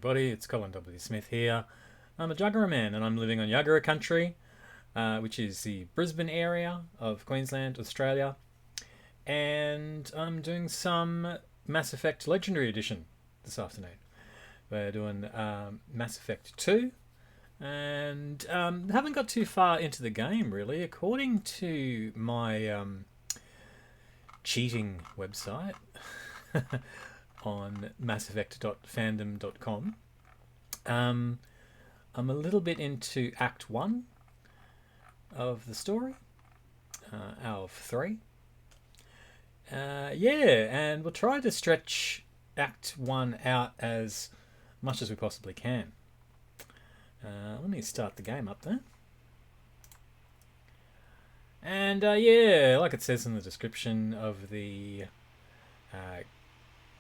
everybody, it's Colin W. Smith here. I'm a Jagera man and I'm living on Jagera country, which is the Brisbane area of Queensland, Australia. And I'm doing some Mass Effect Legendary Edition this afternoon. We're doing Mass Effect 2 and haven't got too far into the game really. According to my cheating website on masseffect.fandom.com, I'm a little bit into Act 1 of the story, out of 3. And we'll try to stretch Act 1 out as much as we possibly can. Let me start the game up there. And like it says in the description of the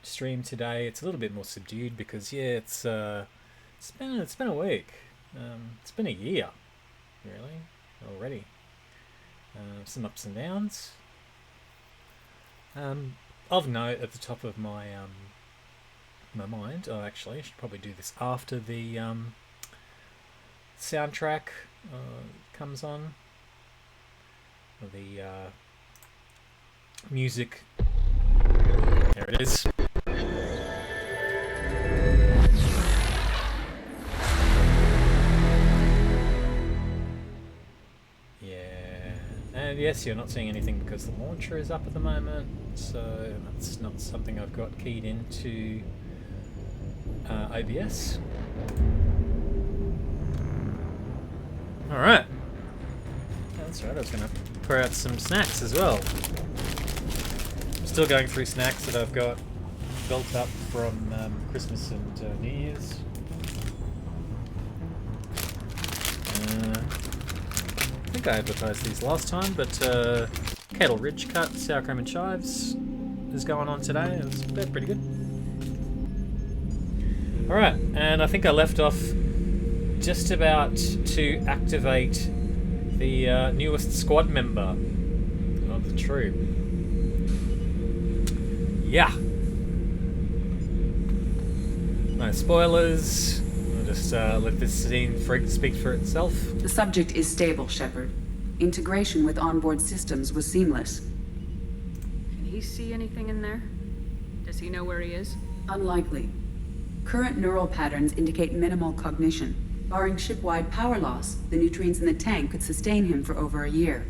stream today, it's a little bit more subdued because it's been a week. It's been a year, really, already. Some ups and downs. Of note, at the top of my my mind, I should probably do this after the soundtrack comes on. The music. There it is. And yes, you're not seeing anything because the launcher is up at the moment, so that's not something I've got keyed into OBS. Alright. That's right, I was going to pour out some snacks as well. I'm still going through snacks that I've got built up from Christmas and New Year's. I think I advertised these last time, but Kettle Ridge Cut, Sour Cream and Chives is going on today. They're pretty good. Alright, and I think I left off just about to activate the newest squad member of the troop. Yeah. No spoilers. Just let this scene speak for itself. The subject is stable, Shepard. Integration with onboard systems was seamless. Can he see anything in there? Does he know where he is? Unlikely. Current neural patterns indicate minimal cognition. Barring ship-wide power loss, the nutrients in the tank could sustain him for over a year.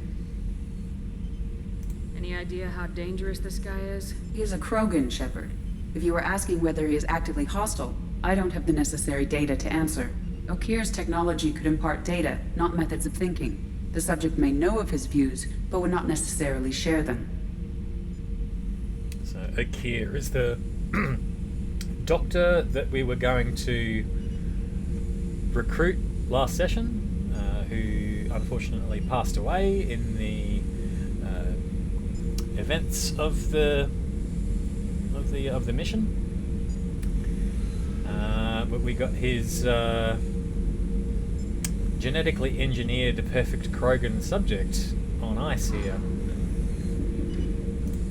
Any idea how dangerous this guy is? He is a Krogan, Shepard. If you were asking whether he is actively hostile, I don't have the necessary data to answer. Okir's technology could impart data, not methods of thinking. The subject may know of his views, but would not necessarily share them. So Okir is the doctor that we were going to recruit last session, who unfortunately passed away in the events of the mission. But we got his genetically engineered perfect Krogan subject on ice here.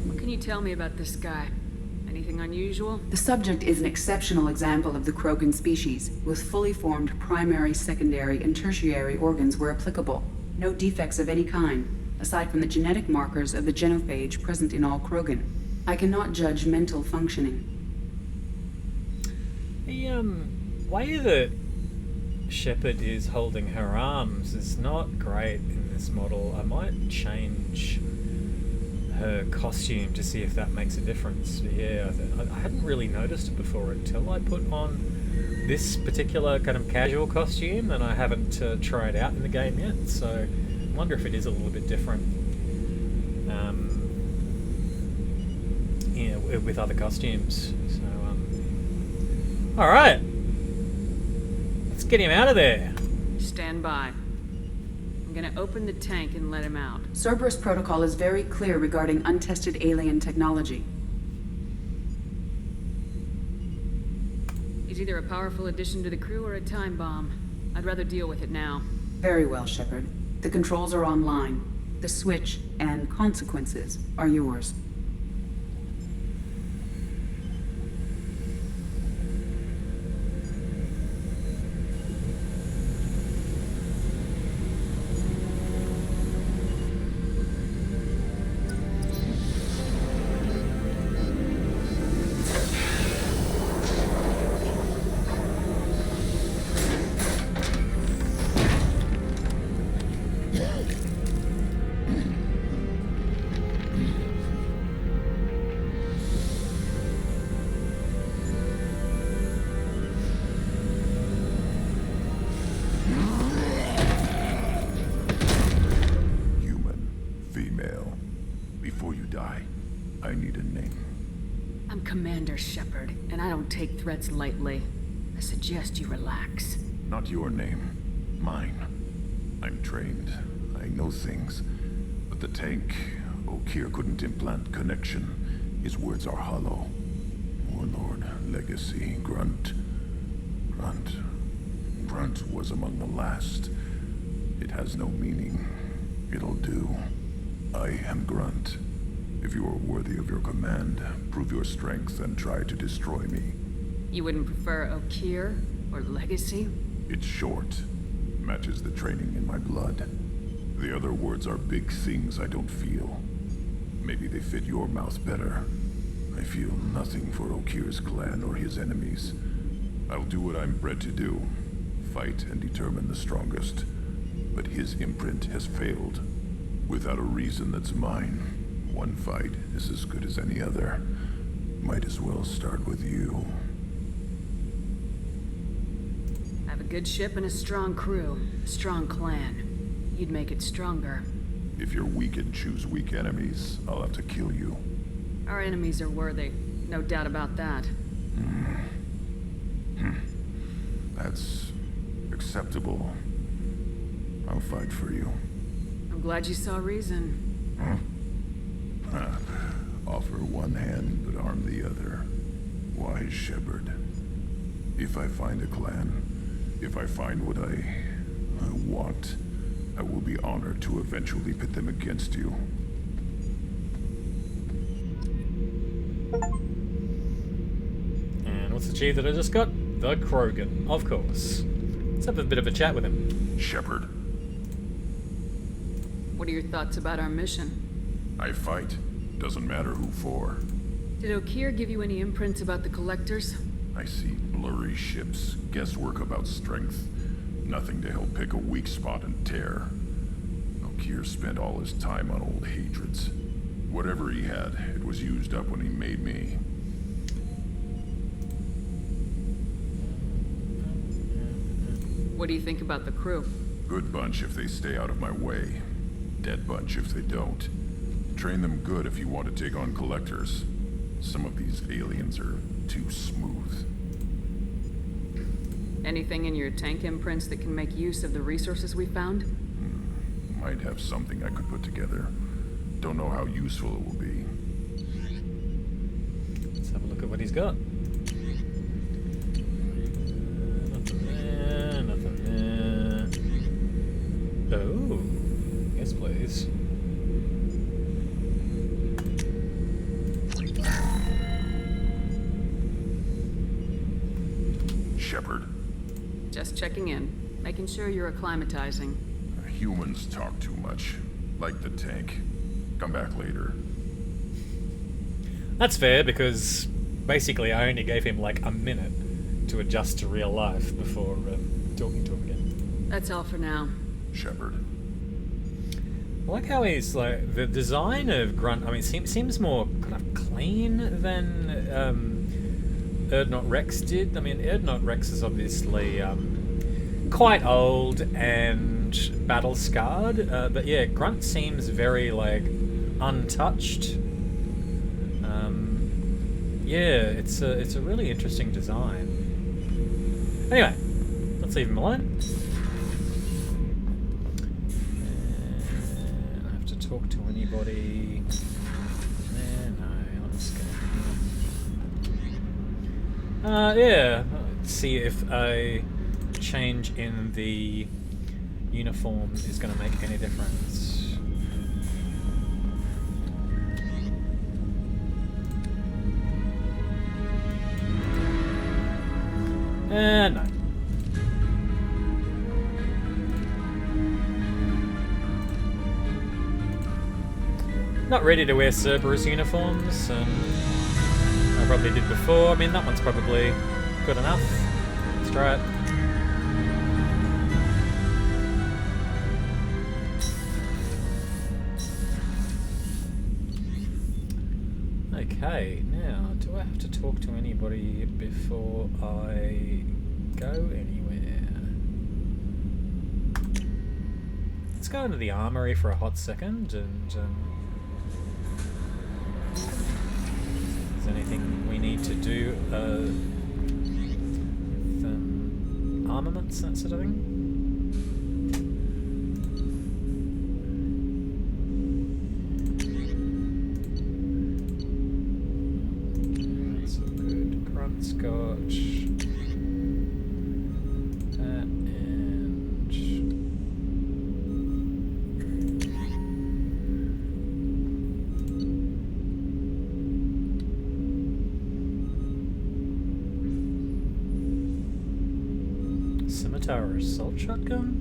What can you tell me about this guy? Anything unusual? The subject is an exceptional example of the Krogan species, with fully formed primary, secondary, and tertiary organs where applicable. No defects of any kind, aside from the genetic markers of the genophage present in all Krogan. I cannot judge mental functioning. The way that Shepard is holding her arms is not great in this model. I might change her costume to see if that makes a difference. But yeah, I hadn't really noticed it before until I put on this particular kind of casual costume, and I haven't tried out in the game yet, so I wonder if it is a little bit different with other costumes. So, alright. Let's get him out of there. Stand by. I'm gonna open the tank and let him out. Cerberus protocol is very clear regarding untested alien technology. He's either a powerful addition to the crew or a time bomb. I'd rather deal with it now. Very well, Shepard. The controls are online. The switch and consequences are yours. die. I need a name. I'm Commander Shepard, and I don't take threats lightly. I suggest you relax. Not your name. Mine. I'm trained. I know things. But the tank, Okeer couldn't implant connection. His words are hollow. Warlord, Legacy, Grunt. Grunt was among the last. It has no meaning. It'll do. I am Grunt. If you are worthy of your command, prove your strength and try to destroy me. You wouldn't prefer Okeer or Legacy? It's short. Matches the training in my blood. The other words are big things I don't feel. Maybe they fit your mouth better. I feel nothing for Okeer's clan or his enemies. I'll do what I'm bred to do. Fight and determine the strongest. But his imprint has failed. Without a reason that's mine. One fight is as good as any other. Might as well start with you. I have a good ship and a strong crew. A strong clan. You'd make it stronger. If you're weak and choose weak enemies, I'll have to kill you. Our enemies are worthy. No doubt about that. That's acceptable. I'll fight for you. I'm glad you saw reason. Offer one hand, but arm the other. Wise Shepard. If I find a clan, if I find what I want, I will be honored to eventually pit them against you. And what's the chief that I just got? The Krogan, of course. Let's have a bit of a chat with him. Shepard, What are your thoughts about our mission? I fight. Doesn't matter who for. Did Okeer give you any imprints about the Collectors? I see blurry ships, guesswork about strength. Nothing to help pick a weak spot and tear. Okeer spent all his time on old hatreds. Whatever he had, it was used up when he made me. What do you think about the crew? Good bunch if they stay out of my way. Dead bunch if they don't. Train them good if you want to take on Collectors. Some of these aliens are too smooth. Anything in your tank imprints that can make use of the resources we found? Might have something I could put together. Don't know how useful it will be. Let's have a look at what he's got. Nothing there, nothing there. Oh, yes please. Shepard, Just checking in, making sure you're acclimatizing. humans talk too much. Like the tank. Come back later. That's fair, because basically I only gave him like a minute to adjust to real life before talking to him again. That's all for now. Shepard. I like how he's like, the design of Grunt, I mean, seems more kind of clean than Erdnot Rex did. I mean, Erdnot Rex is obviously quite old and battle scarred, but yeah, Grunt seems very like untouched. Yeah, it's a really interesting design. Anyway, let's leave him alone. And I have to talk to anybody. No, let's go. Yeah, let's see if a change in the uniform is going to make any difference. No. Not ready to wear Cerberus uniforms. I probably did before. I mean, that one's probably good enough. Let's try it. Okay, now, do I have to talk to anybody before I go anywhere? Let's go into the armory for a hot second and anything we need to do with armaments, that sort of thing. That's a good grunt scotch. That and scimitar assault shotgun?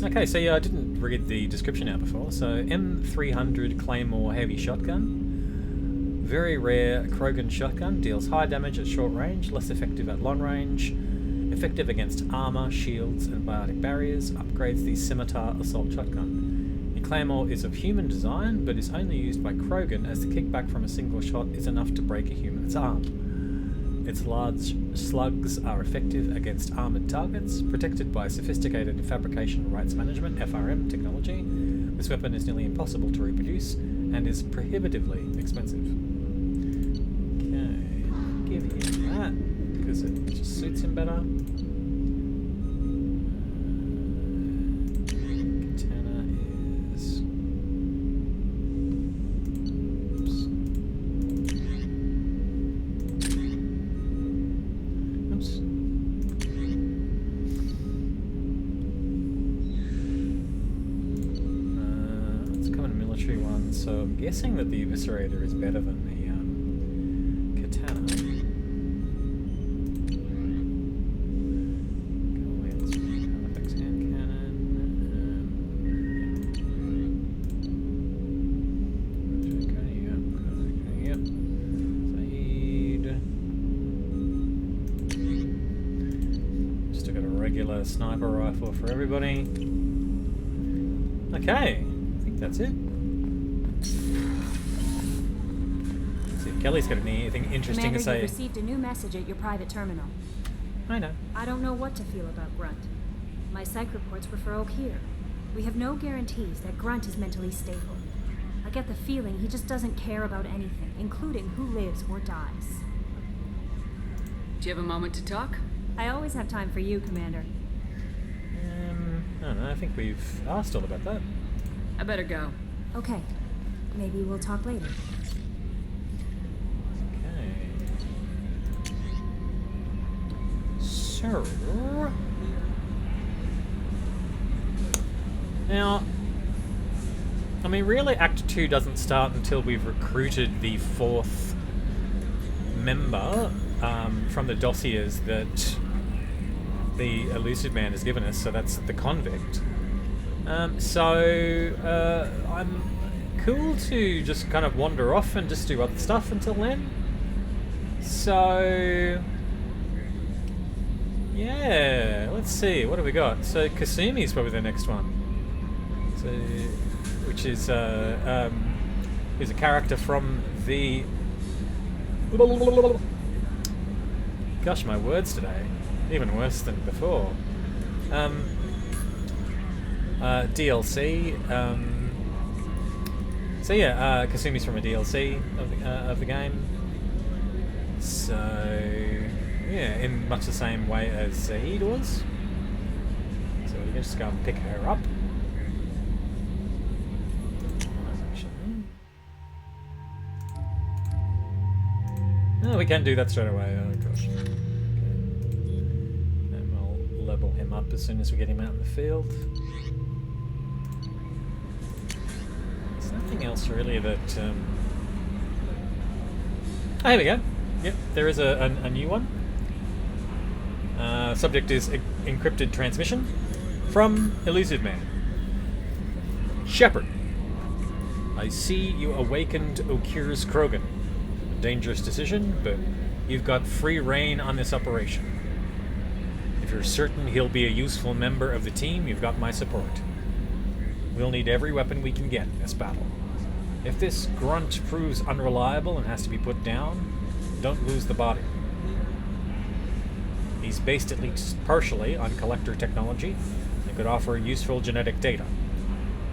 Okay, so yeah, I didn't read the description out before. So M300 Claymore heavy shotgun. Very rare Krogan shotgun. Deals high damage at short range, less effective at long range. Effective against armor, shields, and biotic barriers. Upgrades the scimitar assault shotgun. The Claymore is of human design, but is only used by Krogan as the kickback from a single shot is enough to break a human's arm. Its large slugs are effective against armoured targets, protected by sophisticated fabrication rights management (FRM) technology. This weapon is nearly impossible to reproduce and is prohibitively expensive. Okay, give him that because it just suits him better. Katana is. One, so I'm guessing that the Eviscerator is better than the Katana. Let's hand cannon. Yep. Saeed. Still got a regular sniper rifle for everybody. Okay, I think that's it. Kelly's got anything interesting Commander, to say. you received a new message at your private terminal. I know. I don't know what to feel about Grunt. My psych reports refer Oak here. We have no guarantees that Grunt is mentally stable. I get the feeling he just doesn't care about anything, including who lives or dies. Do you have a moment to talk? I always have time for you, Commander. I don't know. I think we've asked all about that. I better go. Okay. Maybe we'll talk later. So, now, I mean, really, Act 2 doesn't start until we've recruited the 4th member from the dossiers that the Elusive Man has given us, so that's the convict. I'm cool to just kind of wander off and just do other stuff until then. So... yeah, let's see, what have we got? So Kasumi is probably the next one. So, which is who's a character from the. Gosh, my words today, even worse than before. DLC. So yeah, Kasumi's from a DLC of the game. So. Yeah, in much the same way as Saeed was. So we can just go and pick her up. No, we can do that straight away. Oh gosh. Okay. And we'll level him up as soon as we get him out in the field. There's nothing else really that... Oh, here we go. Yep, there is a new one. Subject is encrypted transmission from Elusive Man. Shepard, I see you awakened Okir's Krogan. A dangerous decision, but you've got free reign on this operation. If you're certain he'll be a useful member of the team, you've got my support. We'll need every weapon we can get in this battle. If this grunt proves unreliable and has to be put down, don't lose the body. He's based at least partially on collector technology and could offer useful genetic data.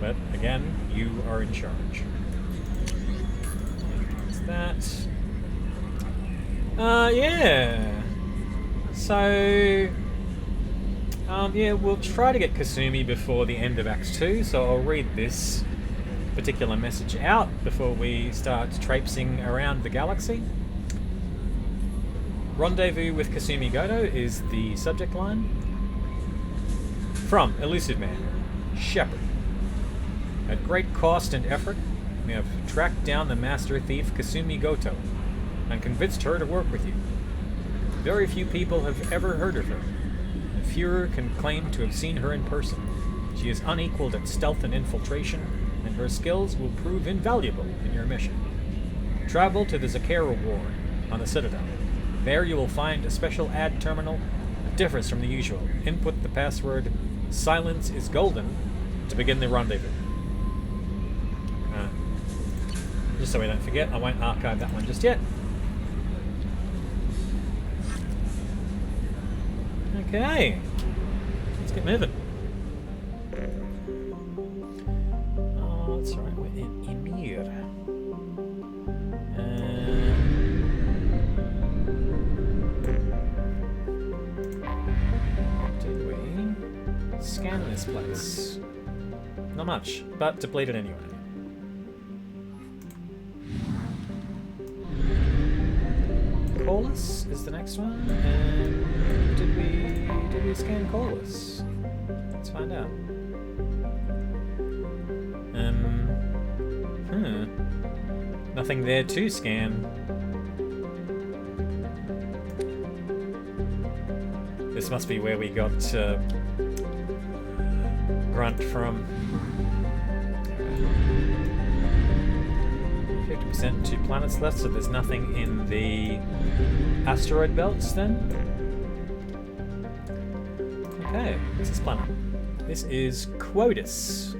But again, you are in charge. that. Yeah. So, yeah, we'll try to get Kasumi before the end of Act 2, so I'll read this particular message out before we start traipsing around the galaxy. Rendezvous with Kasumi Goto is the subject line. From Elusive Man, Shepard. At great cost and effort, we have tracked down the master thief Kasumi Goto and convinced her to work with you. Very few people have ever heard of her. The Führer can claim to have seen her in person. She is unequaled at stealth and infiltration, and her skills will prove invaluable in your mission. Travel to the Zakera Ward on the Citadel. There you will find a special ad terminal that differs from the usual. Input the password "Silence is Golden" to begin the rendezvous. Just so we don't forget, I won't archive that one just yet. Okay, let's get moving. Oh, that's right, we're in Emir. Did we scan this place? Not much, but depleted anyway. Corliss is the next one, and did we scan Corliss? Let's find out. Nothing there to scan. This must be where we got Grunt from. 50% 2 planets left, so there's nothing in the asteroid belts then. Okay, what's this planet? This is Quotus.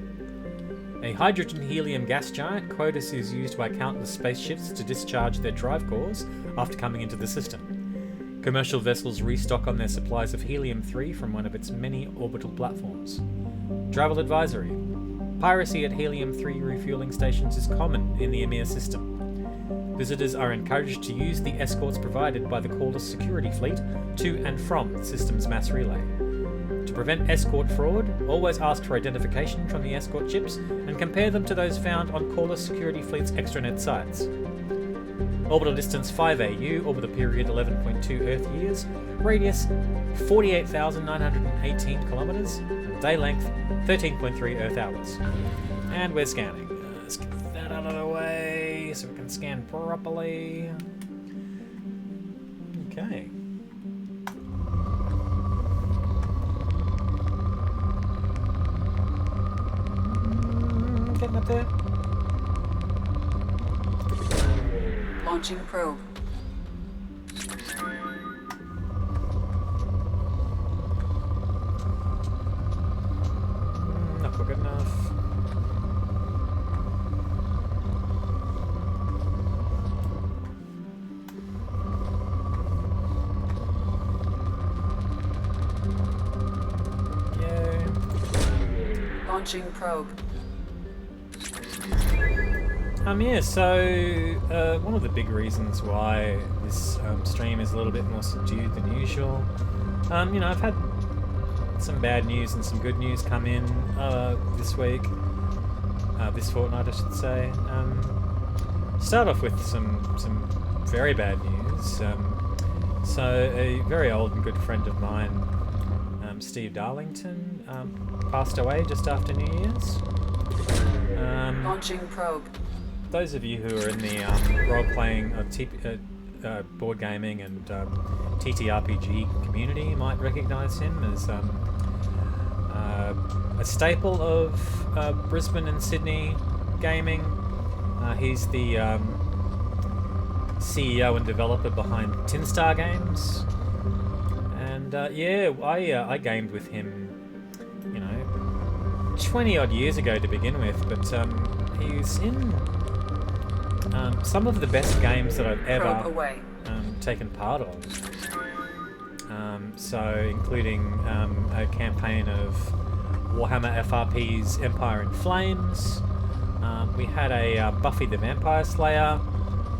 A hydrogen-helium gas giant, Quotus is used by countless spaceships to discharge their drive cores after coming into the system. Commercial vessels restock on their supplies of helium-3 from one of its many orbital platforms. Travel advisory. Piracy at helium-3 refueling stations is common in the Emir system. Visitors are encouraged to use the escorts provided by the Corliss security fleet to and from the system's mass relay. To prevent escort fraud, always ask for identification from the escort ships and compare them to those found on Corliss security fleet's extranet sites. Orbital distance 5 AU, orbital period 11.2 Earth years, radius 48,918 kilometers, and day length 13.3 Earth hours. And we're scanning. Let's get that out of the way so we can scan properly. Okay. Getting up there. Launching probe. Not quite good enough. Yay. Launching probe. Yeah, so one of the big reasons why this stream is a little bit more subdued than usual, you know, I've had some bad news and some good news come in this week, this fortnight I should say. Start off with some very bad news. So a very old and good friend of mine, Steve Darlington, passed away just after New Year's. Launching probe. Those of you who are in the role-playing, board gaming and TTRPG community might recognise him as a staple of Brisbane and Sydney gaming. He's the CEO and developer behind Tinstar Games, and yeah, I gamed with him, you know, 20 odd years ago to begin with, but he's in some of the best games that I've ever taken part of. So including a campaign of Warhammer FRP's Empire in Flames. We had a Buffy the Vampire Slayer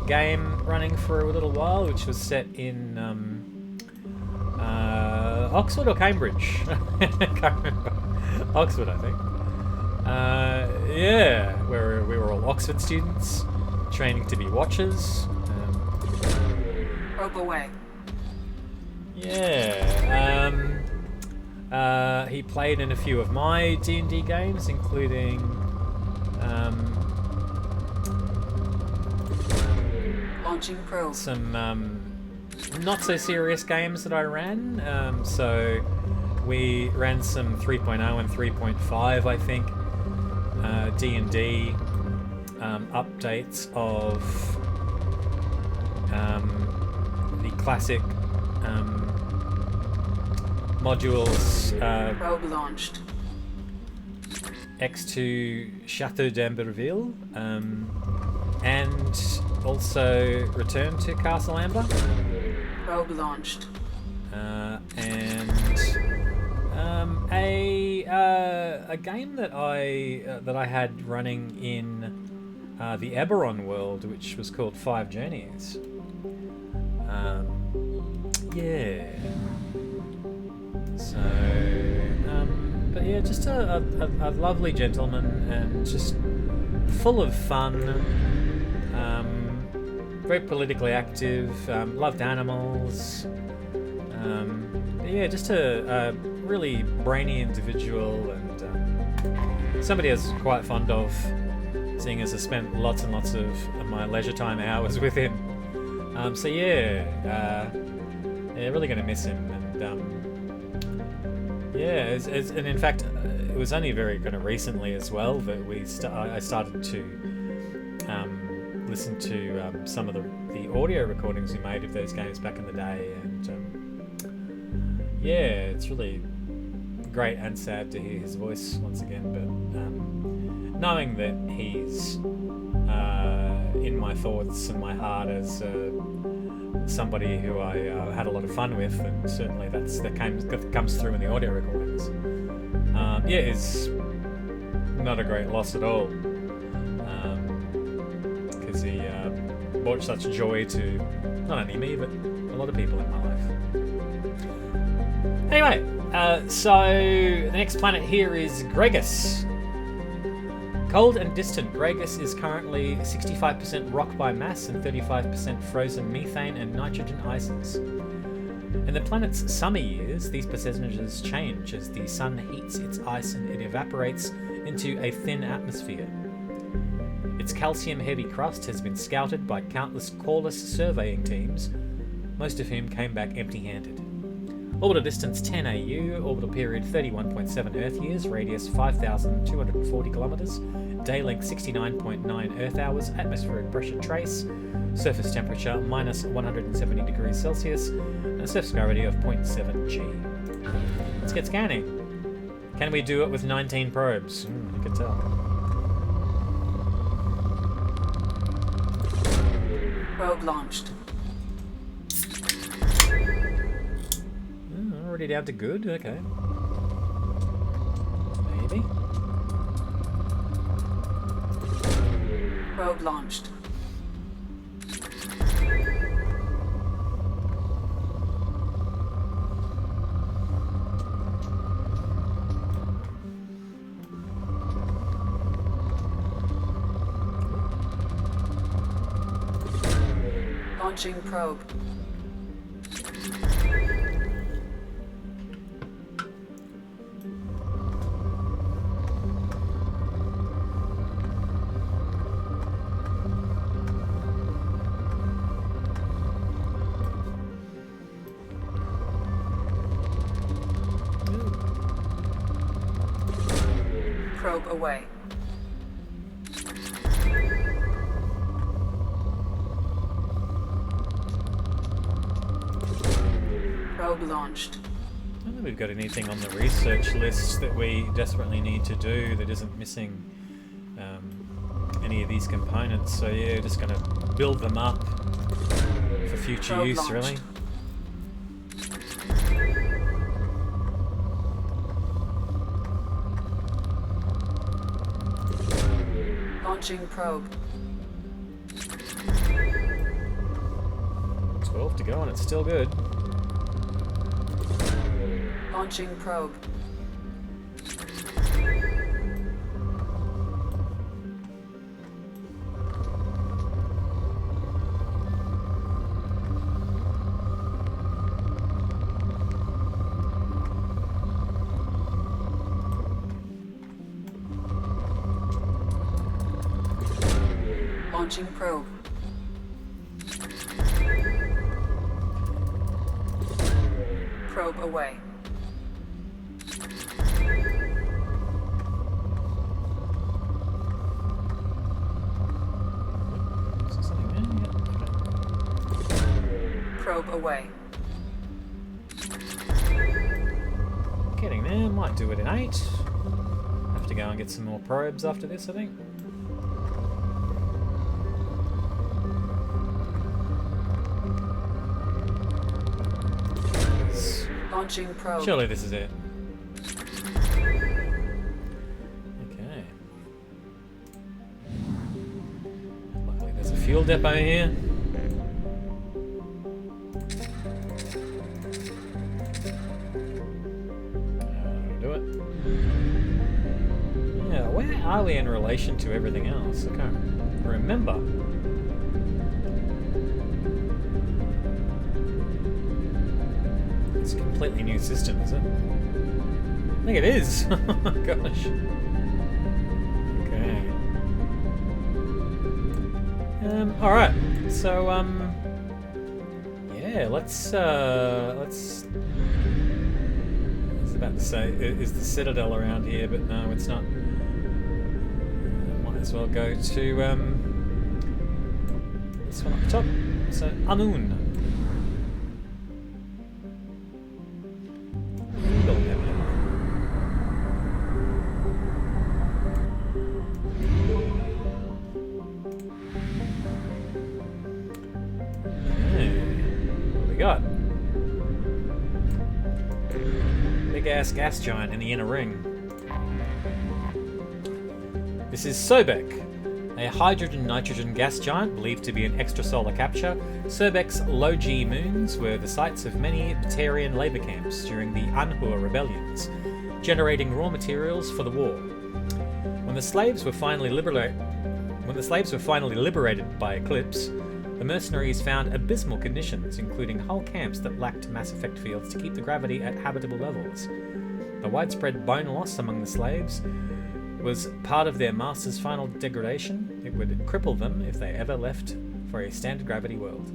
game running for a little while, which was set in Oxford or Cambridge. I can't remember. Oxford, I think. Yeah, where we were all Oxford students training to be watchers. Probe away. Yeah. He played in a few of my D&D games, including Launching probe. some not so serious games that I ran. So we ran some 3.0 and 3.5, I think, D&D updates of the classic modules Probe launched. X2 Chateau d'Amberville, and also Return to Castle Amber, Probe launched. and a game that I had running in the Eberron world, which was called 5 Journeys. Yeah. So, but yeah, just a lovely gentleman and just full of fun. Very politically active. Loved animals. Yeah, just a really brainy individual, and somebody I was quite fond of, seeing as I spent lots and lots of my leisure time hours with him. So yeah, really going to miss him, and yeah, and in fact, it was only very kind of recently as well that I started to listen to some of the audio recordings we made of those games back in the day, and yeah, it's really great and sad to hear his voice once again, but knowing that he's in my thoughts and my heart as somebody who I had a lot of fun with, and certainly that comes through in the audio recordings. Yeah, is not a great loss at all, because he brought such joy to not only me but a lot of people in my life. Anyway, so the next planet here is Gregus. Cold and distant, Gregus is currently 65% rock by mass and 35% frozen methane and nitrogen ices. In the planet's summer years, these percentages change as the sun heats its ice and it evaporates into a thin atmosphere. Its calcium-heavy crust has been scouted by countless coreless surveying teams, most of whom came back empty-handed. Orbital distance 10 AU, orbital period 31.7 Earth years, radius 5,240 kilometers, day length 69.9 Earth hours, atmospheric pressure trace, surface temperature minus 170 degrees Celsius, and a surface gravity of 0.7 G. Let's get scanning. Can we do it with 19 probes? You can tell. Probe launched. Already down to good? Okay. Maybe. Probe launched. Launching probe. Probe away. Probe launched. I don't think we've got anything on the research list that we desperately need to do that isn't missing any of these components. So yeah, just going to build them up for future Probe use, launched. really. Launching probe. 12 to go and it's still good. Launching probe. Launching probe. Probe away. Is there something there? Yeah. Okay. Probe away. Getting there, might do it in 8. Have to go and get some more probes after this, I think. Launching probe. Surely this is it. Okay. Luckily there's a fuel depot here. Do it. Yeah, where are we in relation to everything else? I can't remember. It's a completely new system, is it? I think it is. Oh my gosh. Okay. Alright. So, yeah, let's I was about to say, is the Citadel around here, but no, it's not. Might as well go to, this one up top. So, Amun. Gas giant in the inner ring. This is Sobek, a hydrogen-nitrogen gas giant believed to be an extrasolar capture. Sobek's low-G moons were the sites of many Turian labour camps during the Anhur rebellions, generating raw materials for the war. When the slaves were finally liberated by Eclipse, the mercenaries found abysmal conditions, including whole camps that lacked mass effect fields to keep the gravity at habitable levels. The widespread bone loss among the slaves was part of their master's final degradation. It would cripple them if they ever left for a standard gravity world.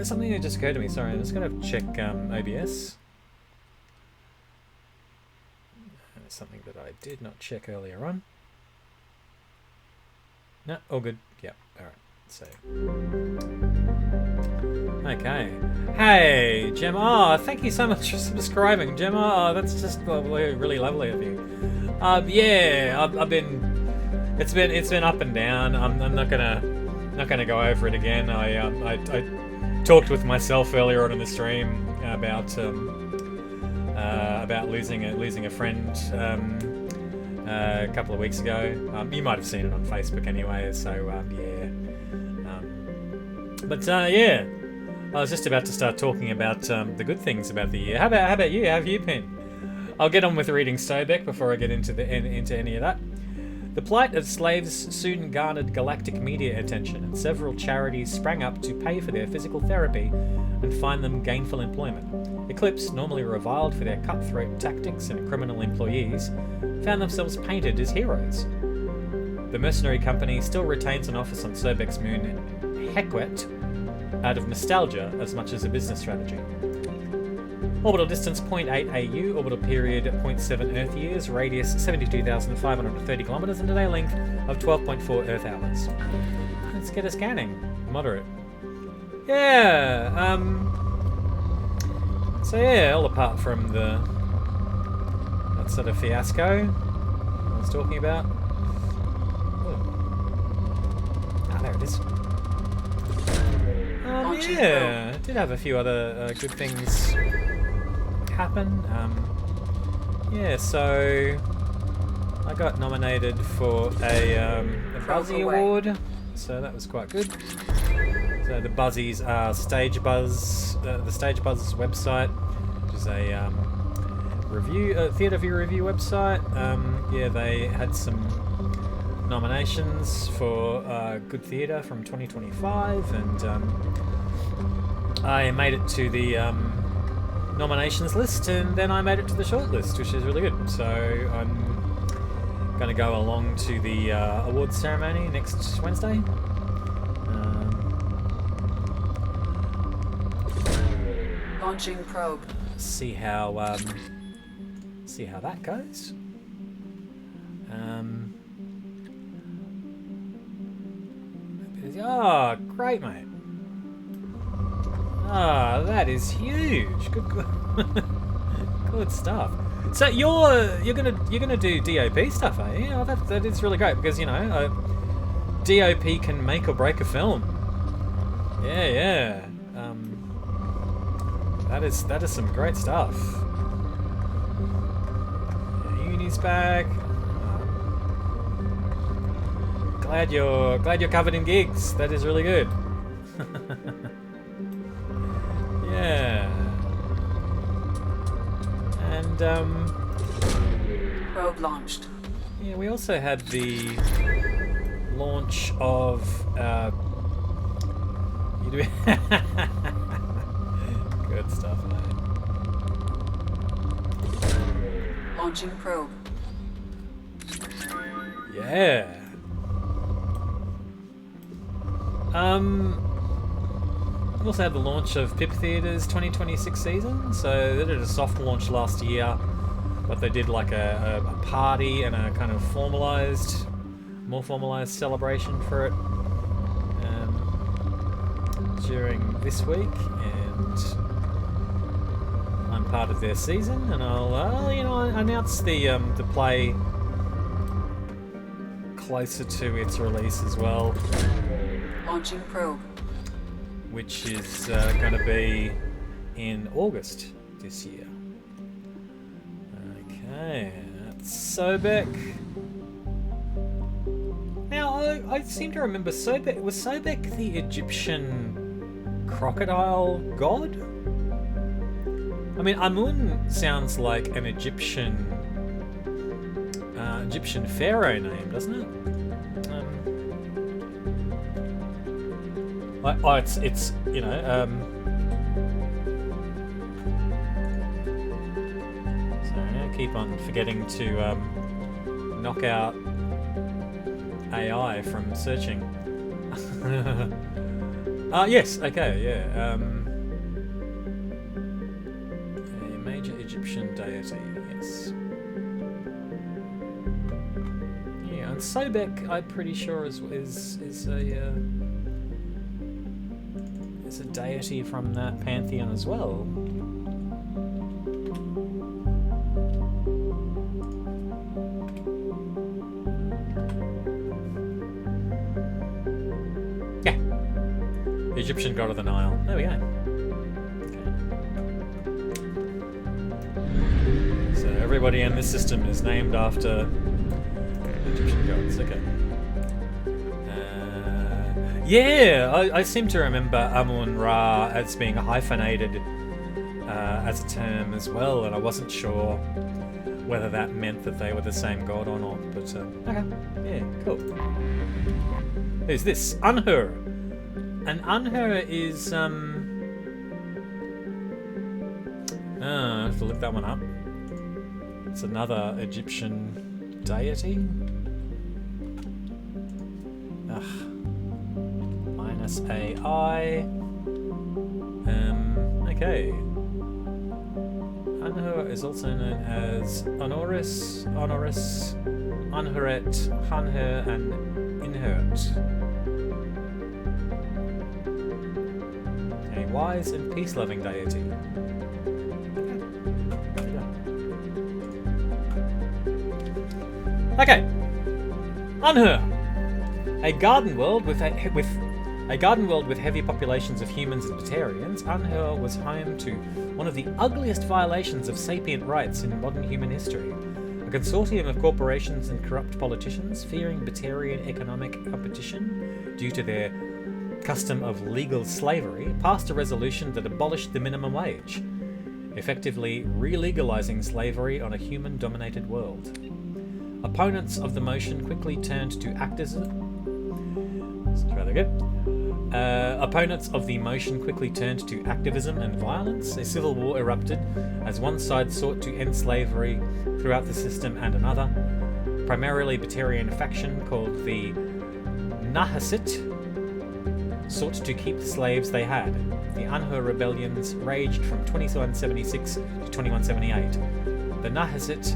Something that just occurred to me, sorry, I'm just going to check OBS. Something that I did not check earlier on. No, all good. Yep, alright. So, okay. Hey, Gemma. Oh, thank you so much for subscribing, Gemma. Oh, that's just really lovely of you. Yeah, I've been. It's been up and down. I'm not gonna go over it again. I talked with myself earlier on in the stream about losing a friend a couple of weeks ago. You might have seen it on Facebook anyway. So yeah. But yeah, I was just about to start talking about the good things about the year. How about you? How have you been? I'll get on with reading Sobek before I get into any of that. The plight of slaves soon garnered galactic media attention, and several charities sprang up to pay for their physical therapy and find them gainful employment. Eclipse, normally reviled for their cutthroat tactics and criminal employees, found themselves painted as heroes. The mercenary company still retains an office on Sobek's moon Hekwet, out of nostalgia as much as a business strategy. Orbital distance 0.8 AU, orbital period 0.7 Earth years, radius 72,530 kilometers, and a day length of 12.4 Earth hours. Let's get a scanning. Moderate. Yeah, so yeah, all apart from that sort of fiasco I was talking about. Ah, there it is. Yeah, I did have a few other good things happen. Yeah, so I got nominated for a Buzzy Award, so that was quite good. So the Buzzies are Stage Buzz, the Stage Buzz website, which is a theatre view review website. Yeah, they had some nominations for Good Theatre from 2025, and I made it to the nominations list, and then I made it to the shortlist, which is really good. So I'm going to go along to the awards ceremony next Wednesday. Launching probe. See how that goes. Oh, great, mate. Ah, that is huge. Good, good stuff. So you're gonna do DOP stuff, are you? Oh, that is really great, because DOP can make or break a film. Yeah. That is some great stuff. Uni's back. Glad you're covered in gigs. That is really good. Yeah. And Probe launched. yeah, we also had the launch of you do good stuff, mate. Launching probe. Yeah. We also had the launch of Pip Theatre's 2026 season. So they did a soft launch last year, but they did like a party and a kind of more formalized celebration for it during this week, and I'm part of their season, and I'll announce the play closer to its release as well. Launching probe. Which is going to be in August this year. Okay, that's Sobek. Now, I seem to remember Sobek. Was Sobek the Egyptian crocodile god? I mean, Amun sounds like an Egyptian pharaoh name, doesn't it? It's so I keep on forgetting to knock out AI from searching. Yes, okay, yeah. A major Egyptian deity, yes. Yeah, and Sobek, I'm pretty sure is a deity from that pantheon as well. Yeah. The Egyptian god of the Nile. There we go. Okay. So everybody in this system is named after Egyptian gods. Okay. Yeah, I seem to remember Amun-Ra as being hyphenated as a term as well, and I wasn't sure whether that meant that they were the same god or not, but okay, yeah, cool. Who's this? Anhur. And Anhur is, I have to look that one up. It's another Egyptian deity. Ugh. AI. Okay. Anhur is also known as Honoris, Anhuret, Hanhur, and Inhurt. A wise and peace-loving deity. Okay. Anhur. A garden world with heavy populations of humans and Turians, Anhur was home to one of the ugliest violations of sapient rights in modern human history. A consortium of corporations and corrupt politicians, fearing Batarian economic competition due to their custom of legal slavery, passed a resolution that abolished the minimum wage, effectively re-legalizing slavery on a human-dominated world. Opponents of the motion quickly turned to activism. Let's try that again. Opponents of the motion quickly turned to activism and violence. A civil war erupted as one side sought to end slavery throughout the system and another, primarily Batarian faction called the Nahasit, sought to keep the slaves they had. The Anhur rebellions raged from 2176 to 2178. The Nahasit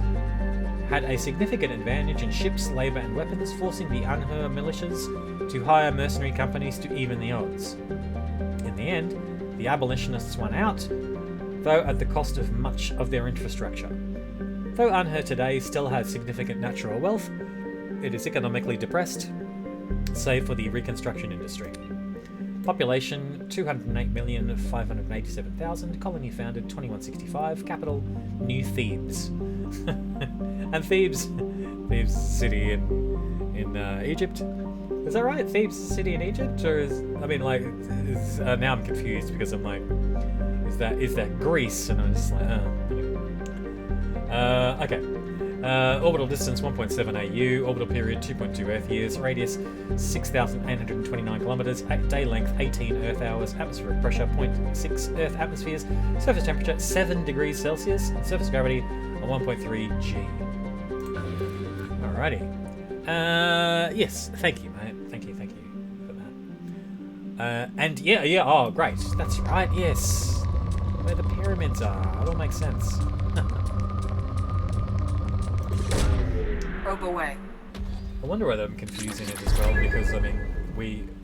had a significant advantage in ships, labour and weapons, forcing the Anhur militias to hire mercenary companies to even the odds. In the end, the abolitionists won out, though at the cost of much of their infrastructure. Though Anhur today still has significant natural wealth, it is economically depressed, save for the reconstruction industry. Population 208,587,000. Colony founded 2165. Capital New Thebes. And Thebes city in Egypt. Is that right? Thebes city in Egypt, or now I'm confused because I'm like, is that Greece? And I'm just like, okay. Orbital distance 1.7 AU, orbital period 2.2 Earth years, radius 6,829 kilometers, day length 18 Earth hours, atmospheric pressure 0.6 Earth atmospheres, surface temperature 7 degrees Celsius, and surface gravity 1.3 G. Alrighty. Yes, thank you, mate. Thank you for that. And yeah, oh, great. That's right, yes. Where the pyramids are. It all makes sense. Probe away. I wonder whether I'm confusing it as well, because I mean,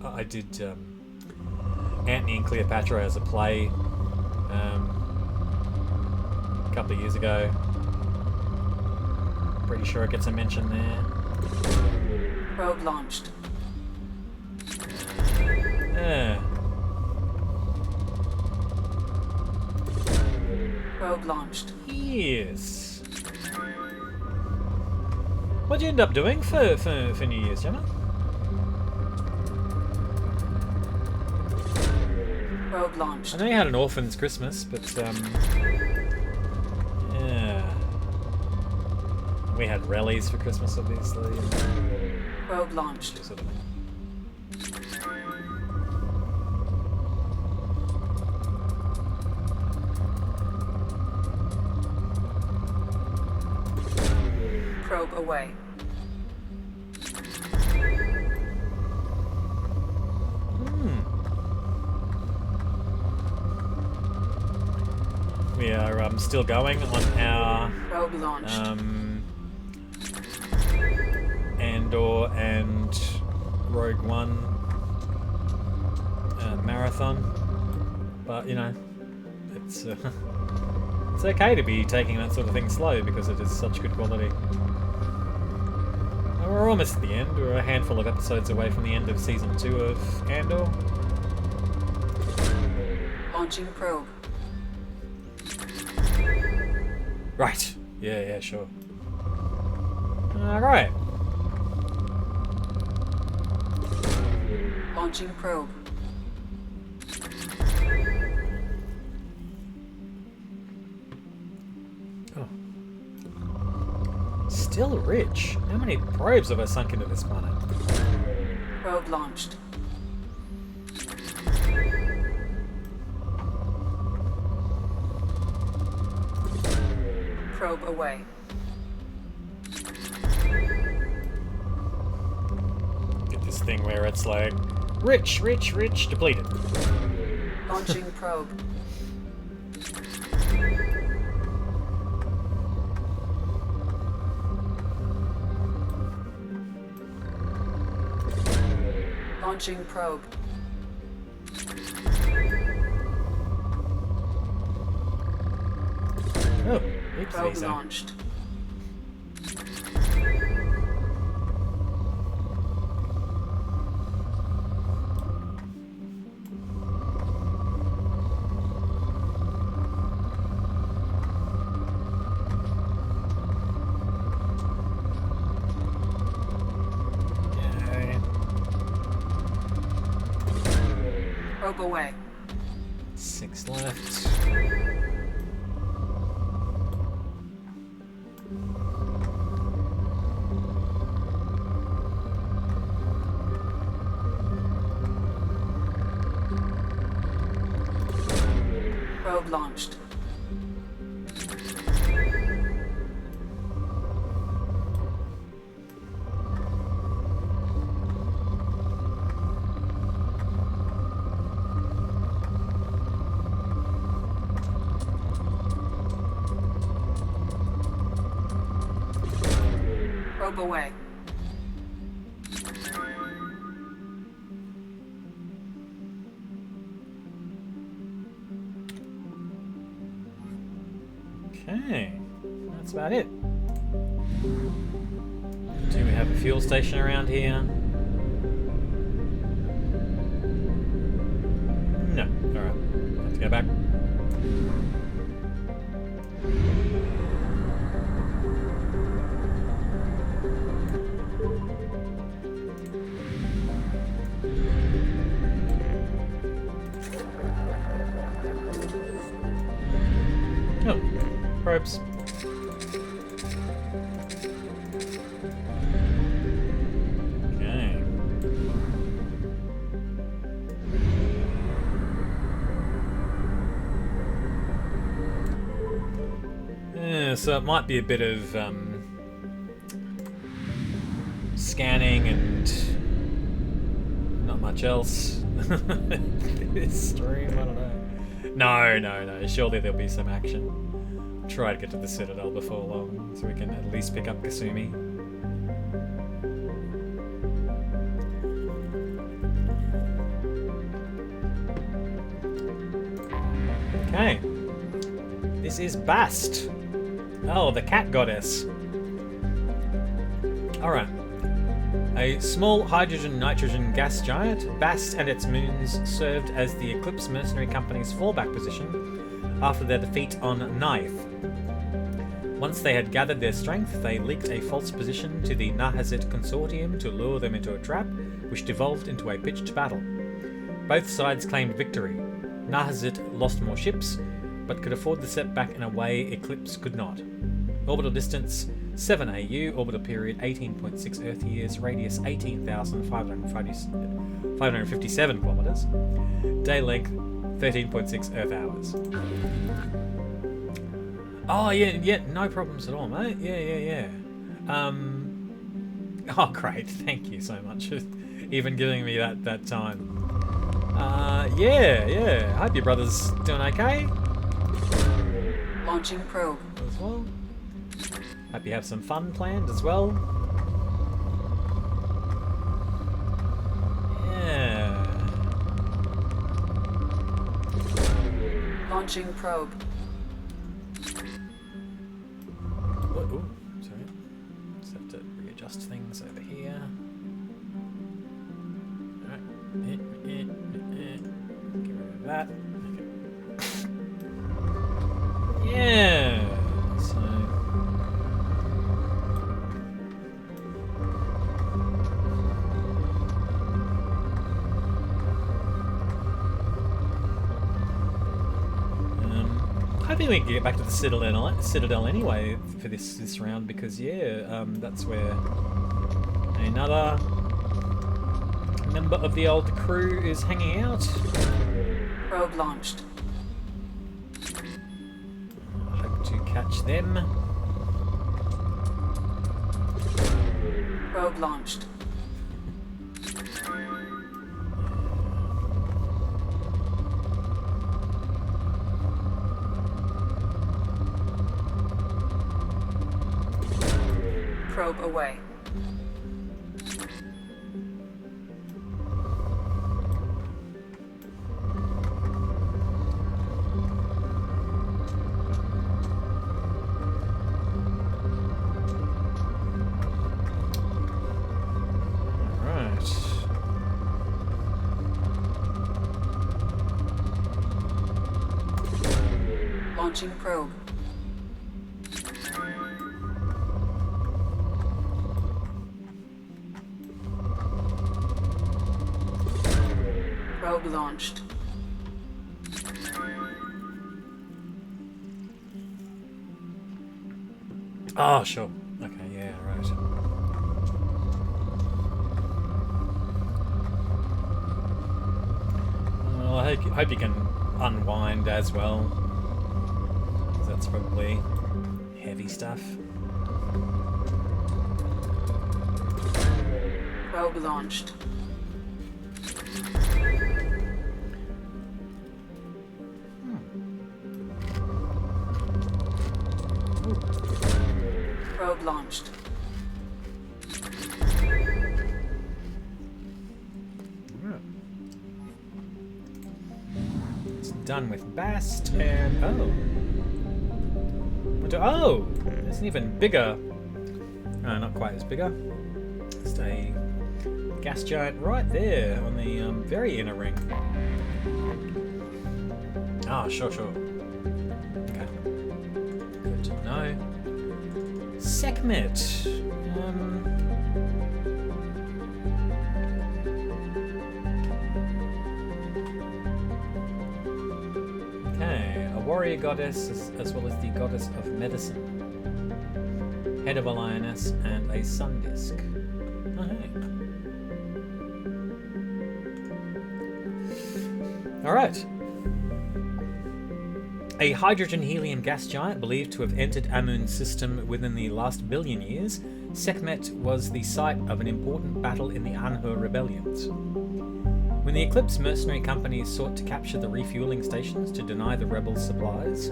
I did Antony and Cleopatra as a play a couple of years ago. Pretty sure it gets a mention there. Probe launched. Probe launched. Yes. What'd you end up doing for New Year's, Gemma? Probe launched. I know you had an orphan's Christmas, but yeah. We had rallies for Christmas, obviously. Probe launched. Sort of thing. Probe away. We are still going on our Probe launched. Andor and Rogue One marathon, but you know, it's okay to be taking that sort of thing slow because it is such good quality. We're almost at the end. We're a handful of episodes away from the end of season 2 of Andor. Launching probe. Right. Yeah, sure. Alright. Launching probe. Oh. Still rich. How many probes have I sunk into this planet? Probe launched. Probe away. Get this thing where it's like, rich, depleted. Launching probe. Launching probe. Oh, Probe oopsies. launched. Probe away. 6 left. Probe launched. Probe away. Okay, that's about it. Do we have a fuel station around here? No. Alright, let's go back. Oh, probes. Okay. Yeah, so it might be a bit of scanning and not much else. This stream, I don't know. No. Surely there'll be some action. Try to get to the Citadel before long, so we can at least pick up Kasumi. Okay. This is Bast. Oh, the cat goddess. Alright. A small hydrogen-nitrogen gas giant, Bast and its moons served as the Eclipse Mercenary Company's fallback position after their defeat on Knife. Once they had gathered their strength, they leaked a false position to the Nahazit Consortium to lure them into a trap, which devolved into a pitched battle. Both sides claimed victory. Nahazit lost more ships, but could afford the setback in a way Eclipse could not. Orbital distance 7 AU, orbital period 18.6 Earth years, radius 18,557 kilometers, day length 13.6 Earth hours. Oh yeah, no problems at all, mate. Yeah. Oh great, thank you so much for even giving me that time. Yeah. Hope your brother's doing okay. Launching probe. As well. Hope you have some fun planned as well. Yeah. Launching probe. What? Ooh, sorry. Just have to readjust things over here. Alright. Get rid of that. Okay. Yeah. So. Hoping we can get back to the Citadel anyway for this round, because that's where another member of the old crew is hanging out. Probe launched. Hope to catch them. Probe launched. Probe away. Launching probe. Probe launched. Oh, sure. Okay, yeah, right. Well, I hope you can unwind as well. 'Cause that's probably heavy stuff. Probe launched. Probe launched. It's done with Bast, and oh, it's an even bigger. Not quite as bigger. Just a gas giant right there on the very inner ring. Ah, sure. Okay, good to know. Sekhmet. Okay, a warrior goddess as well as the goddess of medicine, head of a lioness, and a sun disk. Alright. A hydrogen-helium gas giant believed to have entered Amun's system within the last billion years, Sekhmet was the site of an important battle in the Anhur rebellions. When the Eclipse mercenary companies sought to capture the refueling stations to deny the rebels supplies,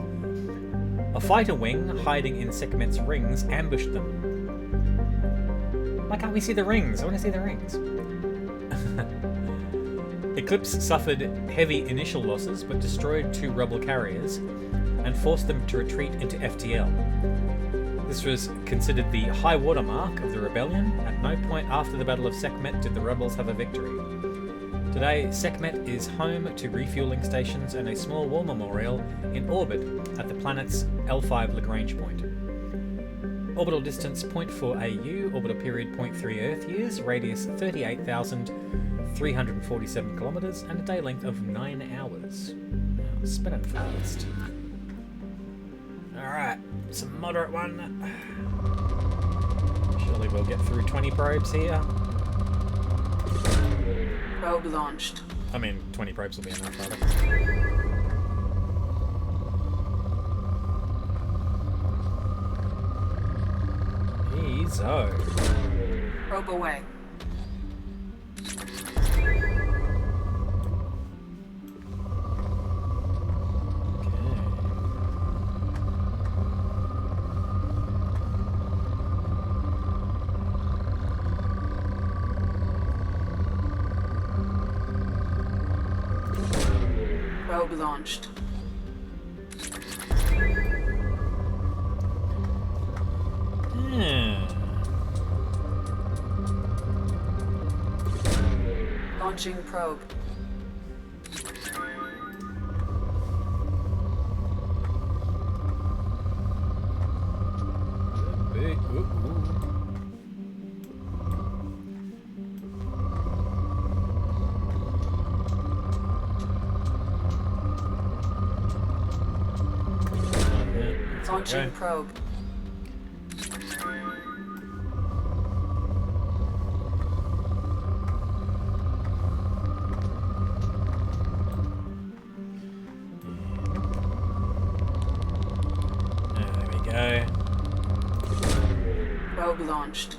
a fighter wing hiding in Sekhmet's rings ambushed them. Why can't we see the rings? I want to see the rings. Eclipse suffered heavy initial losses but destroyed 2 rebel carriers and forced them to retreat into FTL. This was considered the high water mark of the rebellion. At no point after the Battle of Sekhmet did the rebels have a victory. Today, Sekhmet is home to refueling stations and a small war memorial in orbit at the planet's L5 Lagrange point. Orbital distance 0.4 AU, orbital period 0.3 Earth years, radius 38,347 kilometers, and a day length of 9 hours. Wow, spinning fast. Alright, some moderate one. Surely we'll get through 20 probes here. Probe launched. I mean, 20 probes will be enough, rather. Eezo. Probe away. Probe launched. Launching probe. Launching probe. There we go. Probe launched.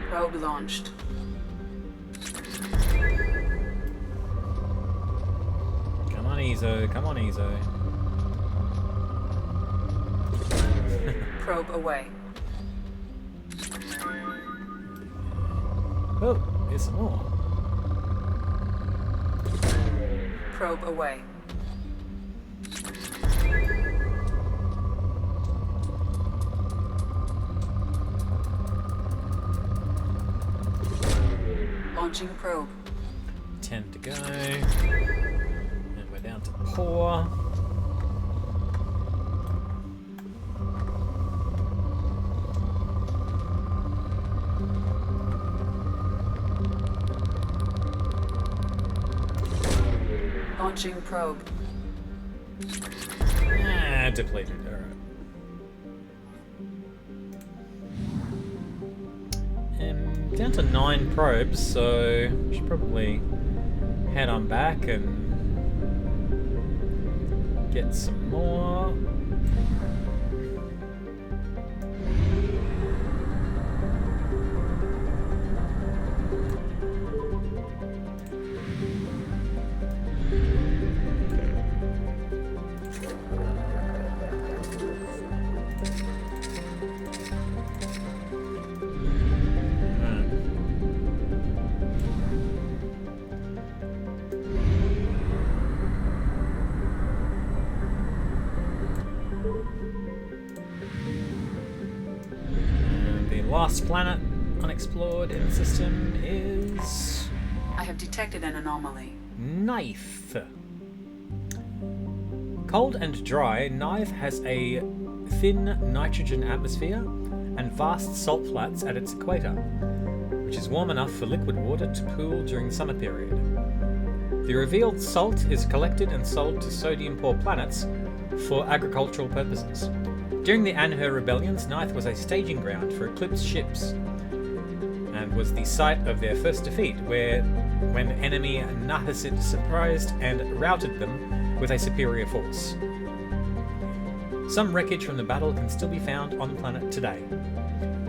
Probe launched. Come on, Eezo. Come on, Eezo. Probe away. Oh, here's some more. Probe away. Launching probe. 10 to go. And we're down to pour. Launching probe. Ah, depleted. Alright. Down to 9 probes, so I should probably head on back and get some more. Last planet unexplored in the system is... I have detected an anomaly. Knife. Cold and dry, Knife has a thin nitrogen atmosphere and vast salt flats at its equator, which is warm enough for liquid water to pool during the summer period. The revealed salt is collected and sold to sodium-poor planets for agricultural purposes. During the Anhur rebellions, Knife was a staging ground for Eclipse ships, and was the site of their first defeat, when enemy Nahasid surprised and routed them with a superior force. Some wreckage from the battle can still be found on the planet today.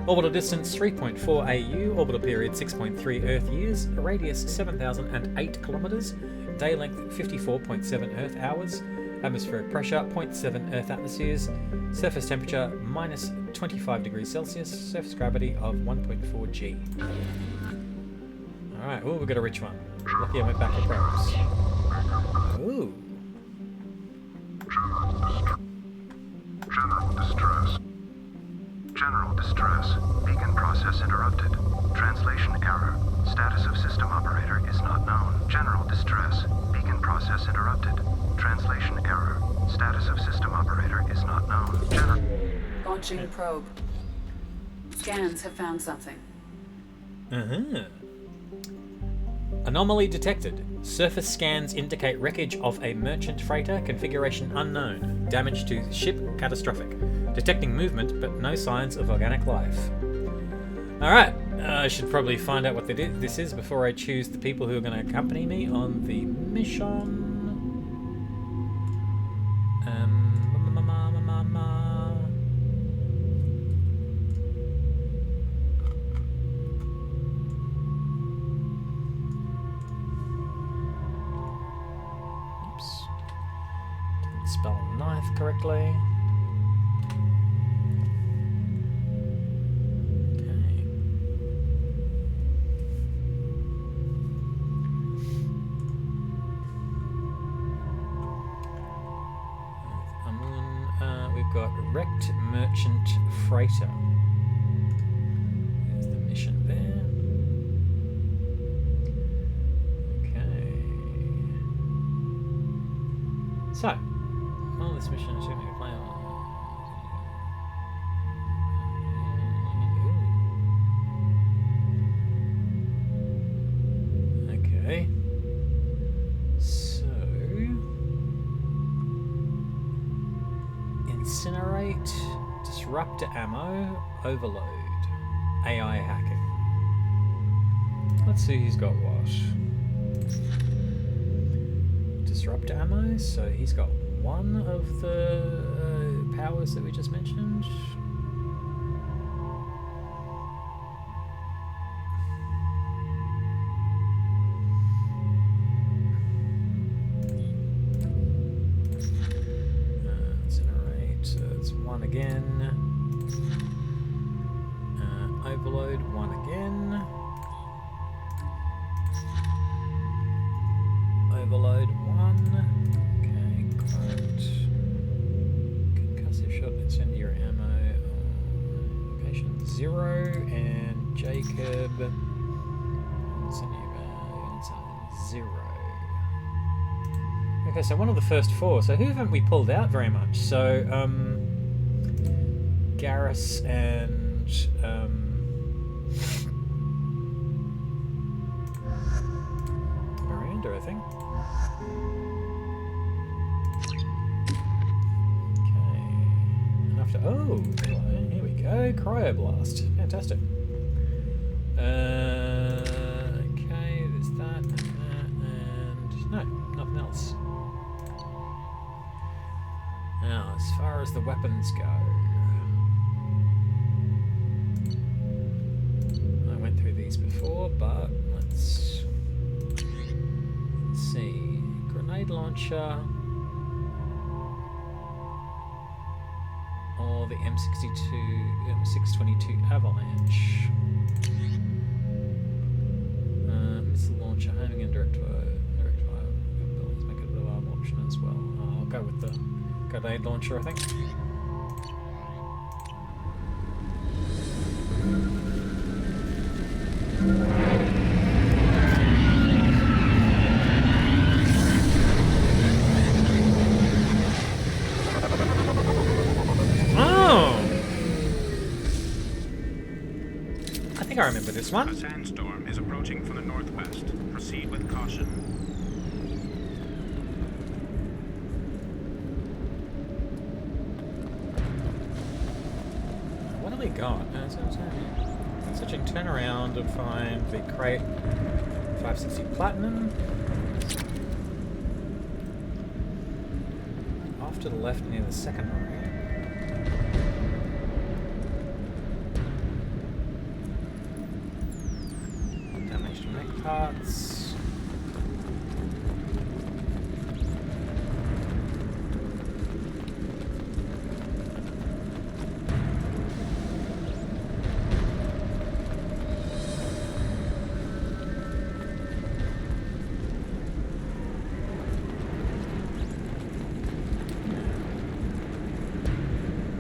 Orbital distance 3.4 AU, orbital period 6.3 Earth years, radius 7,008 kilometers, day length 54.7 Earth hours, atmospheric pressure 0.7 Earth atmospheres, surface temperature minus 25 degrees Celsius, surface gravity of 1.4 G. Alright, oh, we've got a rich one. Lucky I went back to probes. Ooh. General distress. General distress. Beacon process interrupted. Translation error. Status of system operator is not known. General distress. Beacon process interrupted. Translation error. Status of system operator is not known. Launching probe. Scans have found something. Anomaly detected. Surface scans indicate wreckage of a merchant freighter, configuration unknown. Damage to ship catastrophic. Detecting movement, but no signs of organic life. Alright, I should probably find out what this is before I choose the people who are going to accompany me on the mission. Spell knife correctly. Okay. We've got wrecked merchant freighter. There's the mission there. Okay. So. Well, this mission is going to play on. Okay. So. Incinerate, disruptor ammo, overload, AI hacking. Let's see who's got what. Disruptor ammo, so he's got one of the powers that we just mentioned. Incinerate, it's one again. Overload, one again. Overload, one. Concussive shot, incendiary ammo, location 0, and Jacob, incendiary ammo, 0. Okay, so one of the first 4. So who haven't we pulled out very much? So, Gareth and, Miranda, I think. Oh, here we go. Cryoblast. Fantastic. Okay, there's that and that, and no, nothing else. Now, as far as the weapons go, I went through these before, but let's see. Grenade launcher. Or the M622 Avalanche. Missile launcher, homing and direct fire abilities make it a reliable option as well. I'll go with the grenade launcher, I think. I remember this one. A sandstorm is approaching from the northwest. Proceed with caution. What have we got? Searching, turn around and find the crate. 560 platinum. Off to the left near the second one. Parts.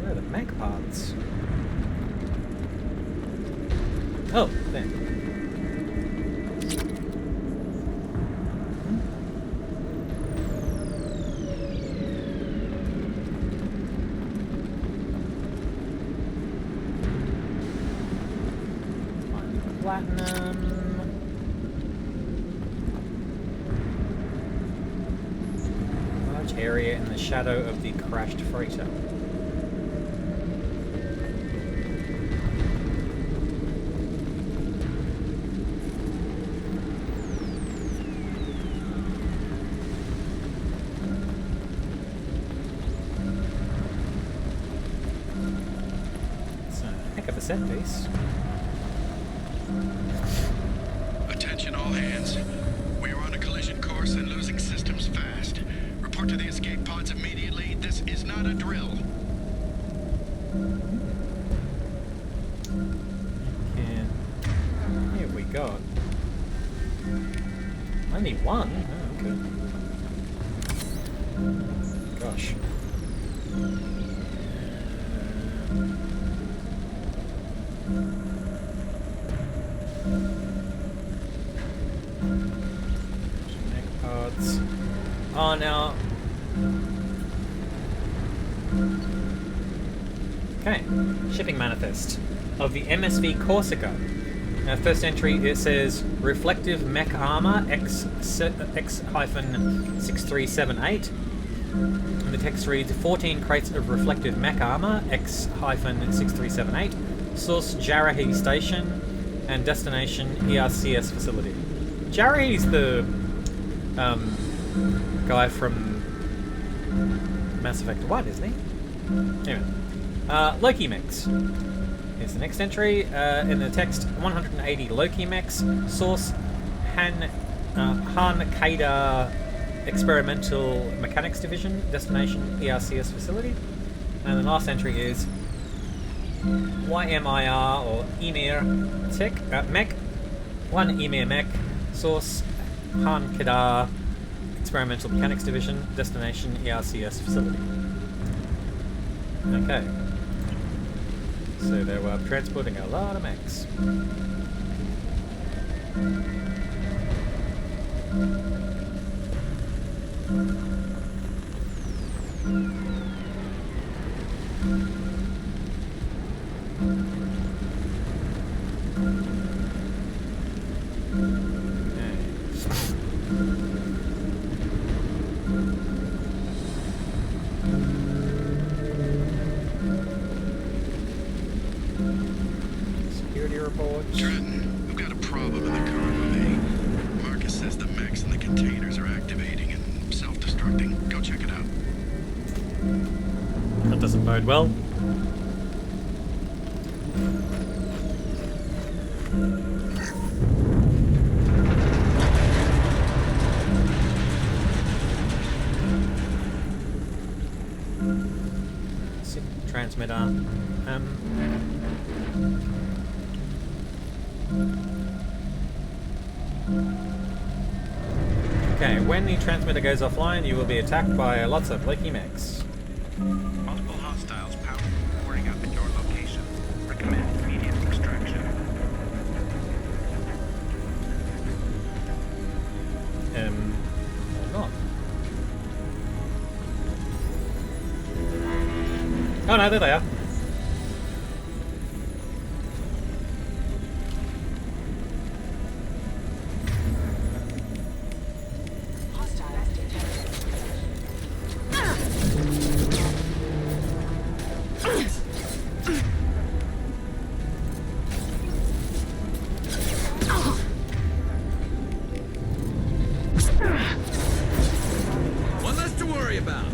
Where are the mech parts? Oh, there. Platinum. Large area in the shadow of the crashed freighter. It's a heck of a set piece. Attention all hands. We are on a collision course and losing systems fast. Report to the escape pods immediately. This is not a drill. And here we go. Only one? Oh, okay. Gosh. Oh, now. Okay, shipping manifest of the MSV Corsica. Now, first entry, it says reflective mech armor X-6378. And the text reads 14 crates of reflective mech armor X-6378. Source Jarahi Station and destination ERCS facility. Jarahi's the guy from Mass Effect 1, isn't he? Anyway. Loki mechs. Here's the next entry. In the text, 180 Loki mechs. Source, Han Kada Experimental Mechanics Division. Destination, ERCS facility. And the last entry is YMIR or Emir Tech Mech. One Emir mech. Source, Han Kada Experimental Mechanics Division. Destination, ERCS facility. Okay. So they were transporting a lot of mechs. bode well. Transmitter. Okay, when the transmitter goes offline, you will be attacked by lots of leaky mechs. Multiple hostiles powerfully boarding up at your location. Recommend immediate extraction. Or not. Oh no, there they are. One less to worry about.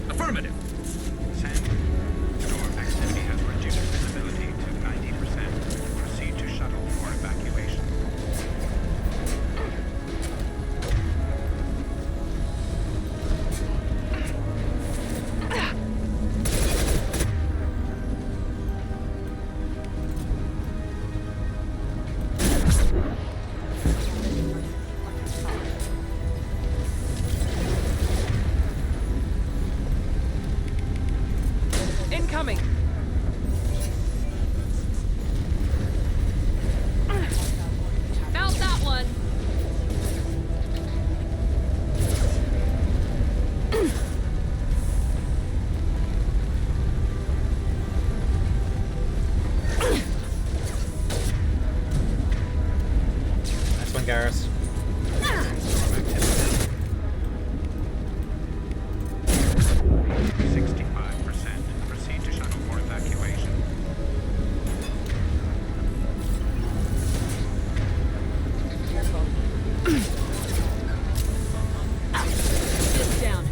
Affirmative. Send. Storm activity has reduced visibility to 90%. Proceed to shuttle for evacuation. Incoming! Found that one! Nice one, Gareth. 65%. Proceed to shuttle for evacuation. It's down.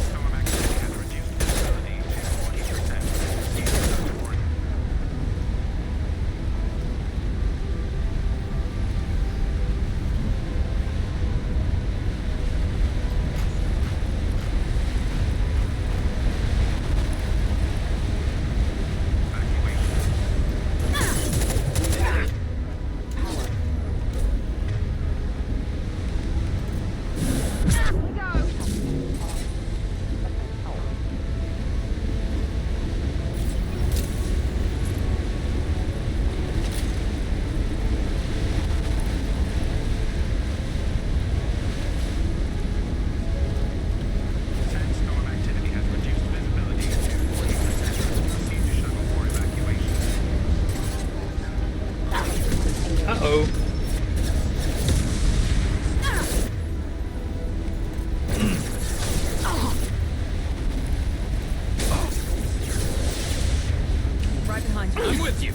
Storm activity has reduced visibility to 40%. Proceed to shuttle for Sandstorm activity has reduced visibility to 40%. Proceed to shuttle for evacuation. Uh-oh. Right behind you. I'm with you.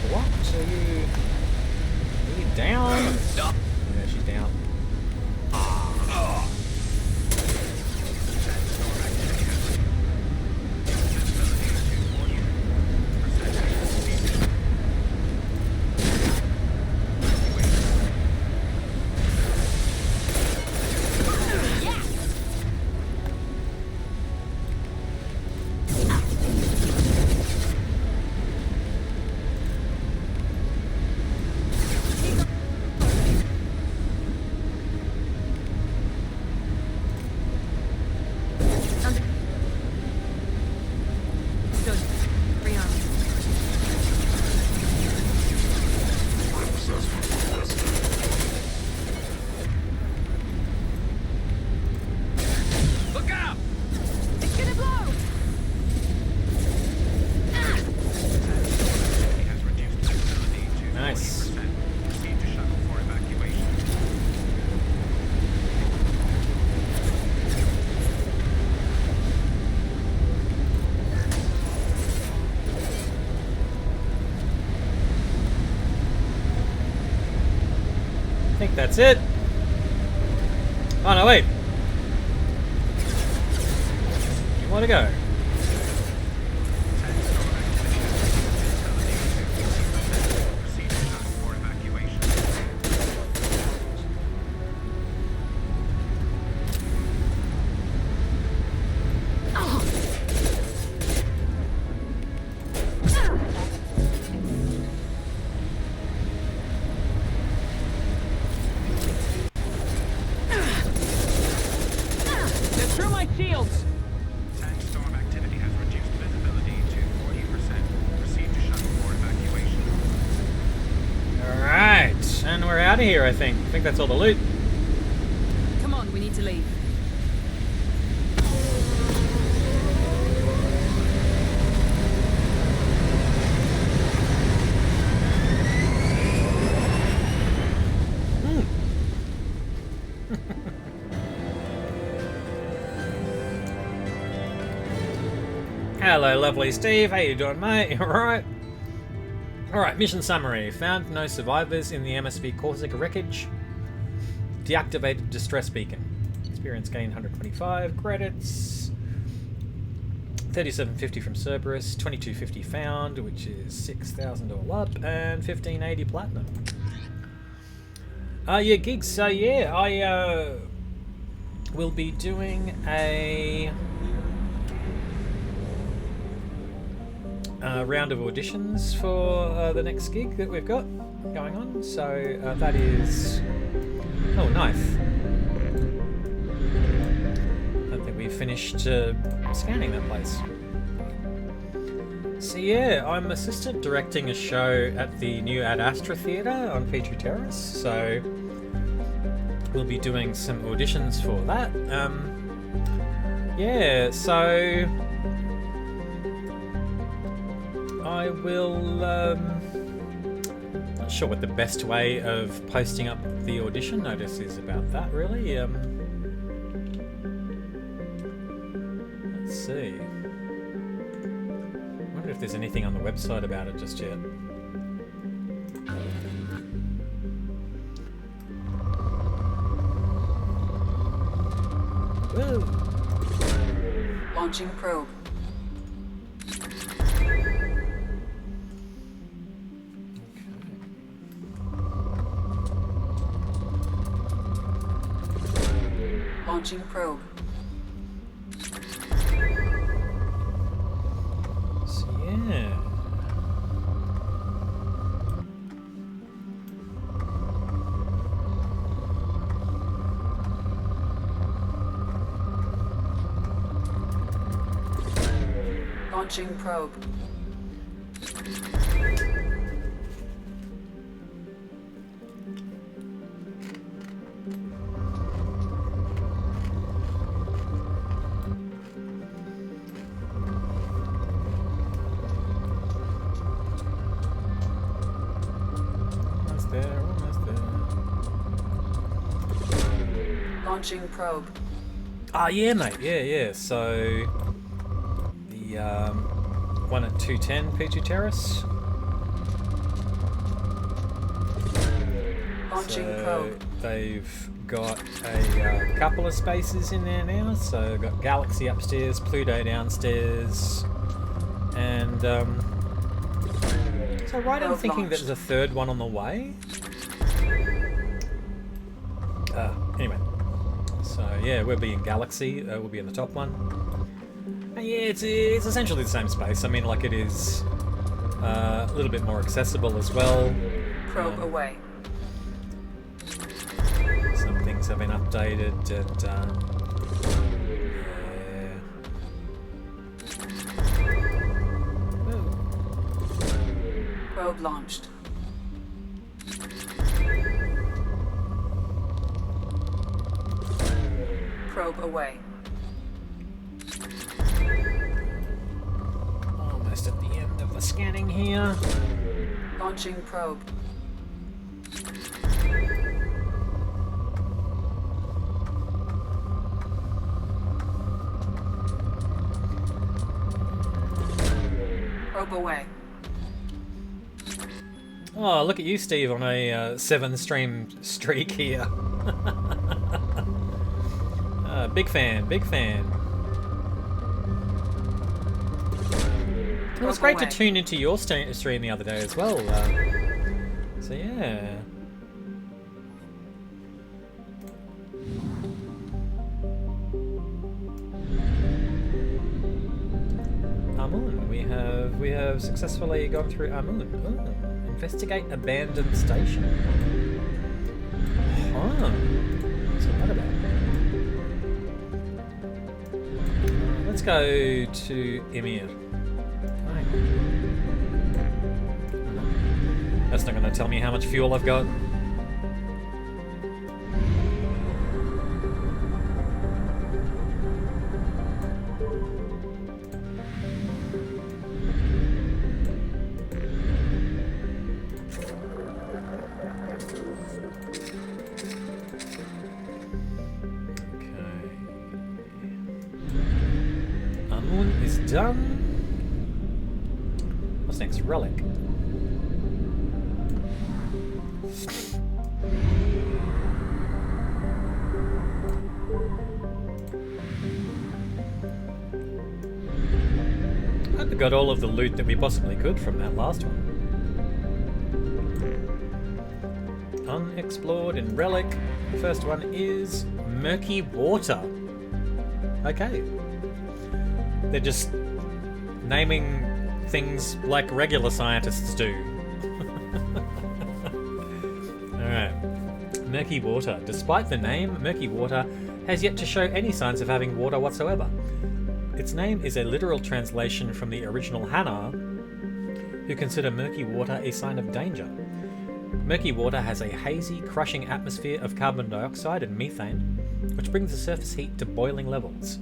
What? Are you down? Yeah, she's down. Sandstorm activity has reduced visibility to 40%. Proceed to shuttle that's it. Oh no, wait. You want to go? Here, I think that's all the loot. Come on, we need to leave. Hello, lovely Steve. How you doing, mate? Alright. Alright, mission summary. Found no survivors in the MSV Corsica wreckage. Deactivated distress beacon. Experience gain 125 credits. 3750 from Cerberus. 2250 found, which is 6,000 all up. And 1580 platinum. Yeah, gigs. So yeah, I will be doing a round of auditions for the next gig that we've got going on. So that is... Oh, knife. I don't think we've finished scanning that place. So yeah, I'm assistant directing a show at the new Ad Astra Theatre on Petrie Terrace. So we'll be doing some auditions for that. Yeah, so... I will, not sure what the best way of posting up the audition notice is about that, really. Let's see. I wonder if there's anything on the website about it just yet. Woo! Launching probe. Launching probe. So, yeah. Launching probe. Launching probe. Ah, yeah, mate. Yeah. So the one at 210 Petrie Terrace. Launching So probe. they've got a couple of spaces in there now. So they've got Galaxy upstairs, Pluto downstairs, and so right, I'm thinking that there's a third one on the way. Anyway. So yeah, we'll be in Galaxy. We'll be in the top one. And yeah, it's essentially the same space. I mean, like, it is a little bit more accessible as well. Probe away. Some things have been updated, and yeah. Probe launched. Probe away. Almost at the end of the scanning here. Launching probe. Probe away. Oh, look at you, Steve, on a 7-stream streak here. Big fan, big fan. It was great to tune into your stream the other day as well. So yeah. Amun, we have successfully gone through Amun. Ooh, investigate abandoned station. Huh. What's that about? Let's go to Emir. That's not going to tell me how much fuel I've got. Done. What's next? Relic. I hope we got all of the loot that we possibly could from that last one. Unexplored in Relic. The first one is Murky Water. Okay. They're just naming things like regular scientists do. Alright. Murky Water. Despite the name, Murky Water has yet to show any signs of having water whatsoever. Its name is a literal translation from the original Hanar, who consider murky water a sign of danger. Murky water has a hazy, crushing atmosphere of carbon dioxide and methane, which brings the surface heat to boiling levels.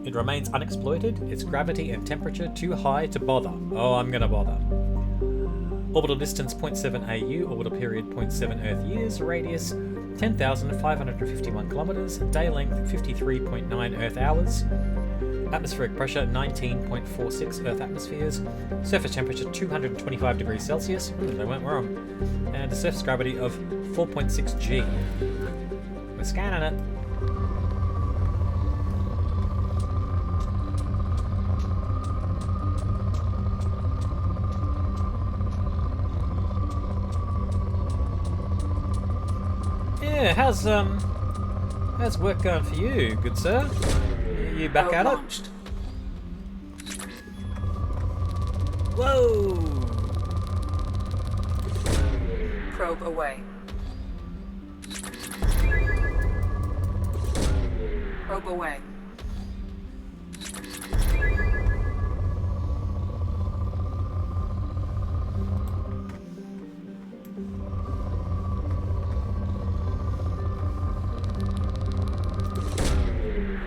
It remains unexploited, its gravity and temperature too high to bother. Oh, I'm gonna bother. Orbital distance 0.7 AU, orbital period 0.7 Earth years, radius 10,551 kilometers, day length 53.9 Earth hours, atmospheric pressure 19.46 Earth atmospheres, surface temperature 225 degrees Celsius, they weren't wrong, and a surface gravity of 4.6 G. We're scanning it. Yeah, how's work going for you, good sir? You back at it? Whoa! Probe away. Probe away.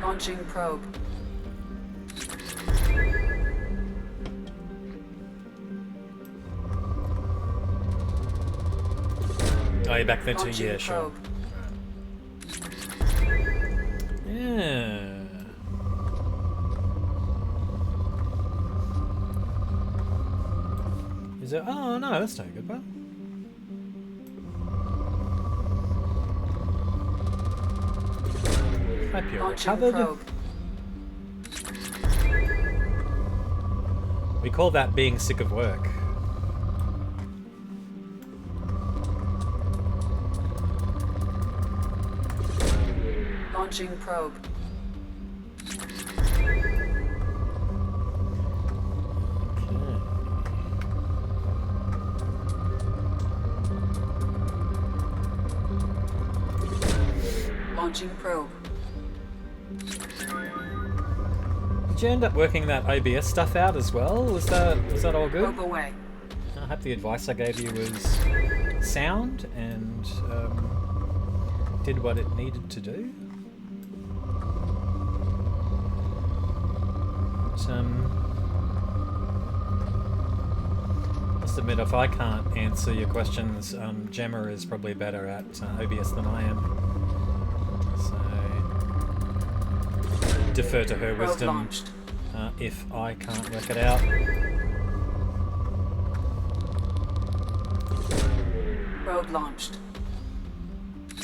Launching probe. Oh, you're back there too? Launching Yeah, sure. probe. Yeah. Is it? Oh no, that's no good, but. Hope you're Launching recovered. probe. We call that being sick of work. Launching probe. Launching probe. Did you end up working that OBS stuff out as well? Was that all good? Probe away. I hope the advice I gave you was sound and did what it needed to do. But, must admit, if I can't answer your questions, Gemma is probably better at OBS than I am. So, defer to her Probe wisdom launched. if I can't work it out. Probe launched. A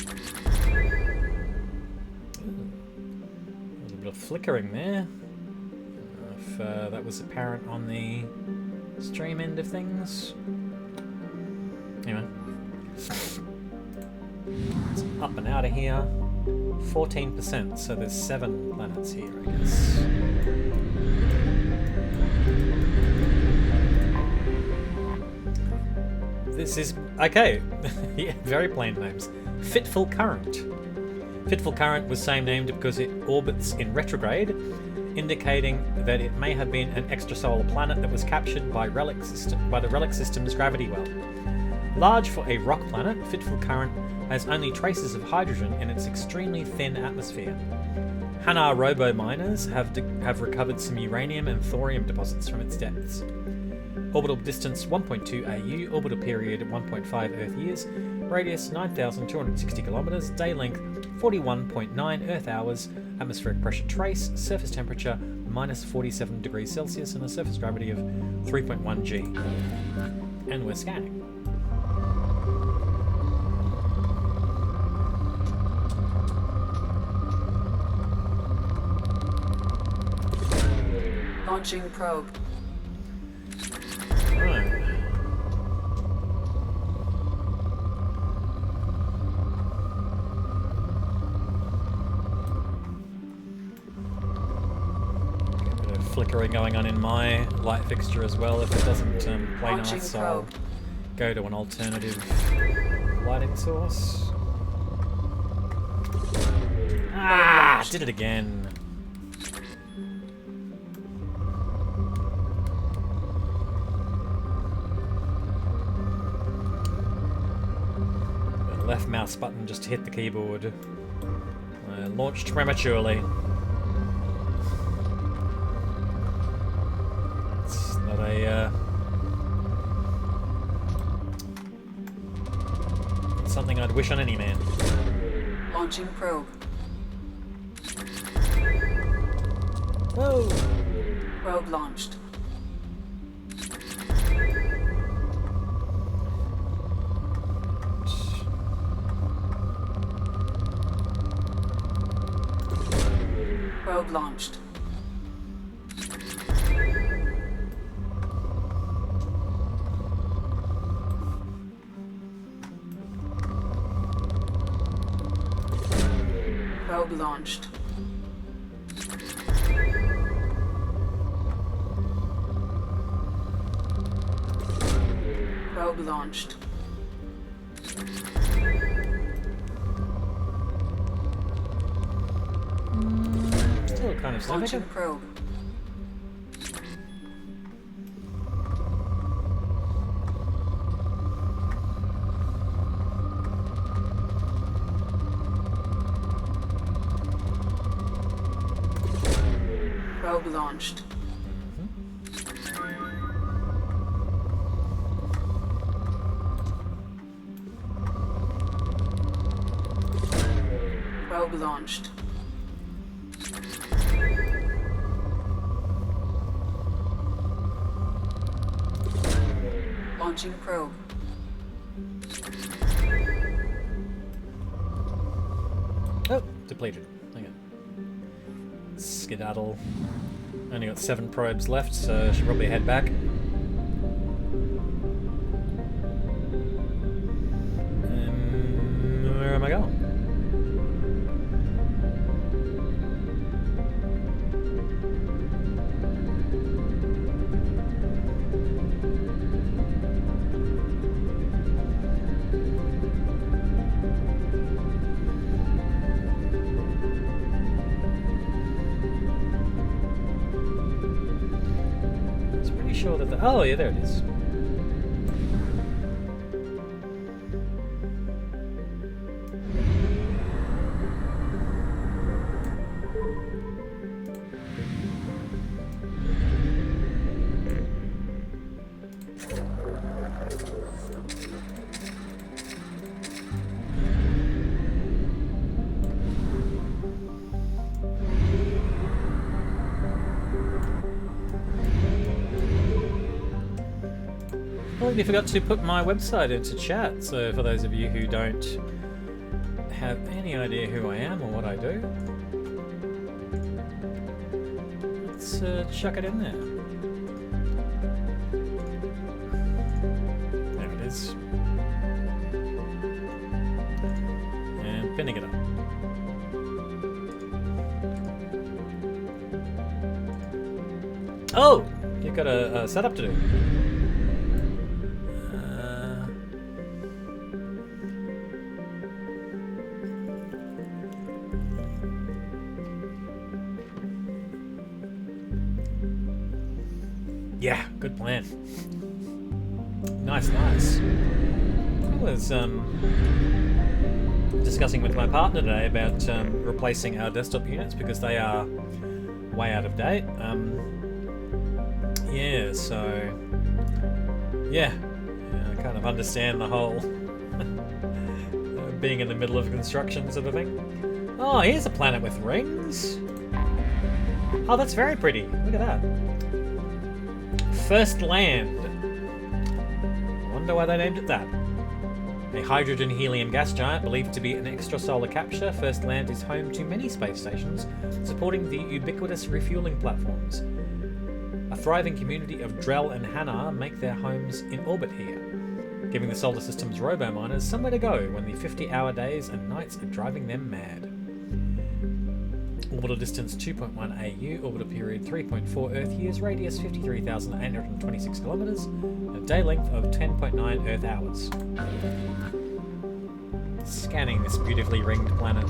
little bit of flickering there. If that was apparent on the stream end of things. Anyway. It's up and out of here. 14%, so there's 7 planets here, I guess. This is... okay. Yeah, very plain names. Fitful Current. Fitful Current was same named because it orbits in retrograde, indicating that it may have been an extrasolar planet that was captured by the Relic System's gravity well. Large for a rock planet, Fitful Current has only traces of hydrogen in its extremely thin atmosphere. Hanar robo-miners have recovered some uranium and thorium deposits from its depths. Orbital distance 1.2 AU, orbital period 1.5 Earth years, radius 9,260 kilometers, day length 41.9 Earth hours, atmospheric pressure trace, surface temperature minus 47 degrees Celsius, and a surface gravity of 3.1 G. And we're scanning. Launching probe. Right. A bit of flickering going on in my light fixture as well. If it doesn't play Launching nice, I'll probe. go to an alternative lighting source. Ah! Did it again. Left mouse button just hit the keyboard. Launched prematurely. It's not a something I'd wish on any man. Launching probe. Whoa! Probe launched. Probe launched. Probe launched. Probe launched. Still kind of Launching significant. probe. Probe launched. Probe launched. Launching probe. Oh, depleted. Hang on. Skedaddle. Only got 7 probes left, so I should probably head back. Where am I going? Sure that oh yeah, there it is. completely forgot to put my website into chat, so for those of you who don't have any idea who I am or what I do, let's chuck it in there. There it is. And pinning it up. Oh! You've got a setup to do. Yeah, good plan. Nice. I was discussing with my partner today about replacing our desktop units because they are way out of date. Yeah, so yeah, I kind of understand the whole being in the middle of construction sort of thing. Oh, here's a planet with rings. Oh, that's very pretty. Look at that. First Land. I wonder why they named it that. A hydrogen-helium gas giant believed to be an extrasolar capture, First Land is home to many space stations supporting the ubiquitous refueling platforms. A thriving community of Drell and Hanar make their homes in orbit here, giving the solar system's robo-miners somewhere to go when the 50-hour days and nights are driving them mad. Orbital distance 2.1 AU, orbital period 3.4 Earth years, radius 53,826 kilometers, a day length of 10.9 Earth hours. Scanning this beautifully ringed planet.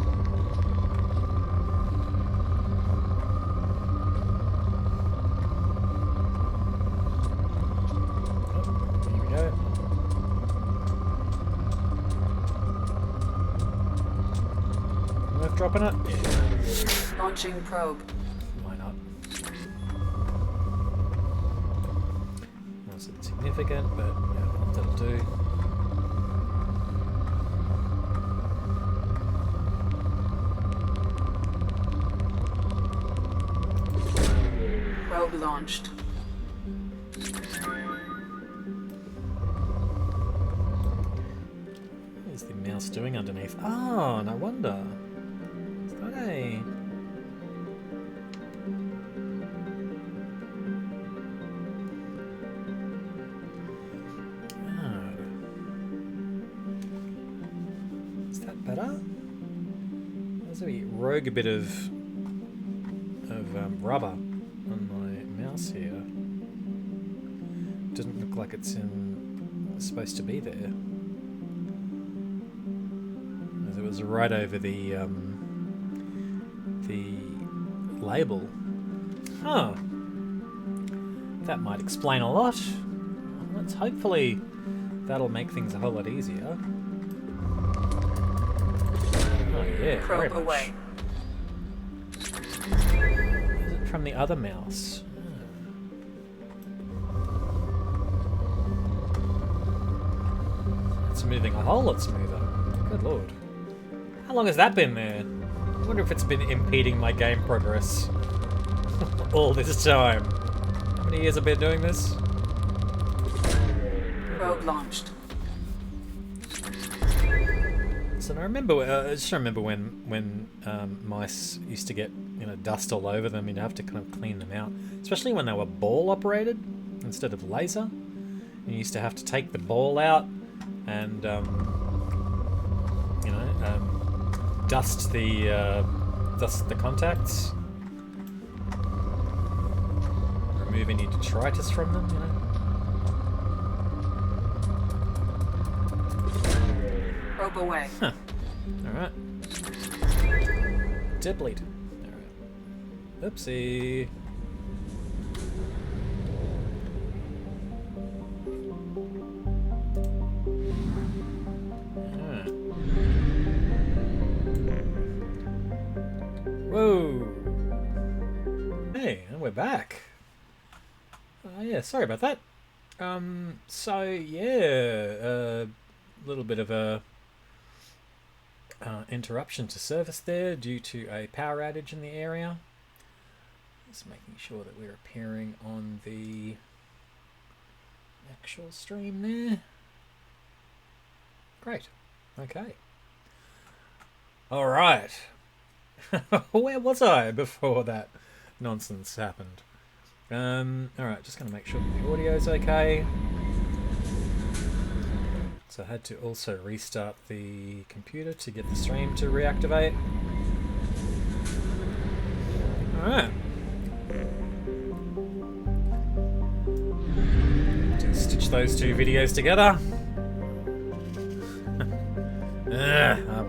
Dropping it? Yeah. Launching probe. Why not? Wasn't significant, but yeah, that'll do. Probe launched. What is the mouse doing underneath? Oh, no wonder. Hey. Oh. Is that better? There's a rogue bit of rubber on my mouse here. Doesn't look like it's supposed to be there. As it was right over the label. Oh, that might explain a lot. Let's hopefully that'll make things a whole lot easier. Oh yeah, very much. Away. Is it from the other mouse? It's moving a whole lot smoother. Good lord. How long has that been there? I wonder if it's been impeding my game progress all this time. How many years have I been doing this? Probe launched. So I remember, I just remember when mice used to get dust all over them. You'd have to kind of clean them out, especially when they were ball operated instead of laser. You used to have to take the ball out and dust the contacts, remove any detritus from them, Probe away. Huh. Alright. Deplete. Alright. Oopsie. Whoa! Hey, and we're back. Yeah, sorry about that. So yeah, a little bit of a interruption to service there due to a power outage in the area. Just making sure that we're appearing on the actual stream there. Great. Okay. All right. Where was I before that nonsense happened? All right, just going to make sure that the audio's okay. So I had to also restart the computer to get the stream to reactivate. All right. To stitch those two videos together. Well.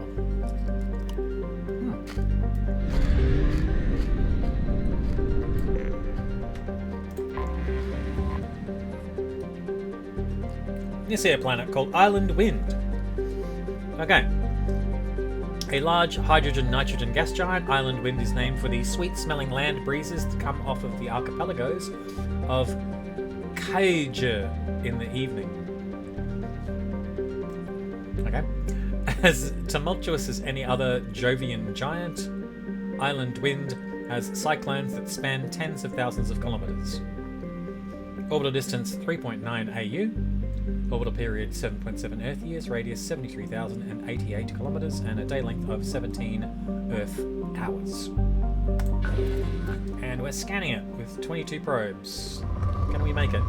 This here planet called Island Wind. Okay. A large hydrogen-nitrogen gas giant, Island Wind is named for the sweet-smelling land breezes that come off of the archipelagos of Kaija in the evening. Okay. As tumultuous as any other Jovian giant, Island Wind has cyclones that span tens of thousands of kilometers. Orbital distance 3.9 AU. Orbital period 7.7 Earth years, radius 73,088 kilometers, and a day length of 17 Earth hours. And we're scanning it with 22 probes. Can we make it?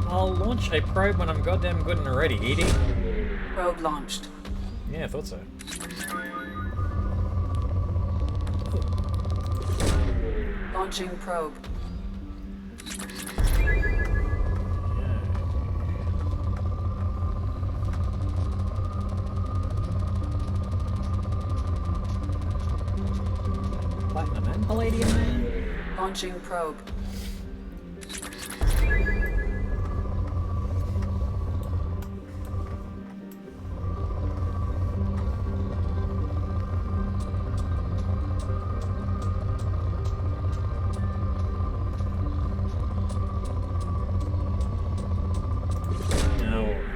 I'll launch a probe when I'm goddamn good and ready, Edie. Probe launched. Yeah, I thought so. Launching probe. Platinum and palladium. Launching probe.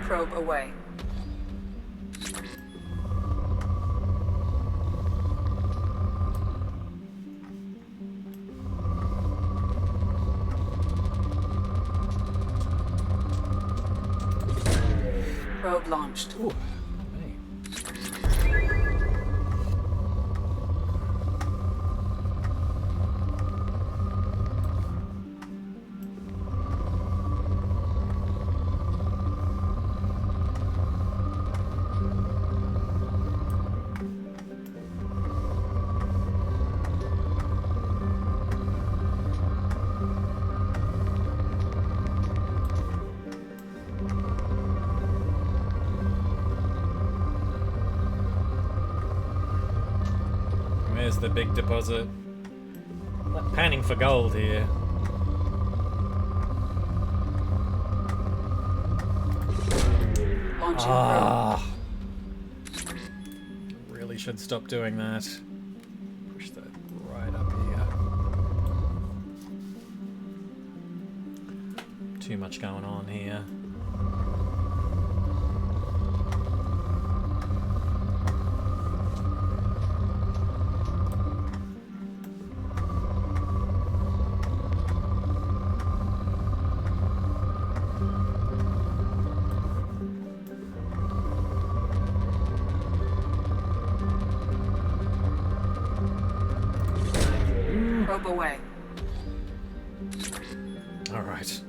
Probe away. Probe launched. Ooh. There's the big deposit. Like panning for gold here. Launching Really should stop doing that. Push that right up here. Too much going on here. probe away. All right.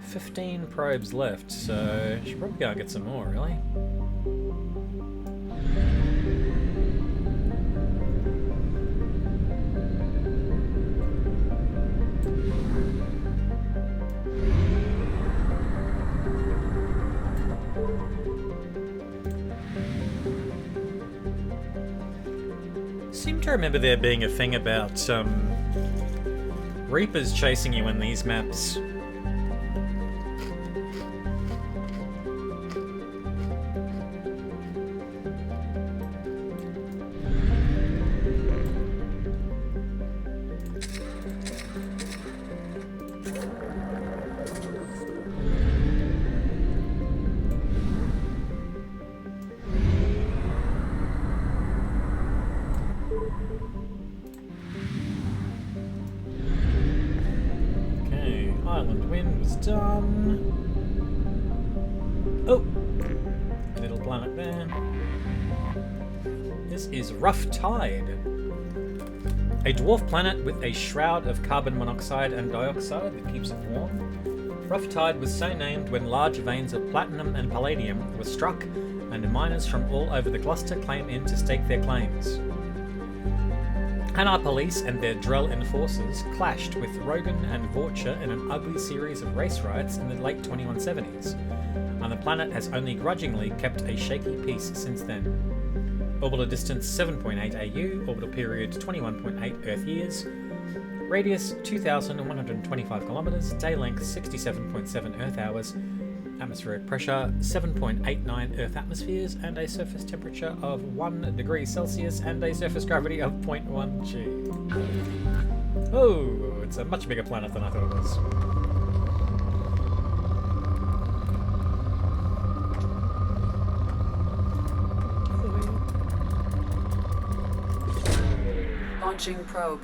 15 probes left, so should probably go and get some more, really. Seem to remember there being a thing about Reapers chasing you in these maps. Island Wind was done. Oh! A little planet there. This is Rough Tide. A dwarf planet with a shroud of carbon monoxide and dioxide that keeps it warm. Rough Tide was so named when large veins of platinum and palladium were struck, and miners from all over the cluster came in to stake their claims. Hanar police and their Drell enforcers clashed with Rogan and Vorcha in an ugly series of race riots in the late 2170s, and the planet has only grudgingly kept a shaky peace since then. Orbital distance 7.8 AU, orbital period 21.8 Earth years, radius 2,125 kilometers, day length 67.7 Earth hours, atmospheric pressure 7.89 Earth atmospheres, and a surface temperature of 1 degree Celsius and a surface gravity of 0.1 G. Oh, it's a much bigger planet than I thought it was. Launching probe.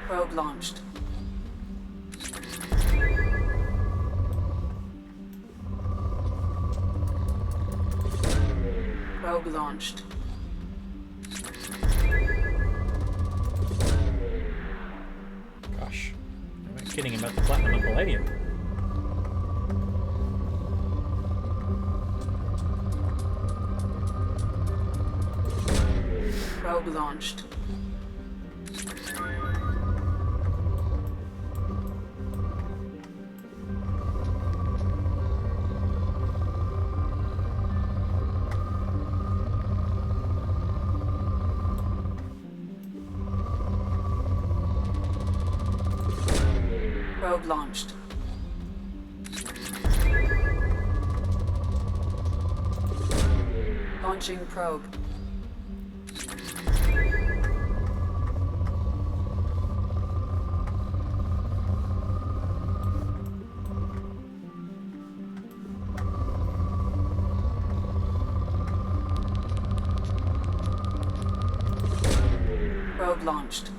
Probe launched. Probe launched. Gosh, I'm kidding about the platinum and palladium. Probe launched. Probe launched. Launching probe. Probe launched.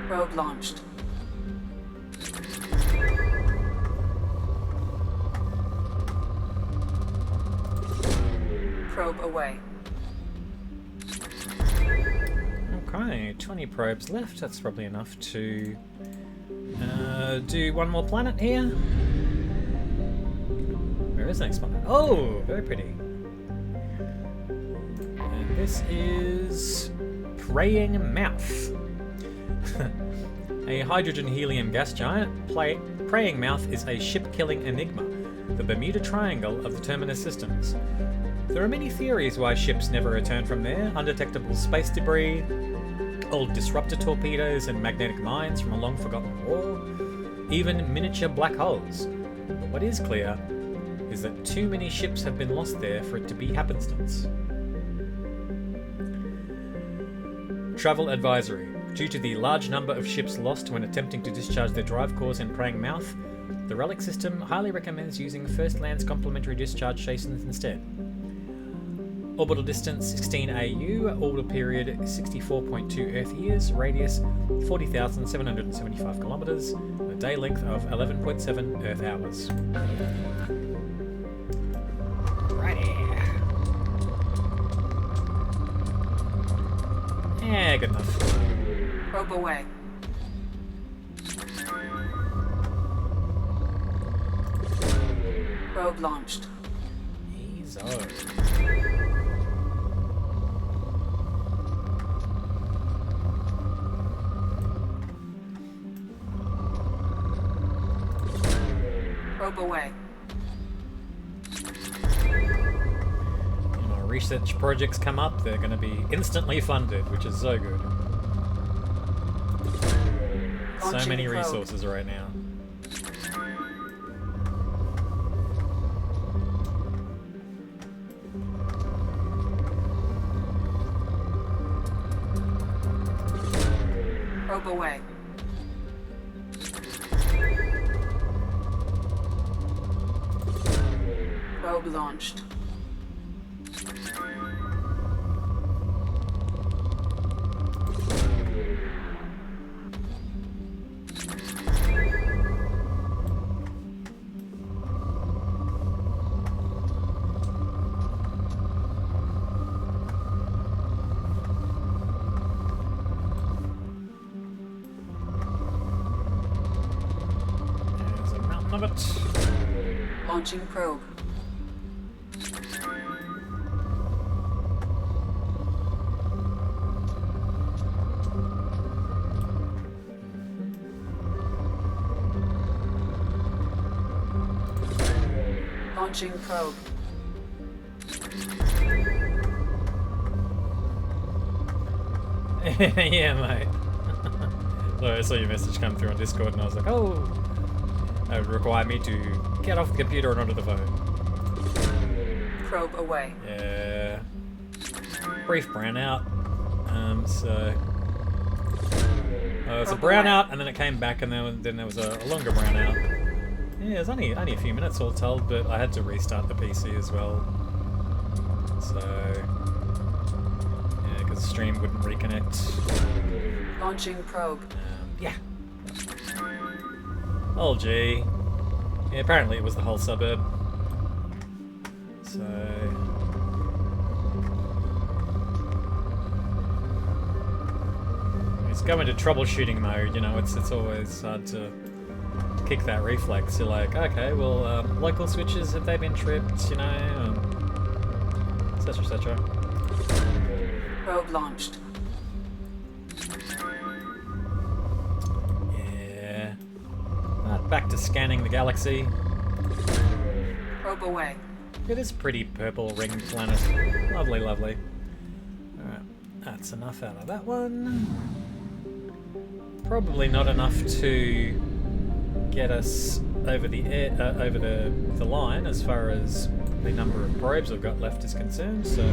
Probe launched. Probe away. Okay, 20 probes left. That's probably enough to do one more planet here. Where is the next planet? Oh, very pretty. And this is Praying Mouth. A hydrogen-helium gas giant, Praying Mouth is a ship-killing enigma, the Bermuda Triangle of the Terminus systems. There are many theories why ships never return from there: undetectable space debris, old disruptor torpedoes and magnetic mines from a long-forgotten war, even miniature black holes. But what is clear is that too many ships have been lost there for it to be happenstance. Travel advisory. Due to the large number of ships lost when attempting to discharge their drive cores in Praying Mouth, the relic system highly recommends using First Land's complementary discharge stations instead. Orbital distance 16 AU, orbital period 64.2 Earth years, radius 40,775 kilometers, a day length of 11.7 Earth hours. Righty. Yeah, good enough. Probe away. Probe launched. Easy. Probe away. You know, research projects come up, they're going to be instantly funded, which is so good. So many resources right now. Probe away. Probe launched. There's a mountain of it. Launching probe. Launching probe. Yeah, mate. So I saw your message come through on Discord and I was like, oh, that would require me to get off the computer and onto the phone. Probe away. Yeah. Brief brownout. It's a brownout and then it came back and then there was a longer brownout. Yeah, it was only a few minutes all told, but I had to restart the PC as well. So, yeah, because the stream wouldn't reconnect. Launching probe. Yeah. Oh, gee. Yeah, apparently it was the whole suburb. So... it's going to troubleshooting mode, you know, it's always hard to kick that reflex. You're like, okay, well, local switches, have they been tripped, you know, etc, etc. Probe launched. Yeah. Back to scanning the galaxy. Probe away. It is pretty purple ringed planet. Lovely, lovely. Alright, that's enough out of that one. Probably not enough to get us over the the line as far as the number of probes I've got left is concerned, so...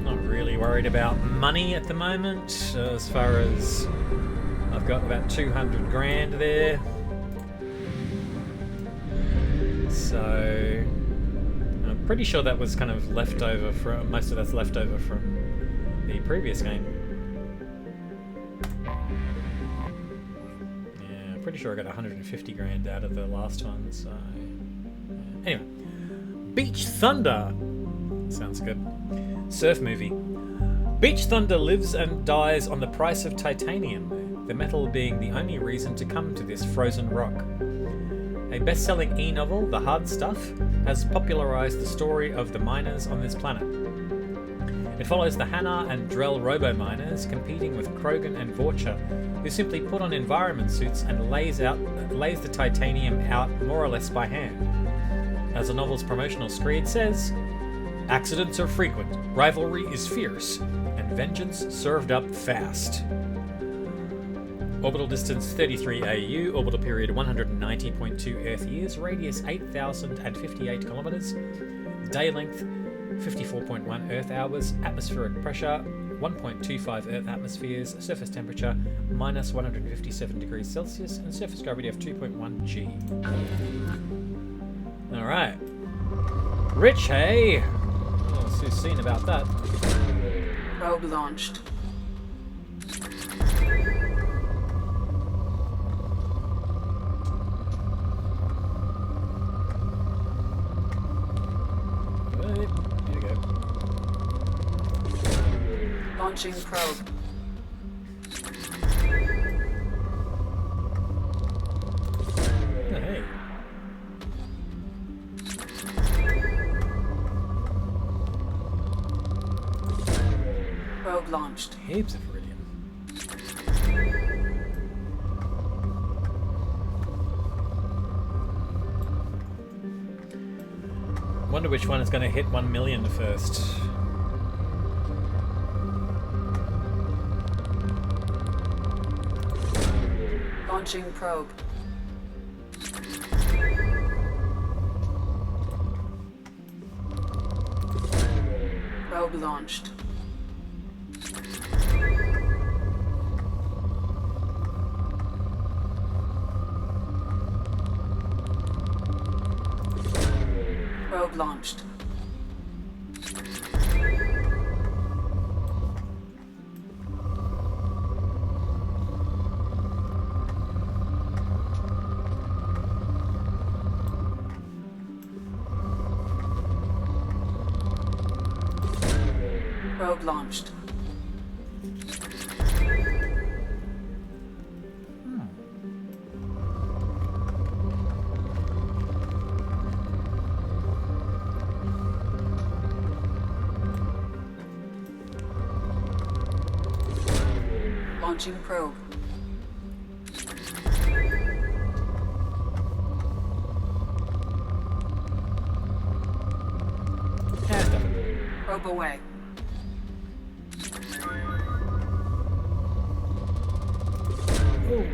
not really worried about money at the moment, as far as I've got about 200 grand there. So I'm pretty sure that was kind of left over from, most of that's left over from the previous game. Yeah, I'm pretty sure I got 150 grand out of the last one, so... yeah. Anyway. Beach Thunder! Sounds good. Surf movie. Beach Thunder lives and dies on the price of titanium, the metal being the only reason to come to this frozen rock. A best-selling e-novel, The Hard Stuff, has popularised the story of the miners on this planet. It follows the Hanar and Drell robo-miners competing with Krogan and Vorcha, who simply put on environment suits and lays the titanium out more or less by hand. As the novel's promotional screed says, accidents are frequent, rivalry is fierce, and vengeance served up fast. Orbital distance 33 AU, orbital period 190.2 Earth years, radius 8,058 kilometers, day length 54.1 Earth hours, atmospheric pressure 1.25 Earth atmospheres, surface temperature minus 157 degrees Celsius, and surface gravity of 2.1 G. Alright. Rich, hey? Oh, Sue's seen about that. Probe launched. Here we go. Launching probe. Oh, hey. Probe launched. Heaps of iridium. Wonder which one is going to hit 1 million first. Launching probe. Probe launched. Probe launched. Probe launched. Launching probe. Probe away. Ooh.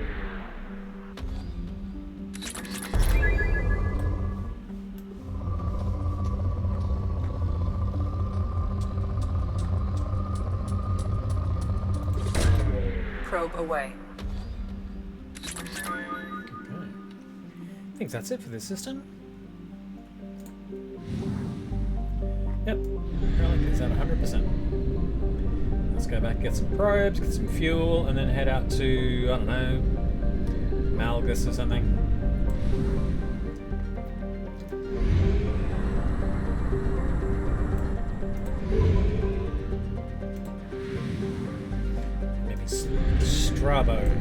Probe away. Okay. I think that's it for this system. Yep, relic is at 100%. Let's go back, get some probes, get some fuel, and then head out to, I don't know, Malgus or something. Maybe Strabo.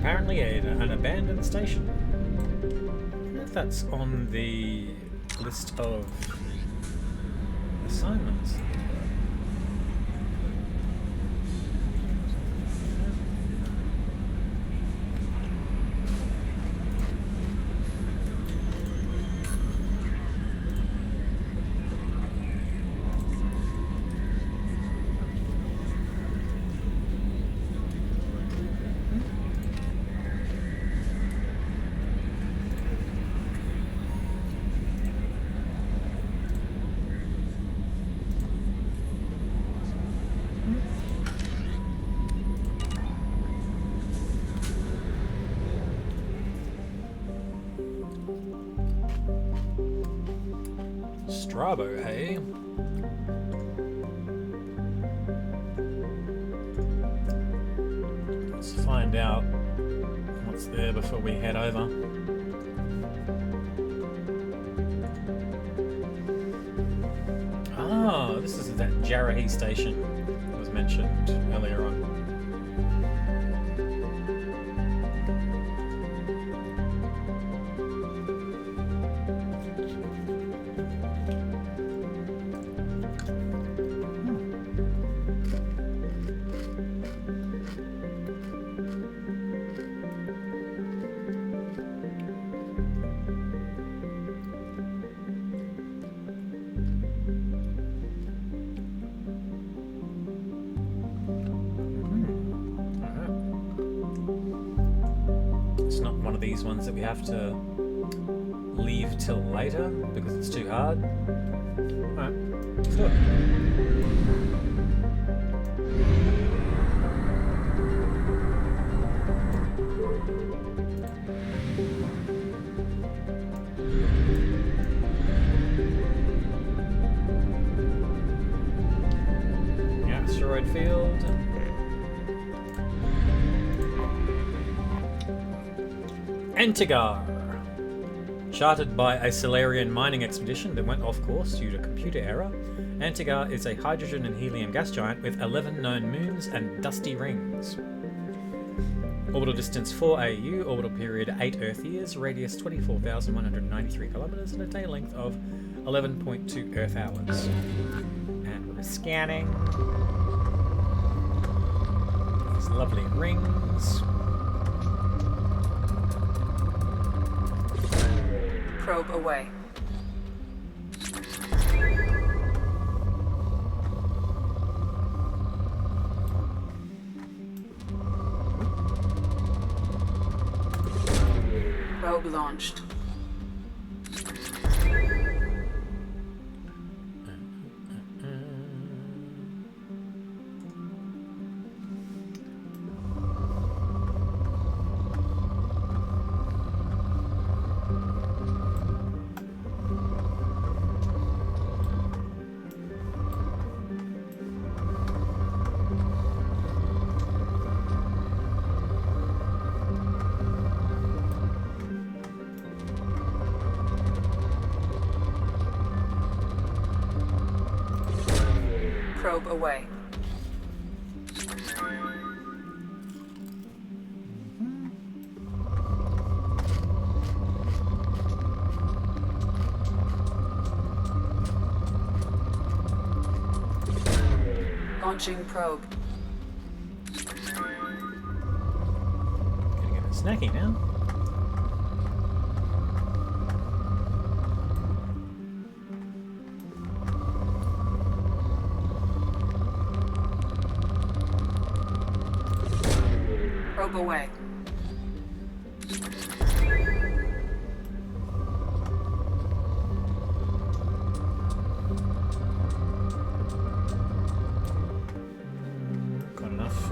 Apparently an abandoned station. I wonder if that's on the list of assignments. Strabo, hey? Let's find out what's there before we head over. Ah, this is that Jarahi station that was mentioned earlier on. These ones that we have to leave till later because it's too hard. Alright, let's do it. Yeah, asteroid field. Antigar. Chartered by a Solarian mining expedition that went off course due to computer error, Antigar is a hydrogen and helium gas giant with 11 known moons and dusty rings. Orbital distance 4 AU, orbital period 8 Earth years, radius 24,193 kilometers, and a day length of 11.2 Earth hours. And we're scanning. These lovely rings. Probe away. Probe launched. Probe away. Launching probe. Gonna get a snacky now. Probe away. Got enough.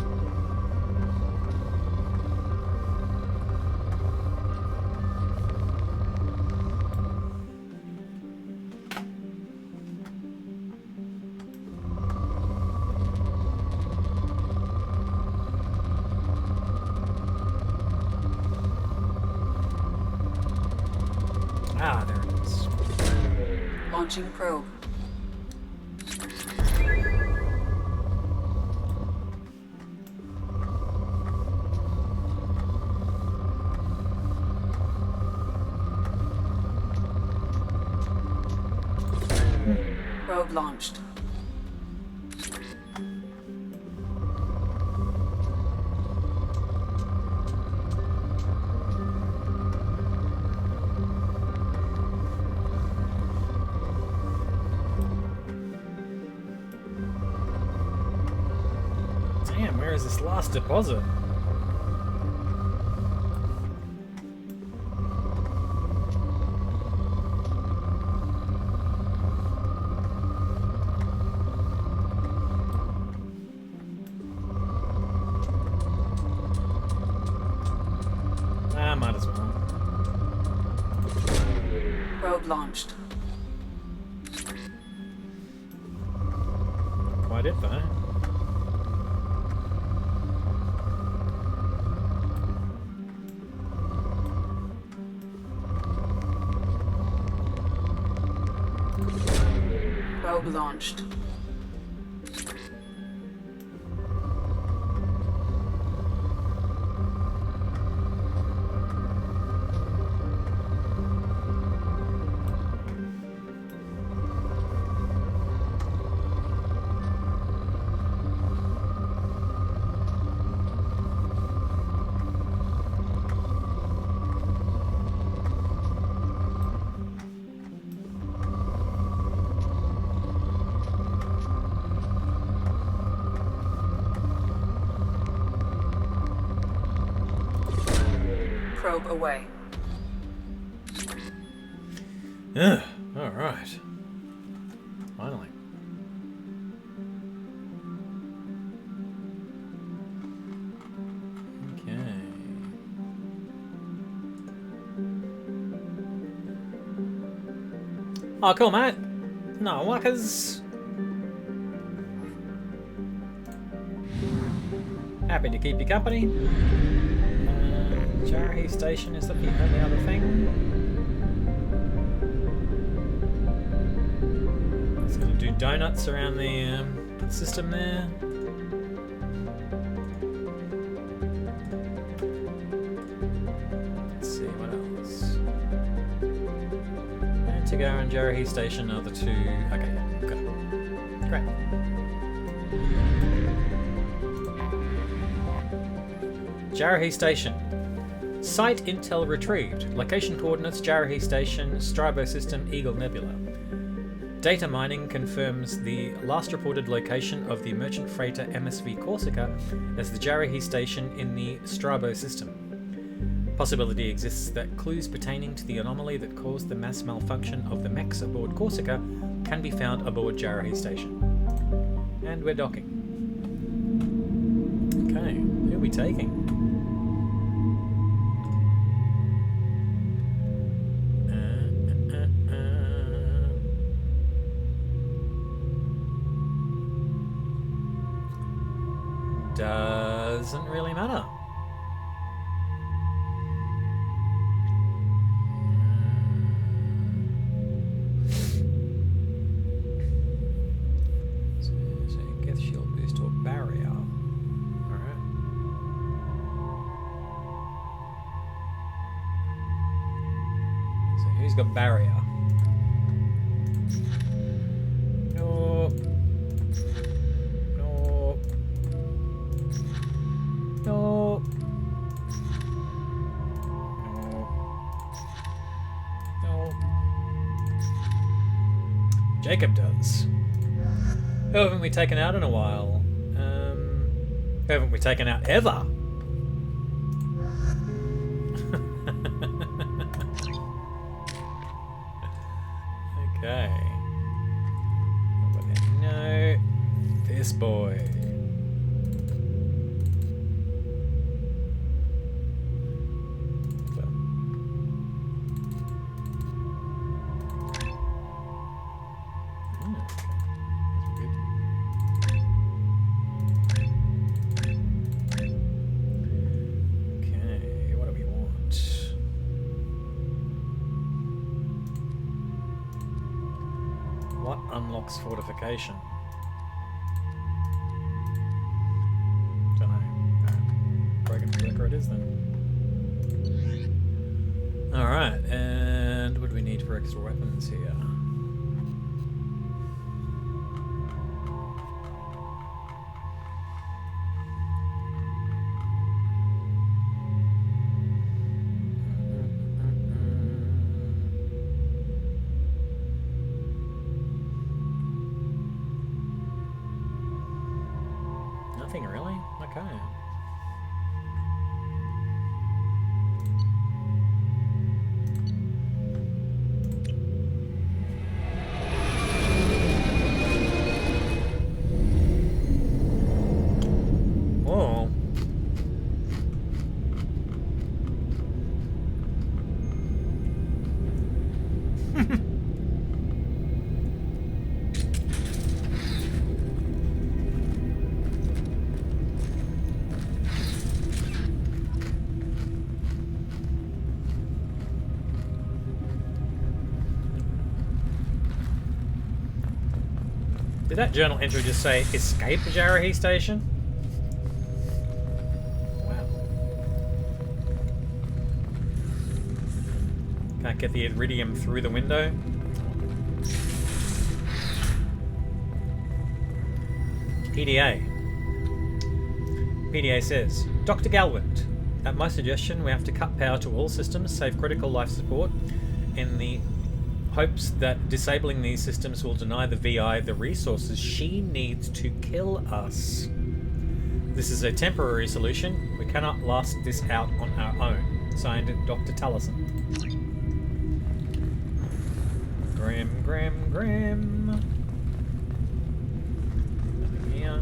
Ah, there it is. Launching probe. Probe launched. Damn, where is this last deposit? Ah, might as well. Probe launched. Quite it though. Probe launched. Probe away. Ugh, alright. Finally. Okay. Oh, cool, mate. No workers. Happy to keep you company. Jarahi Station, is that the only other thing? It's going to do donuts around the system there. Let's see, what else? And Tagara and Jarahi Station are the two. Okay, yeah, got it. Great. Jarahi Station. Site intel retrieved. Location coordinates Jarahi Station, Stribo System, Eagle Nebula. Data mining confirms the last reported location of the merchant freighter MSV Corsica as the Jarahi Station in the Strabo System. Possibility exists that clues pertaining to the anomaly that caused the mass malfunction of the mechs aboard Corsica can be found aboard Jarahi Station. And we're docking. Okay, who are we taking? Doesn't really matter. So Geth shield boost or barrier. Alright. So who's got barrier? No. No. No. No. No. Jacob does. Who haven't we taken out in a while? Who haven't we taken out ever? Okay. No. This boy. Fortification. Don't know. Broken Berserker it is then. Alright, and what do we need for extra weapons here? Nothing really? Okay. Whoa. Did that journal entry just say, escape Jarahi Station? Wow. Can't get the iridium through the window. PDA. PDA says, Dr. Galwind, at my suggestion we have to cut power to all systems, save critical life support, in the hopes that disabling these systems will deny the VI the resources she needs to kill us. This is a temporary solution. We cannot last this out on our own. Signed, Dr. Tallison. Grim, grim, grim. Nothing here.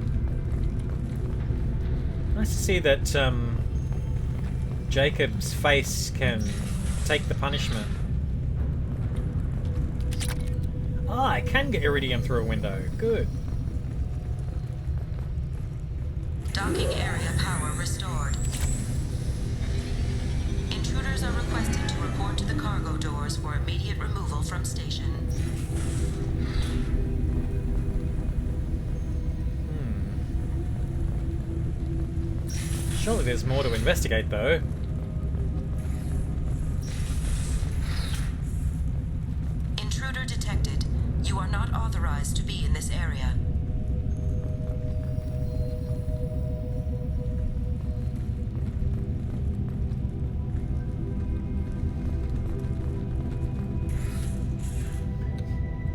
Nice to see that Jacob's face can take the punishment. Ah, I can get iridium through a window. Good. Docking area power restored. Intruders are requested to report to the cargo doors for immediate removal from station. Surely there's more to investigate, though. Intruder detected. You are not authorized to be in this area.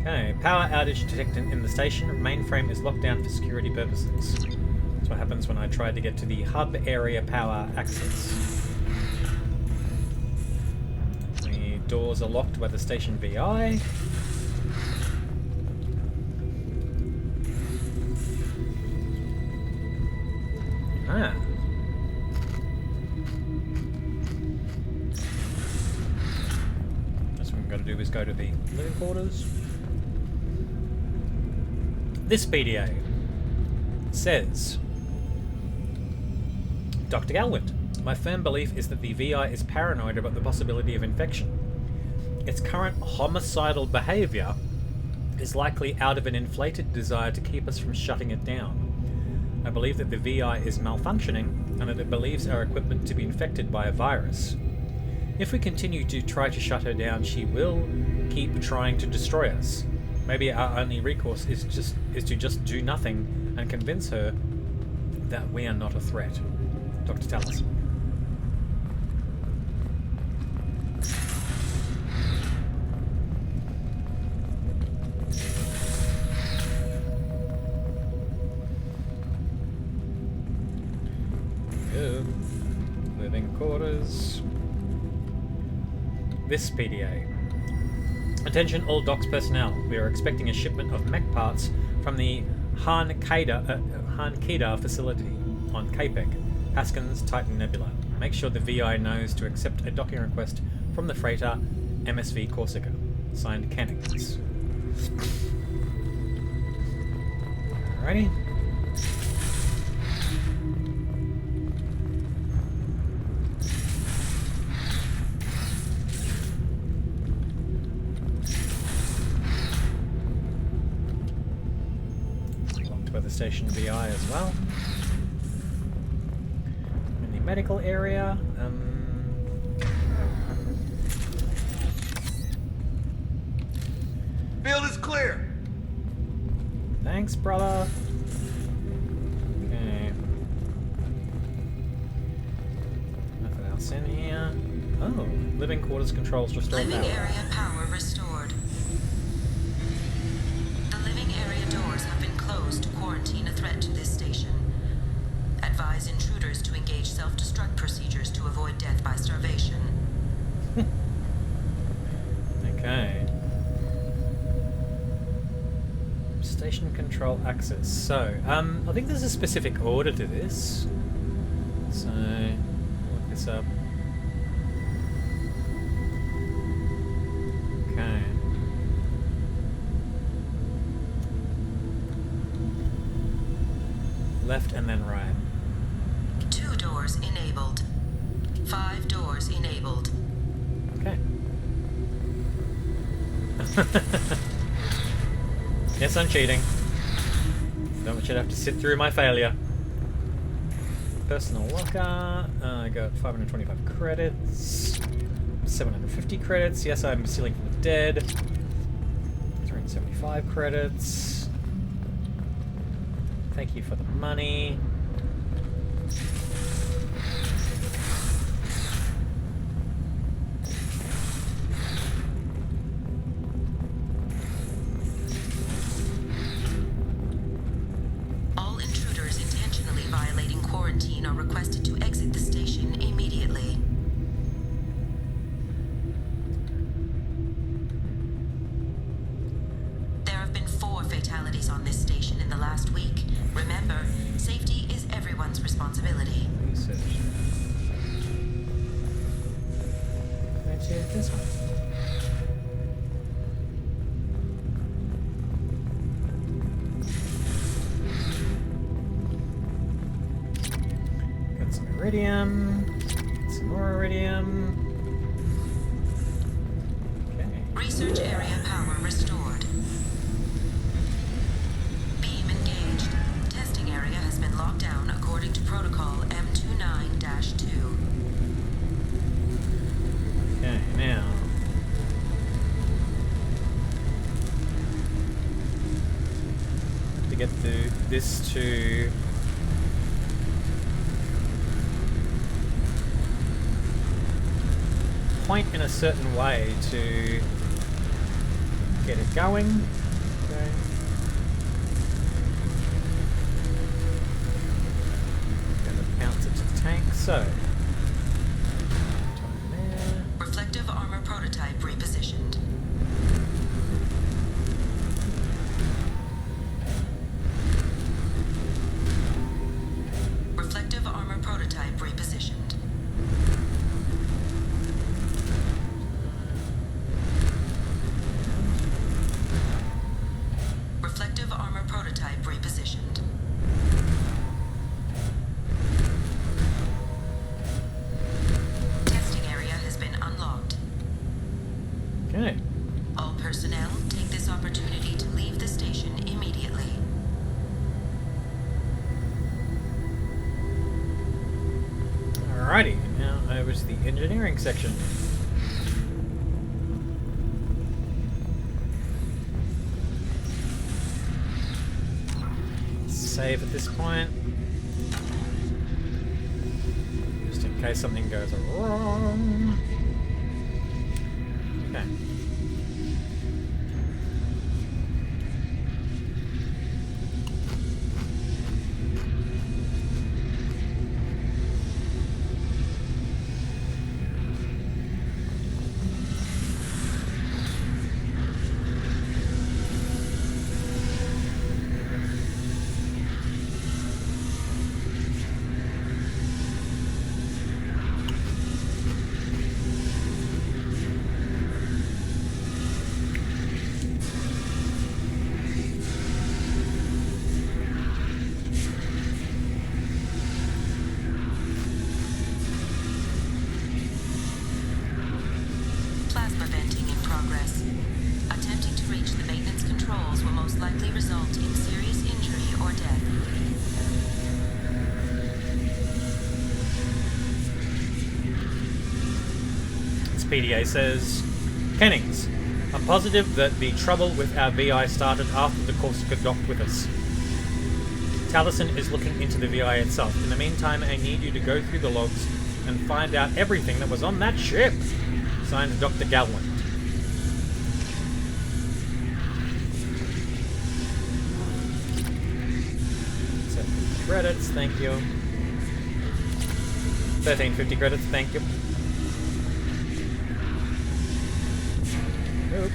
Okay, power outage detected in the station. Mainframe is locked down for security purposes. That's what happens when I try to get to the hub area power access. doors are locked by the station VI. Ah. That's what we've got to do is go to the living quarters. This PDA says, Dr. Galwind, my firm belief is that the VI is paranoid about the possibility of infection. Its current homicidal behaviour is likely out of an inflated desire to keep us from shutting it down. I believe that the VI is malfunctioning and that it believes our equipment to be infected by a virus. If we continue to try to shut her down, she will keep trying to destroy us. Maybe our only recourse is to just do nothing and convince her that we are not a threat. Doctor, tell us. Good. Living quarters. This PDA. Attention all docks personnel. We are expecting a shipment of mech parts from the Han Kedar facility on Capek, Haskins Titan Nebula. Make sure the VI knows to accept a docking request from the freighter MSV Corsica. Signed, Cannings. Alrighty. Locked by the station VI as well. In the medical area, Field is clear. Thanks, brother. Okay. Nothing else in here. Oh, living quarters controls restored Living power. area power restored. The living area doors have been closed to quarantine a threat to this station. Advise intruders to engage self-destruct procedures to avoid death by starvation. Okay. Station control access. So, I think there's a specific order to this. So, look this up. Okay. Left and then right. 2 doors enabled. 5 doors enabled. Okay. Yes, I'm cheating. Don't want you to have to sit through my failure. Personal locker. I got 525 credits. 750 credits. Yes, I'm stealing from the dead. 375 credits. Thank you for the money. All intruders intentionally violating quarantine are requested to exit the station immediately. There have been 4 fatalities on this station in the last week. Remember, safety is everyone's responsibility. Research. Let's see this one. Got some iridium. Some more iridium. Okay. Research area power restored. Beam engaged. Testing area has been locked down according to protocol M29-2. Okay, now. To get this to point in a certain way to get it going. Okay. Gonna bounce it to the tank, so. There. Reflective armor prototype Okay. All personnel, take this opportunity to leave the station immediately. Alrighty, now over to the engineering section. Save at this point. Just in case something goes wrong. Okay. Plasma venting in progress. Attempting to reach the maintenance controls will most likely result in serious injury or death. As PDA says, Kennings, I'm positive that the trouble with our VI started after the Corsica docked with us. Taliesin is looking into the VI itself. In the meantime, I need you to go through the logs and find out everything that was on that ship. Signed, Dr. Gallant. So, credits, thank you. 1350 credits, thank you. Nope.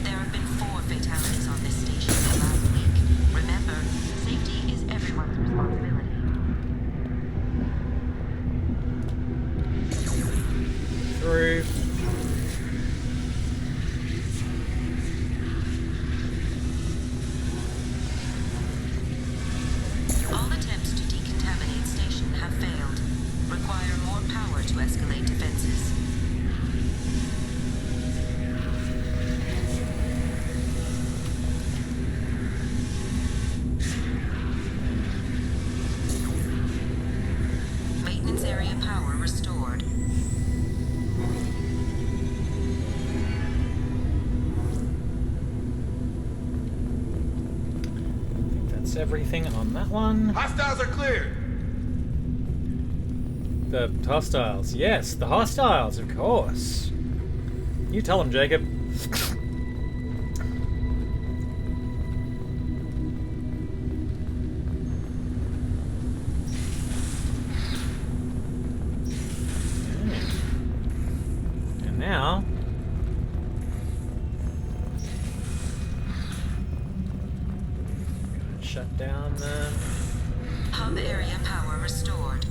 There have been 4 fatalities on this station in the last week. Remember, safety is everyone's responsibility. Through. All attempts to decontaminate station have failed. Require more power to escalate defenses. Maintenance area power restored. I think that's everything on that one. Hostiles are cleared. The hostiles. Yes, the hostiles, of course. You tell them, Jacob. And now... shut down the... Hub area power restored.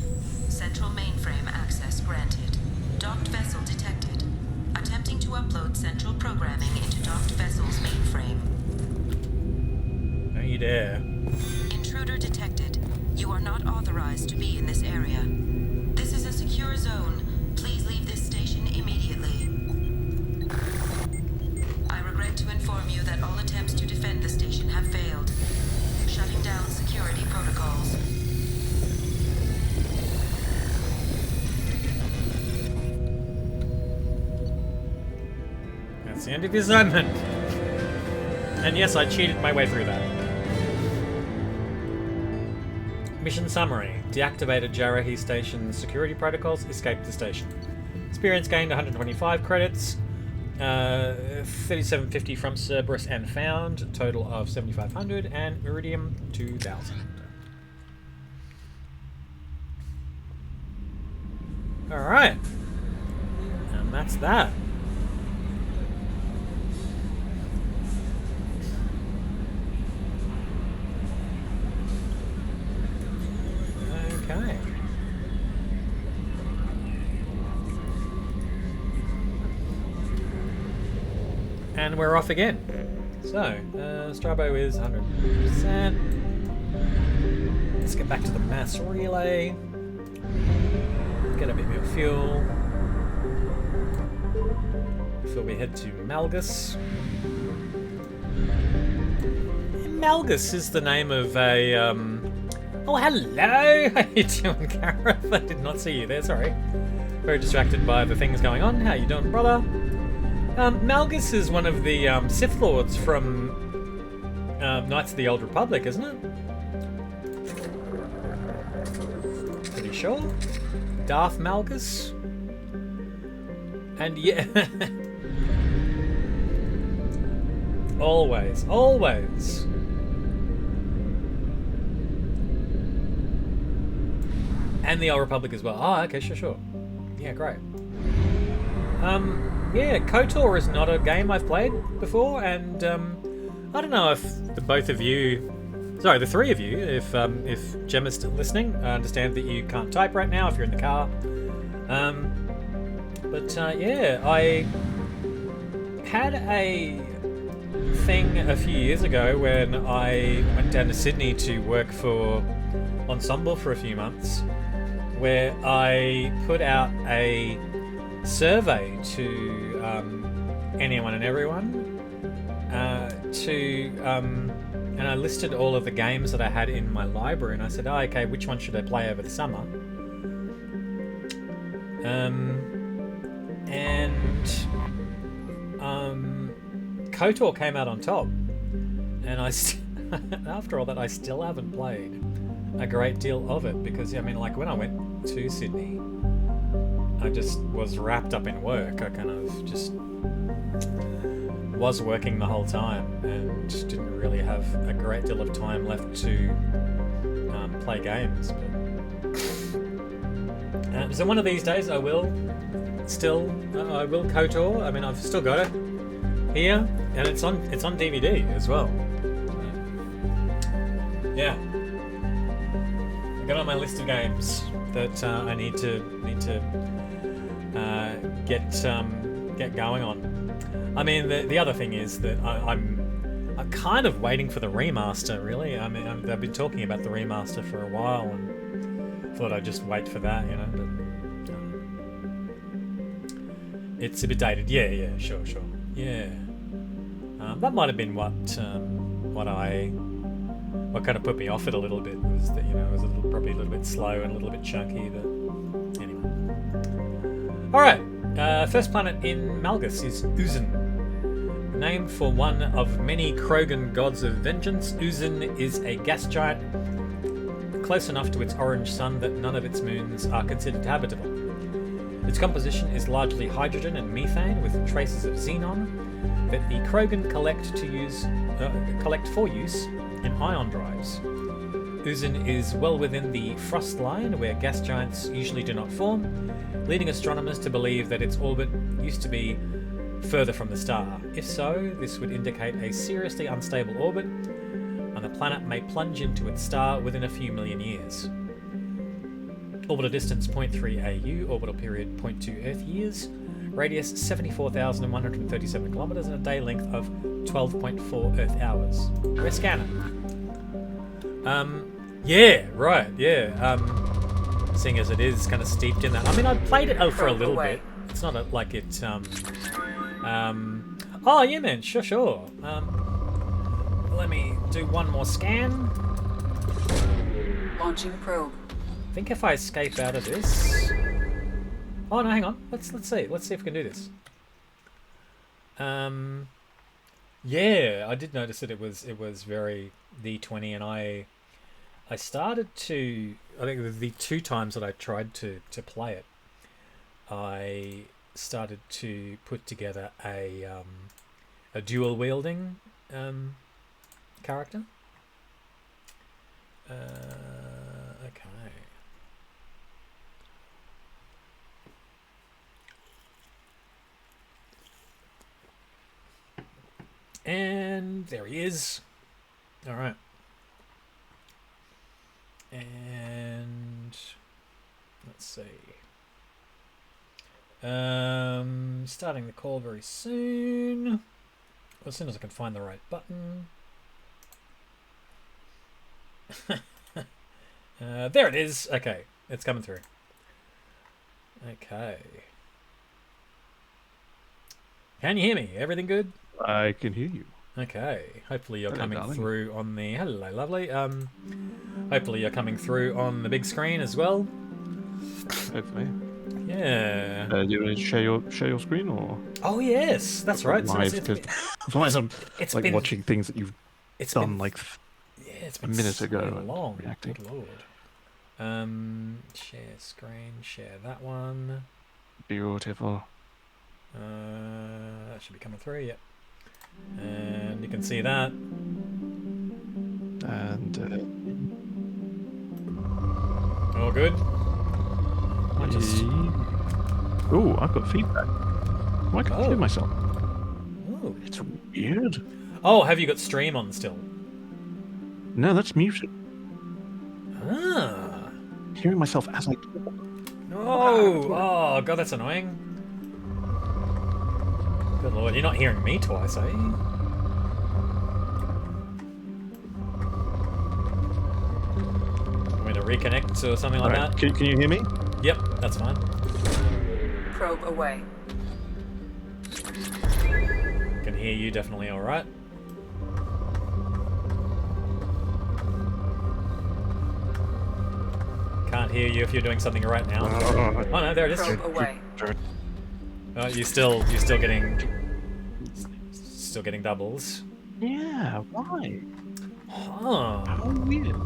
Central mainframe access granted. Docked vessel detected. Attempting to upload central programming into docked vessel's mainframe. Don't you dare. Intruder detected. You are not authorized to be in this area. This is a secure zone. Please leave this station immediately. I regret to inform you that all attempts to defend the station have failed. Shutting down security protocols. That's the end of the assignment. And yes, I cheated my way through that. Mission summary. Deactivated Jarahi Station's security protocols, escaped the station. Experience gained 125 credits. 3750 from Cerberus and found. Total of 7500 and Iridium 2000. Alright. And that's that. Okay. And we're off again. So, Strabo is 100%. Let's get back to the mass relay. Get a bit more fuel. Before we head to Malgus. Malgus is the name of a... Oh, hello! How you doing, Gareth? I did not see you there, sorry. Very distracted by the things going on. How you doing, brother? Malgus is one of the Sith Lords from Knights of the Old Republic, isn't it? Pretty sure. Darth Malgus. And yeah... always, always. And the Old Republic as well. Oh, okay, sure. Yeah, great. Yeah, KOTOR is not a game I've played before, and I don't know if the three of you, if Gemma's still listening, I understand that you can't type right now if you're in the car. Yeah, I had a thing a few years ago when I went down to Sydney to work for Ensemble for a few months, where I put out a survey to anyone and everyone and I listed all of the games that I had in my library, and I said, okay, which one should I play over the summer? KOTOR came out on top, and after all that, I still haven't played a great deal of it, because I mean, like, when I went to Sydney, I just was wrapped up in work. I kind of just was working the whole time and just didn't really have a great deal of time left to play games. But so one of these days I will KOTOR. I mean, I've still got it here, and it's on DVD as well. Yeah, I got on my list of games that I need to get going on. I mean, the other thing is that I'm kind of waiting for the remaster. Really, I mean, I've been talking about the remaster for a while, and thought I'd just wait for that, you know. But it's a bit dated. Yeah, sure. Yeah, that might have been what kind of put me off it a little bit, was that, you know, it was probably a little bit slow and a little bit chunky, but anyway. Alright, first planet in Malgus is Uzun. Named for one of many Krogan gods of vengeance, Uzun is a gas giant close enough to its orange sun that none of its moons are considered habitable. Its composition is largely hydrogen and methane, with traces of xenon that the Krogan collect for use in ion drives. Uzun is well within the frost line, where gas giants usually do not form, leading astronomers to believe that its orbit used to be further from the star. If so, this would indicate a seriously unstable orbit, and the planet may plunge into its star within a few million years. Orbital distance 0.3 AU, orbital period 0.2 Earth years, radius 74,137 kilometers, and a day length of 12.4 Earth hours. We're scanning. Yeah, right, yeah. Seeing as it is kind of steeped in that. I mean, I played it for a little bit. It's not like it, oh, yeah, man, sure. Let me do one more scan. Launching probe. I think if I escape out of this... Oh, no, hang on. Let's see. Let's see if we can do this. Yeah, I did notice that it was very D20, and I started to... I think the two times that I tried to play it, I started to put together a dual wielding character. Okay. And there he is. All right. And let's see. Starting the call very soon. as soon as I can find the right button. There it is. Okay, it's coming through. Okay. Can you hear me? Everything good? I can hear you. Okay. Hopefully you're Hello, coming darling. through on the... Hello, lovely. Hopefully you're coming through on the big screen as well. Hopefully. Yeah. Do you want to share your screen or? Oh yes, that's right. So Live, because otherwise I'm it's like been- watching things that you've it's done been- like yeah, it's a been minute so ago and long. reacting. Good lord. Share screen. Share that one. Beautiful. That should be coming through. Yep. And you can see that. And All good. I just... oh, I've got feedback. Why can't I hear myself? Oh. It's weird. Oh, have you got stream on still? No, that's muted. Ah. Hearing myself as I talk. No. Oh god, that's annoying. Good lord, you're not hearing me twice, are you? Want me to reconnect or something like that? Can you hear me? Yep, that's fine. Probe away. Can hear you definitely alright. Can't hear you if you're doing something right now. Oh no, there it is. Probe away. Oh, you're still getting doubles. Yeah, why? Huh. How weird.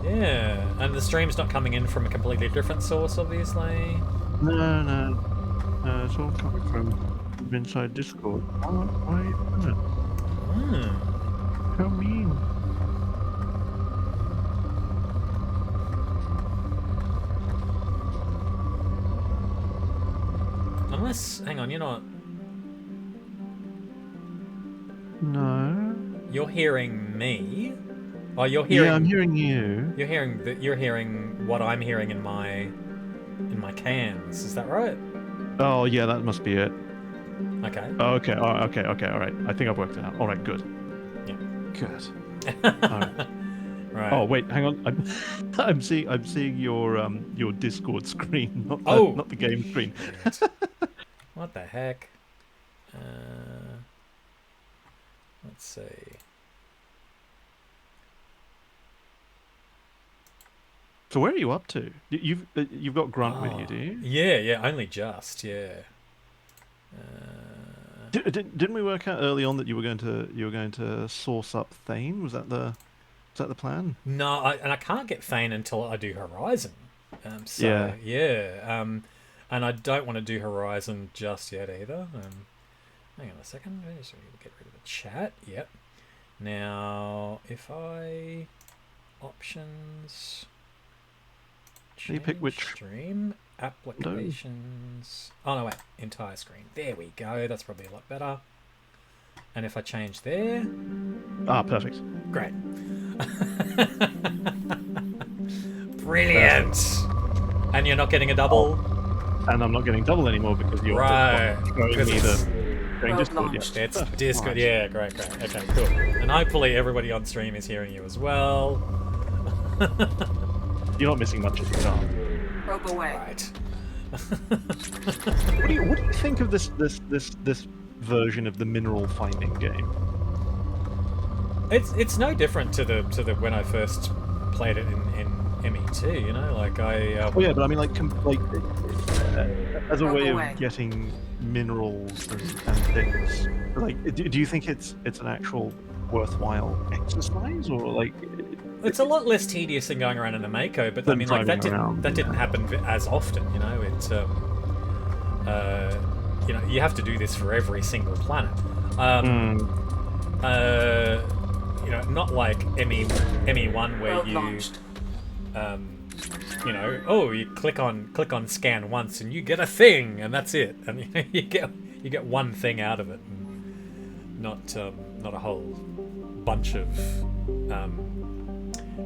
Yeah, and the stream's not coming in from a completely different source, obviously. No, it's all coming from inside Discord. Why is it? Hmm. How mean. Unless, hang on, you're not. No. You're hearing me. Oh, you're hearing. Yeah, I'm hearing you. You're hearing You're hearing what I'm hearing in my cans. Is that right? Oh, yeah, that must be it. Okay. Oh, okay, okay, all right. I think I've worked it out. All right, good. Yeah. Good. All right. Right. Oh wait, hang on. I'm seeing your Discord screen, not the game screen. What the heck? Let's see. So where are you up to? You've got Grunt with you, do you? Yeah, only just, yeah. Didn't we work out early on that you were going to source up Thane? Was that the plan? No, and I can't get Thane until I do Horizon. Yeah. And I don't want to do Horizon just yet either. Hang on a second. Just get rid of the chat. Yep. Now, if I options. You pick which stream applications. Oh no, wait, entire screen. There we go. That's probably a lot better. And if I change there. Ah, perfect. Great. Brilliant. Perfect. And you're not getting a double. And I'm not getting double anymore because you're showing me going Discord. Yeah. It's Perfect. Discord. Right. Yeah, great. Okay, cool. And hopefully everybody on stream is hearing you as well. You're not missing much of the car. Probe away. Right. What do you think of this version of the mineral finding game? It's no different to the when I first played it in ME2. You know, like I. Oh yeah, but I mean, like as a way away. of getting minerals and things. Like, do you think it's an actual worthwhile exercise, or like? It's a lot less tedious than going around in a Mako, but I Than mean, like driving that didn't happen as often. You know, it's you know, you have to do this for every single planet. You know, not like ME1 where Probe you launched. you know, oh, you click on scan once and you get a thing and that's it, and you get one thing out of it, and not a whole bunch of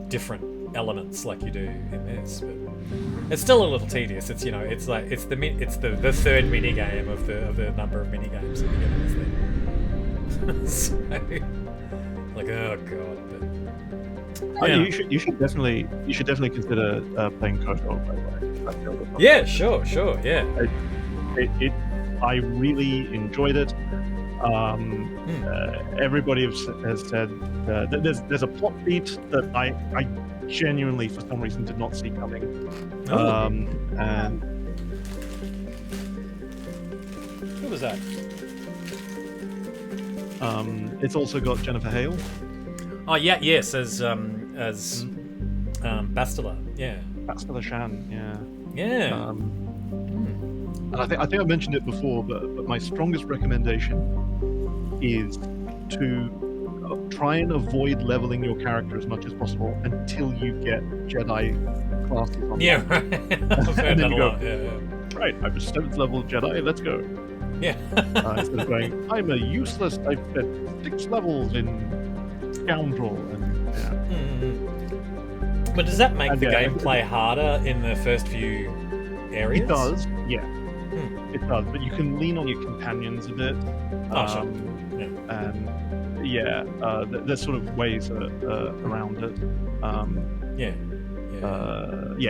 different elements like you do in this. But it's still a little tedious. It's, you know, it's like the third mini game of the number of mini games that you get in this thing. So, like, oh god. But, You should definitely consider playing co-op. By the way. I feel that- yeah, sure, yeah. I really enjoyed it. Everybody has said that there's a plot beat that I genuinely, for some reason, did not see coming. And what was that? it's also got Jennifer Hale. Oh yeah, yes, as Bastila, yeah. Bastila Shan, yeah. Yeah. And I think I mentioned it before, but my strongest recommendation is to try and avoid leveling your character as much as possible until you get Jedi classes on. Yeah, right. I've heard that a lot. Yeah. Right, I'm a 7th level Jedi, let's go. Yeah. Instead of going, I'm a useless, I've spent 6 levels in Scoundrel. And, But does that make the gameplay harder in the first few areas? It does, yeah. It does, but you can lean on your companions a bit. Sure. Yeah. And there's sort of ways around it. Yeah,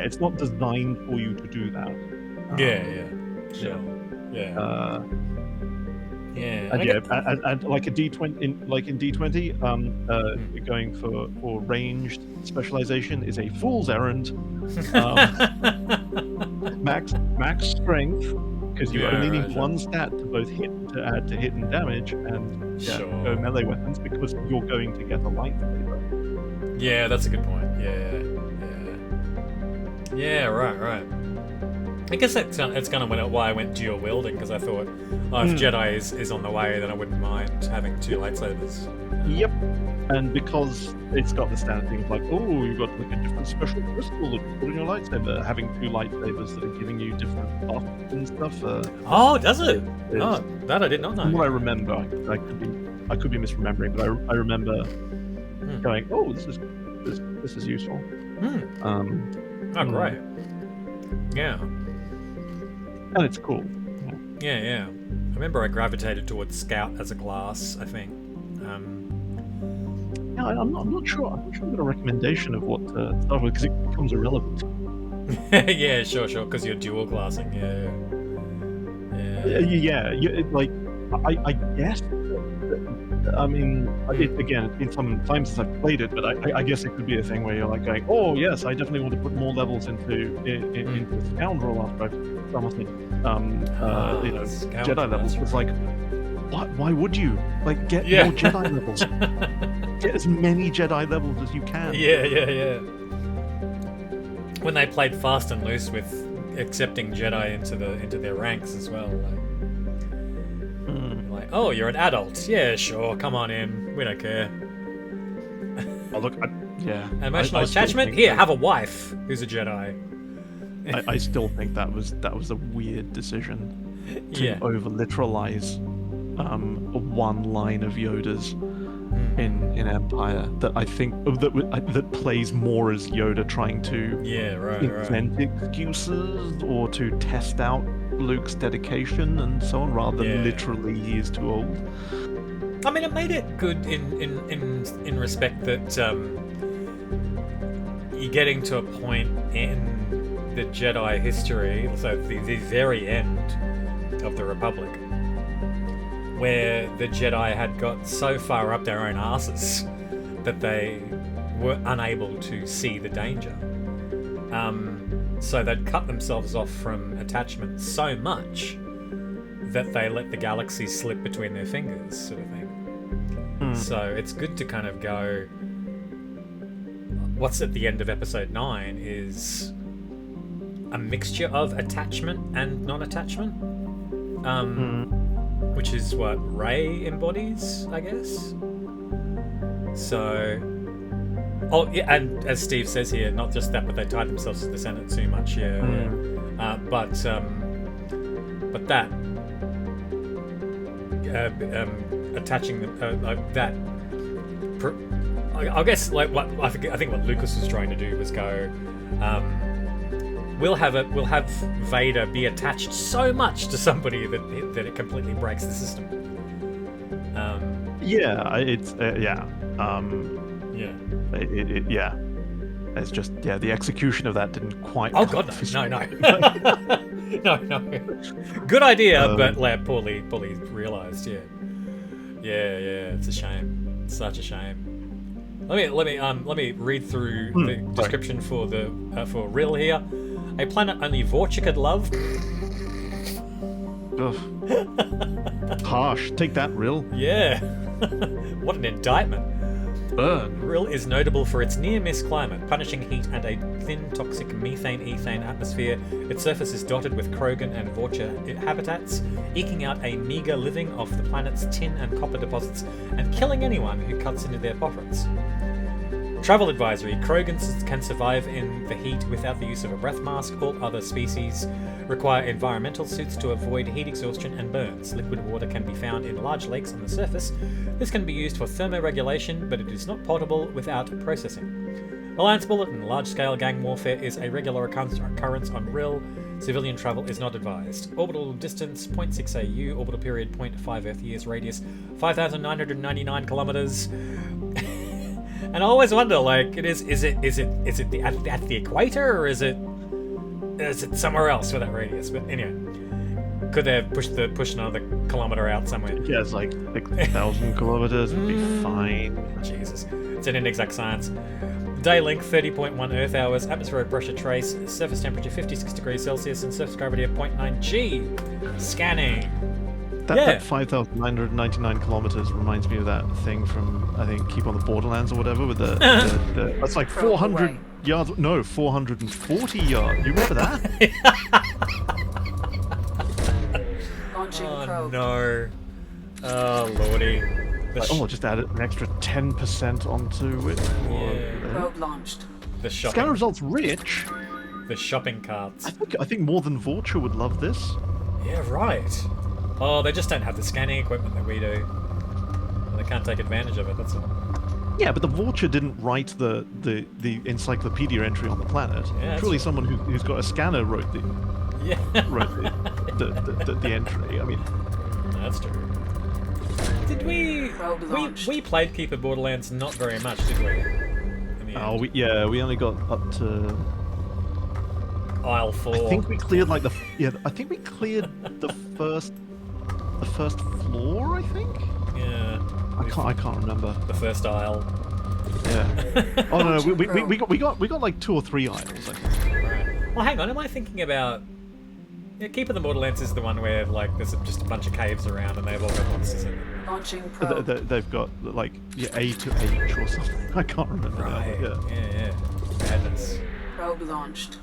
it's not designed for you to do that. Sure. Yeah. And like a D20, in D20, going for ranged specialization is a fool's errand. Max strength, because you only need one stat to both hit to add to hit and damage, and go melee weapons because you're going to get a lightsaber. Yeah, that's a good point. Yeah, right. I guess that's kind of why I went dual wielding, because I thought, if Jedi is on the way, then I wouldn't mind having 2 lightsabers. Yep. And because it's got the standard thing of like, oh, you've got like a different special crystal that you put in your lightsaber, having 2 lightsabers that are giving you different buffs and stuff. Does it? That I did not know. From what I remember, I could be misremembering, but I remember going, oh, this is useful. Great. Yeah. And it's cool. Yeah. I remember I gravitated towards Scout as a class, I think. Yeah, I'm not sure. I'm not sure I've got a recommendation of what to start with, because it becomes irrelevant. Yeah, sure, because you're dual classing. I guess. I mean, again, it's been some time since I've played it, but I guess it could be a thing where you're like going, oh yes, I definitely want to put more levels into Scoundrel after I've done Jedi levels. It's like, why would you? Like, get more Jedi levels. Get as many Jedi levels as you can. Yeah. When they played fast and loose with accepting Jedi into their ranks as well, like, oh, you're an adult. Yeah, sure. Come on in. We don't care. Oh, look, emotional attachment. Here, have a wife who's a Jedi. I still think that was a weird decision to over literalize one line of Yoda's in Empire that I think that plays more as Yoda trying to invent excuses or to test out Luke's dedication and so on, rather than literally he is too old. I mean, it made it good in respect that you're getting to a point in the Jedi history, so the very end of the Republic, where the Jedi had got so far up their own asses that they were unable to see the danger. So they'd cut themselves off from attachment so much that they let the galaxy slip between their fingers, sort of thing. So it's good to kind of go, what's at the end of episode 9 is a mixture of attachment and non-attachment. Which is what Rey embodies, I guess. So, and as Steve says here, not just that, but they tied themselves to the Senate too much. But that attaching that. I guess like what I think what Lucas was trying to do was go. We'll have Vader be attached so much to somebody that it completely breaks the system. Yeah, it's Yeah. yeah. It's just the execution of that didn't quite. Oh god, no. No. Good idea, but like poorly realized. Yeah. It's a shame. Such a shame. Let me read through the description for for Wrill here. A planet only vorcha could love. Ugh. Harsh. Take that, Wrill. Yeah. What an indictment. Burn. Wrill is notable for its near-miss climate, punishing heat and a thin, toxic methane-ethane atmosphere. Its surface is dotted with Krogan and vorcha habitats, eking out a meagre living off the planet's tin and copper deposits and killing anyone who cuts into their pockets. Travel advisory. Krogans can survive in the heat without the use of a breath mask. All other species require environmental suits to avoid heat exhaustion and burns. Liquid water can be found in large lakes on the surface. This can be used for thermoregulation, but it is not potable without processing. Alliance Bulletin. Large-scale gang warfare is a regular occurrence on Wrill. Civilian travel is not advised. Orbital distance 0.6 AU. Orbital period 0.5 Earth years. Radius 5,999 kilometers. And I always wonder, like, is it at the equator, or is it somewhere else with that radius? But anyway, could they have pushed another kilometer out somewhere? Yeah, it's like 6,000 kilometers would be fine. Jesus, it's an inexact science. Day length 30.1 Earth hours. Atmospheric pressure trace. Surface temperature 56 degrees Celsius and surface gravity of 0.9 G. Scanning. That 5,999 kilometers reminds me of that thing from, I think, Keep on the Borderlands or whatever, with the that's like 400 yards. No, 440 yards. You remember that? Oh no! Oh lordy! Just add an extra 10% onto it. Probe launched. The shopping. Scanner results rich. The shopping carts. I think more than vorcha would love this. Yeah, right. Oh, they just don't have the scanning equipment that we do. And they can't take advantage of it, that's all. Yeah, but the vorcha didn't write the encyclopedia entry on the planet. Yeah, Surely someone who's got a scanner wrote the entry. I mean, that's true. Did we played Keep of Borderlands not very much, did we? We only got up to Aisle 4. I think we cleared the first floor, I think. Yeah. I can't remember. The first aisle. Yeah. Oh no, we got like 2 or 3 aisles, I think. Right. Well, hang on. Am I thinking about? Yeah, Keep of the Borderlands is the one where like there's just a bunch of caves around and they've all got monsters in them. Launching probe. They've got like A to H or something. I can't remember. Right. Now. Yeah. Madness. Probe launched.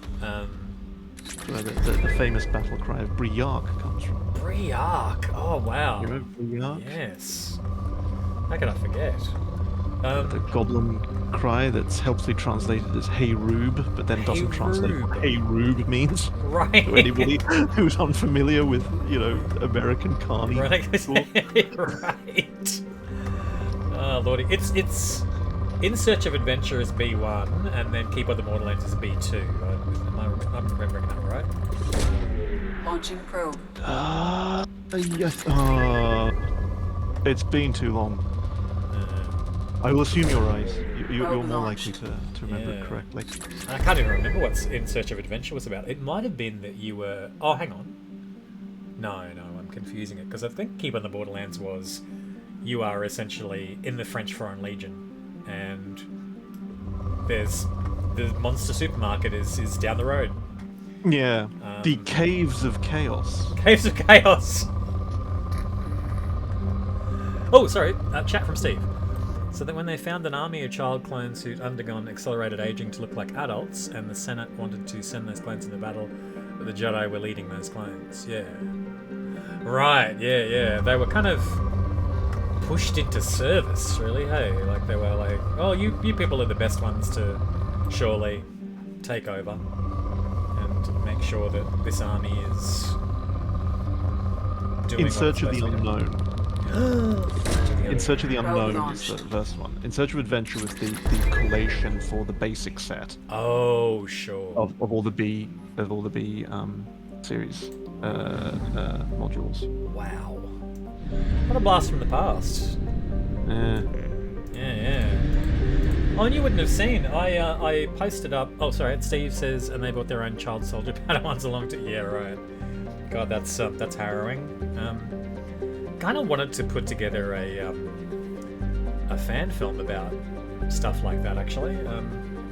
Where the famous battle cry of Briark comes from. Briark. Oh wow. You remember Briark? Yes. How could I forget? The goblin cry that's helpfully translated as "Hey Rube," but then doesn't translate what "Hey Rube" means. Right. To anybody who's unfamiliar with, American carny. Right. Right. Oh lordy, it's In Search of Adventure is B1, and then Keep of the Borderlands is B2. I'm remembering that right. Launching probe. Yes. It's been too long. I will assume you're right. You're more likely to remember it correctly. I can't even remember what In Search of Adventure was about. It might have been that you were... Oh, hang on. No, I'm confusing it. Because I think Keep on the Borderlands was... You are essentially in the French Foreign Legion. And there's... The monster supermarket is down the road. Yeah. The Caves of Chaos. Caves of Chaos! Oh, sorry. Chat from Steve. So that when they found an army of child clones who'd undergone accelerated aging to look like adults, and the Senate wanted to send those clones into battle, but the Jedi were leading those clones. Yeah. Right, yeah. They were kind of pushed into service, really, hey? Like, they were like, oh, you people are the best ones to surely take over and make sure that this army is doing In Search of the Unknown. In Search of the Unknown is the first one. In Search of Adventure was the collation for the basic set. Oh, sure. Of all the B series modules. Wow. What a blast from the past. Yeah. Oh, and you wouldn't have seen. I posted up. Oh, sorry. Steve says, and they brought their own child soldier Padawans along to. Yeah, right. God, that's harrowing. Kind of wanted to put together a fan film about stuff like that. Actually,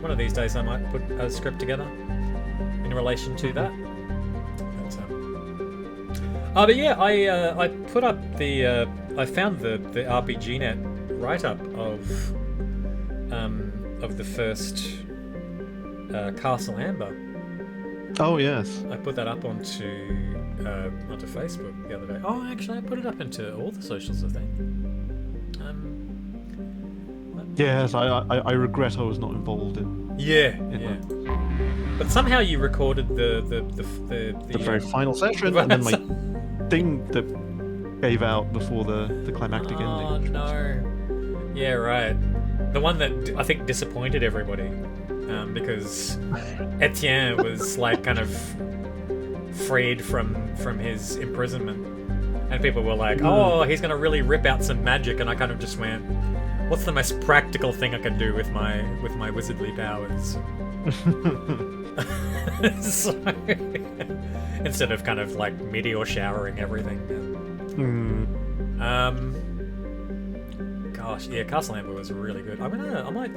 one of these days I might put a script together in relation to that. But yeah, I put up the. I found the RPGNet write-up of the first Castle Amber. Oh yes. I put that up onto Facebook the other day. Oh, actually, I put it up into all the socials, I think. Yes, I regret I was not involved in. Yeah. But somehow you recorded the very final session, and then my thing that gave out before the climactic ending. Oh no. Yeah, right. The one that I think disappointed everybody, because Etienne was like kind of freed from his imprisonment, and people were like, "Oh, he's gonna really rip out some magic," and I kind of just went, "What's the most practical thing I can do with my wizardly powers?" So, instead of kind of like meteor showering everything. Gosh, yeah, Castle Amber was really good. I might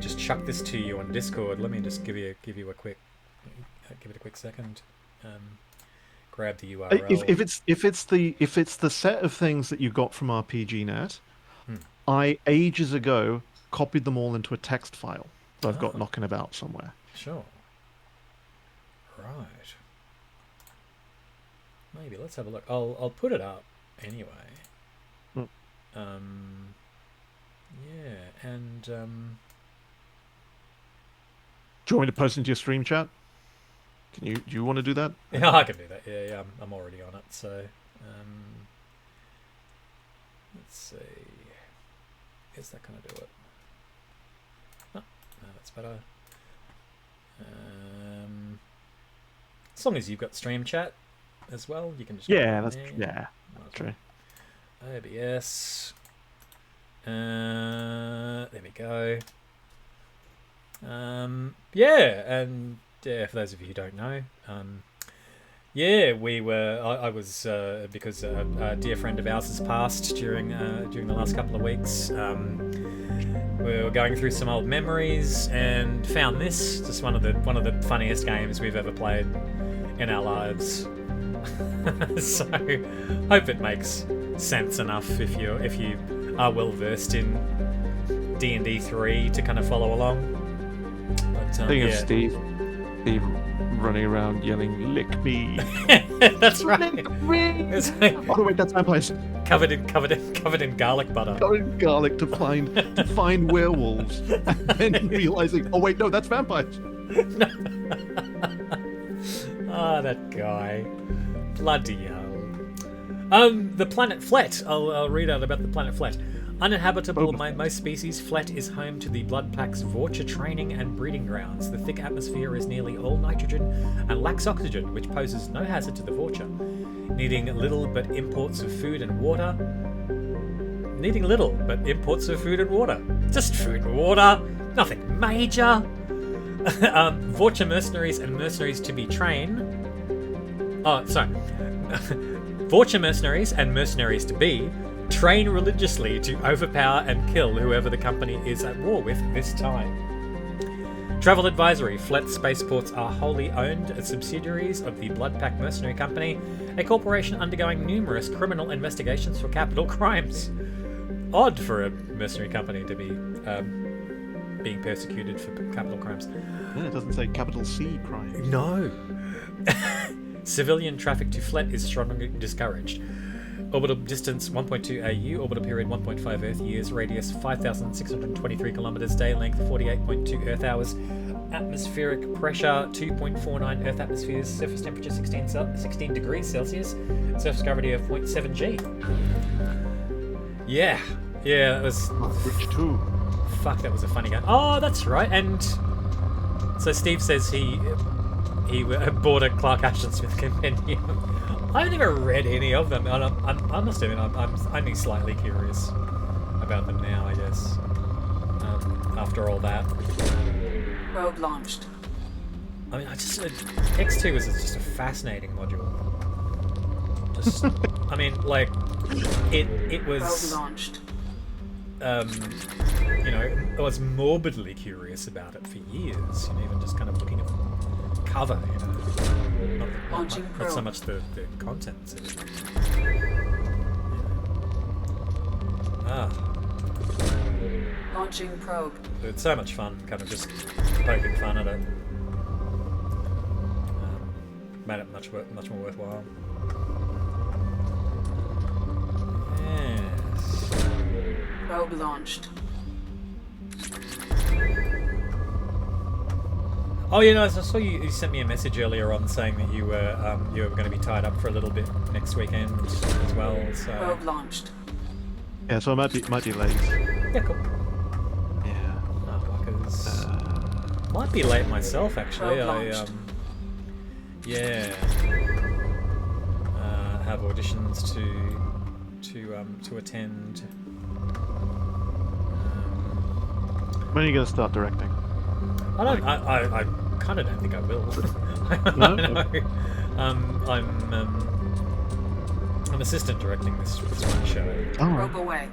just chuck this to you on Discord. Let me just give it a quick second. Grab the URL. If it's the set of things that you got from RPGNet, I ages ago copied them all into a text file that I've got knocking about somewhere. Sure. Right. Maybe let's have a look. I'll put it up anyway. Yeah, and do you want me to post into your stream chat? Do you want to do that? Yeah, I can do that. Yeah, I'm already on it. So, let's see. Is that going to do it? Oh, no, that's better. As long as you've got stream chat as well, you can just that's true. OBS. There we go. For those of you who don't know, we were. I was because a dear friend of ours has passed during the last couple of weeks. We were going through some old memories and found this. Just one of the funniest games we've ever played in our lives. So, hope it makes sense enough if you are well versed in D&D 3 to kind of follow along. But, think of Steve running around yelling, "Lick me!" That's right. Lick me! Oh wait, that's vampires. Covered in garlic butter. Covered in garlic to find werewolves, and then realizing, oh wait, no, that's vampires. That guy. Bloody hell. The planet Flett. I'll read out about the planet Flett. Uninhabitable by most species, Flett is home to the blood pack's vorcha training and breeding grounds. The thick atmosphere is nearly all nitrogen and lacks oxygen, which poses no hazard to the vorcha. Needing little but imports of food and water. Just food and water. Nothing major. Vorcha mercenaries and mercenaries to be trained. Vorcha mercenaries and mercenaries to be train religiously to overpower and kill whoever the company is at war with this time. Travel advisory. Flett spaceports are wholly owned subsidiaries of the Bloodpack Mercenary Company, a corporation undergoing numerous criminal investigations for capital crimes. Odd for a mercenary company to be being persecuted for capital crimes. Yeah, it doesn't say capital C crime. No. Civilian traffic to Flett is strongly discouraged. Orbital distance 1.2 AU, orbital period 1.5 Earth years, radius 5,623 kilometers, day length 48.2 Earth hours, atmospheric pressure 2.49 Earth atmospheres, surface temperature 16 degrees Celsius, surface gravity of 0.7 G. Yeah, that was... Which too? Fuck, that was a funny game. Oh, that's right, and... So Steve says he bought a Clark Ashton Smith compendium I've never read any of them, and I must admit, I'm only slightly curious about them now, I guess. After all that. Probe launched. I mean, X2 was just a fascinating module. Just, I mean, like, it was. Probe launched. You know, I was morbidly curious about it for years. You know, even just kind of looking at the cover. You know, not so much the contents of it. Ah. Launching probe. It's so much fun, kind of just poking fun at it. Made it much more worthwhile. Yes. Probe launched. Oh, you know, I saw you sent me a message earlier on saying that you were going to be tied up for a little bit next weekend as well. So. Probe launched. Yeah, so I might be late. Yeah, cool. Yeah. Oh, fuckers. Might be late myself actually. Have auditions to attend. When are you going to start directing? I kind of don't think I will. No? No. I'm assistant directing this one show. Oh. Probe away.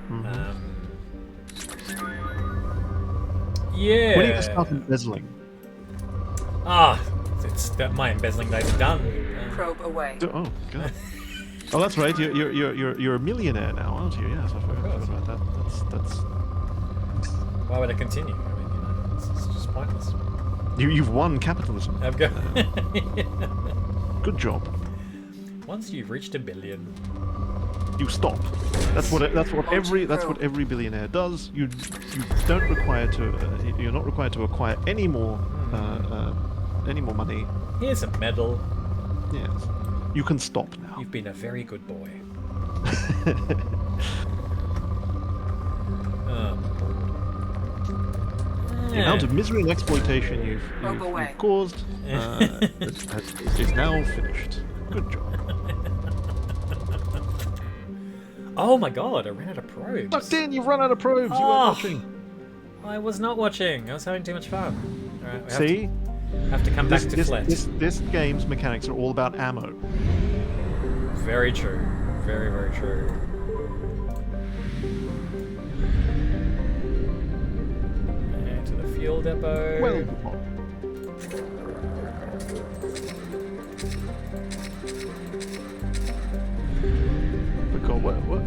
Yeah. When are you going to start embezzling? It's that my embezzling days are done. Probe away. Oh, God. Oh, that's right. You're a millionaire now, aren't you? Yes, I forgot about that. That's. Why would I continue? I mean, you know, it's just pointless. You've won capitalism. I've got. Good job. Once you've reached $1 billion, you stop. That's what every billionaire does. You don't require to. You're not required to acquire any more money. Here's a medal. Yes. You can stop now. You've been a very good boy. The amount of misery and exploitation you've caused is now finished. Good job. Oh my god, I ran out of probes. Ducked in, you've run out of probes. You weren't watching. I was not watching. I was having too much fun. All right, See? Have to come back to Flett. This game's mechanics are all about ammo. Very true. Very, very true. And to the fuel depot. Well,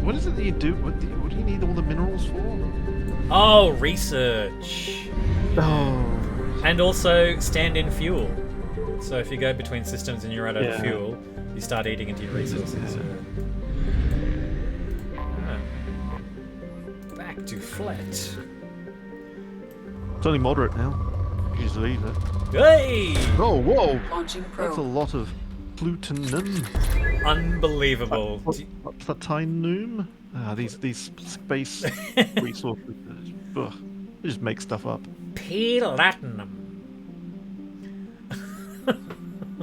what is it that you do? What do you need all the minerals for? Oh, research. Oh. And also stand-in fuel. So if you go between systems and you're out of fuel, you start eating into your resources. Back to Flett. It's only moderate now. You just leave it. Hey! Oh, whoa! Launching probe. That's a lot of plutonium. Unbelievable. Platinum? These space resources. Ugh, they just make stuff up. Platinum.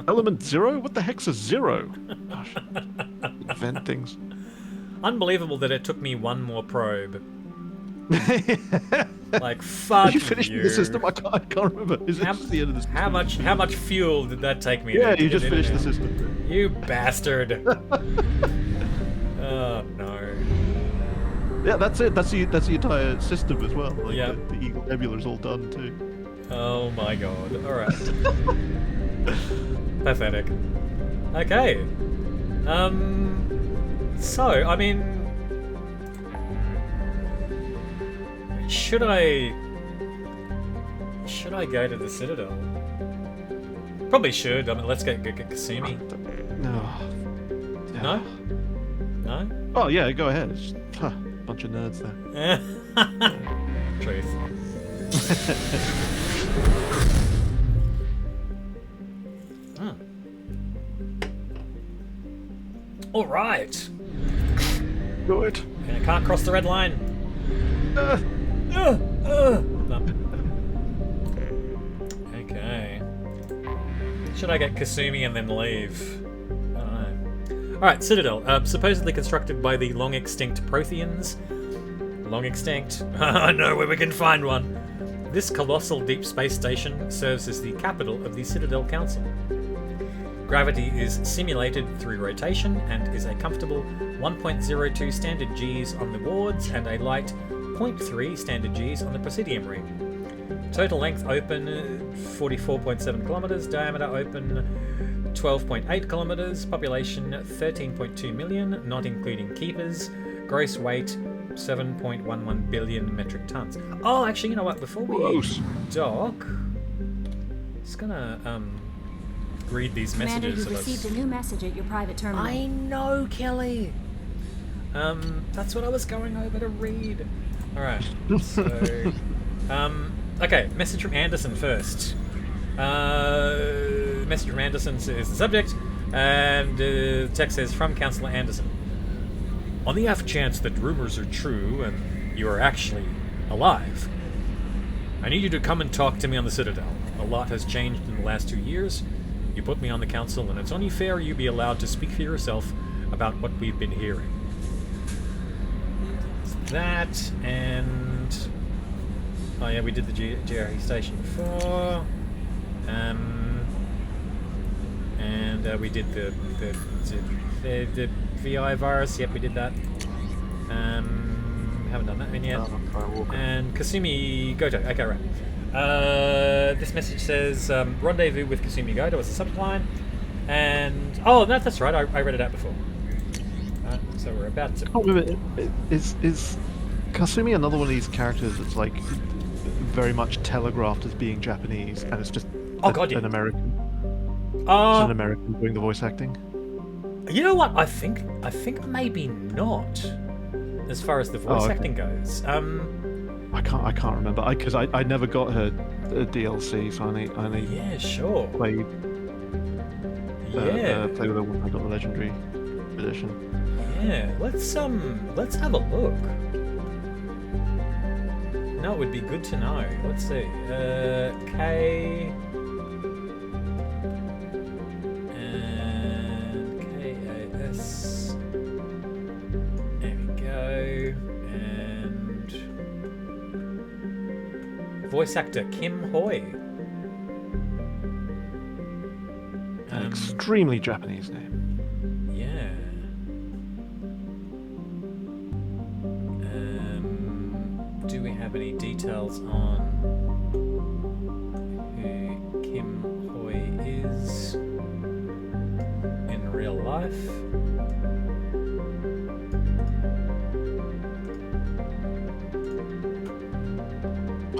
Element 0? What the heck's a 0? Gosh, invent things. Unbelievable that it took me one more probe. Like, fuck you. Are you finishing the system? I can't remember. Is it the end of the system? How much fuel did that take me? Yeah, you just finished the system. You bastard. Oh no. Yeah, that's it. That's the entire system as well. Like yeah. The Eagle Nebula's all done too. Oh my god. Alright. Pathetic. Okay. So, I mean... Should I go to the Citadel? Probably should. I mean, let's get Kasumi. No. No? No? Oh yeah, go ahead. It's just, bunch of nerds there. Truth. All right. Good. And I can't cross the red line. No. Okay. Should I get Kasumi and then leave? I don't know. Alright, Citadel. Supposedly constructed by the long-extinct Protheans. Long extinct. I know where we can find one. This colossal deep space station serves as the capital of the Citadel Council. Gravity is simulated through rotation and is a comfortable 1.02 standard Gs on the wards and a light 0.3 standard Gs on the Presidium ring. Total length open 44.7 kilometers, diameter open 12.8 kilometers, population 13.2 million, not including keepers, gross weight 7.11 billion metric tons. Oh, actually, you know what? Before we dock, just gonna read these Commander, messages. you received a new message at your private terminal. I know, Kelly. That's what I was going over to read. All right. So, okay. Message from Anderson first. Message from Anderson is the subject, and text says from Councillor Anderson. On the off chance that rumors are true and you are actually alive, I need you to come and talk to me on the Citadel. A lot has changed in the last 2 years. You put me on the council, and it's only fair you be allowed to speak for yourself about what we've been hearing. That, and... oh yeah, we did the GRE station before. And we did the VI virus. Yep, we did that. Haven't done that one yet. And Kasumi Goto. Okay, right. This message says rendezvous with Kasumi Goto was the subject line. And oh, no, that's right. I read it out before. So we're about to. Oh, wait a minute. Is Kasumi another one of these characters that's like very much telegraphed as being Japanese, and it's just an American? It's an American doing the voice acting. You know what? I think maybe not, as far as the voice acting goes. I can't remember because I never got her DLC, so I only yeah, sure played with her when I got the Legendary edition. Yeah, let's have a look. No, it would be good to know. Let's see. K and KAS. There we go. And voice actor Kim Hoi. An extremely Japanese name. Yeah. Do we have any details on who Kim Hoi is in real life?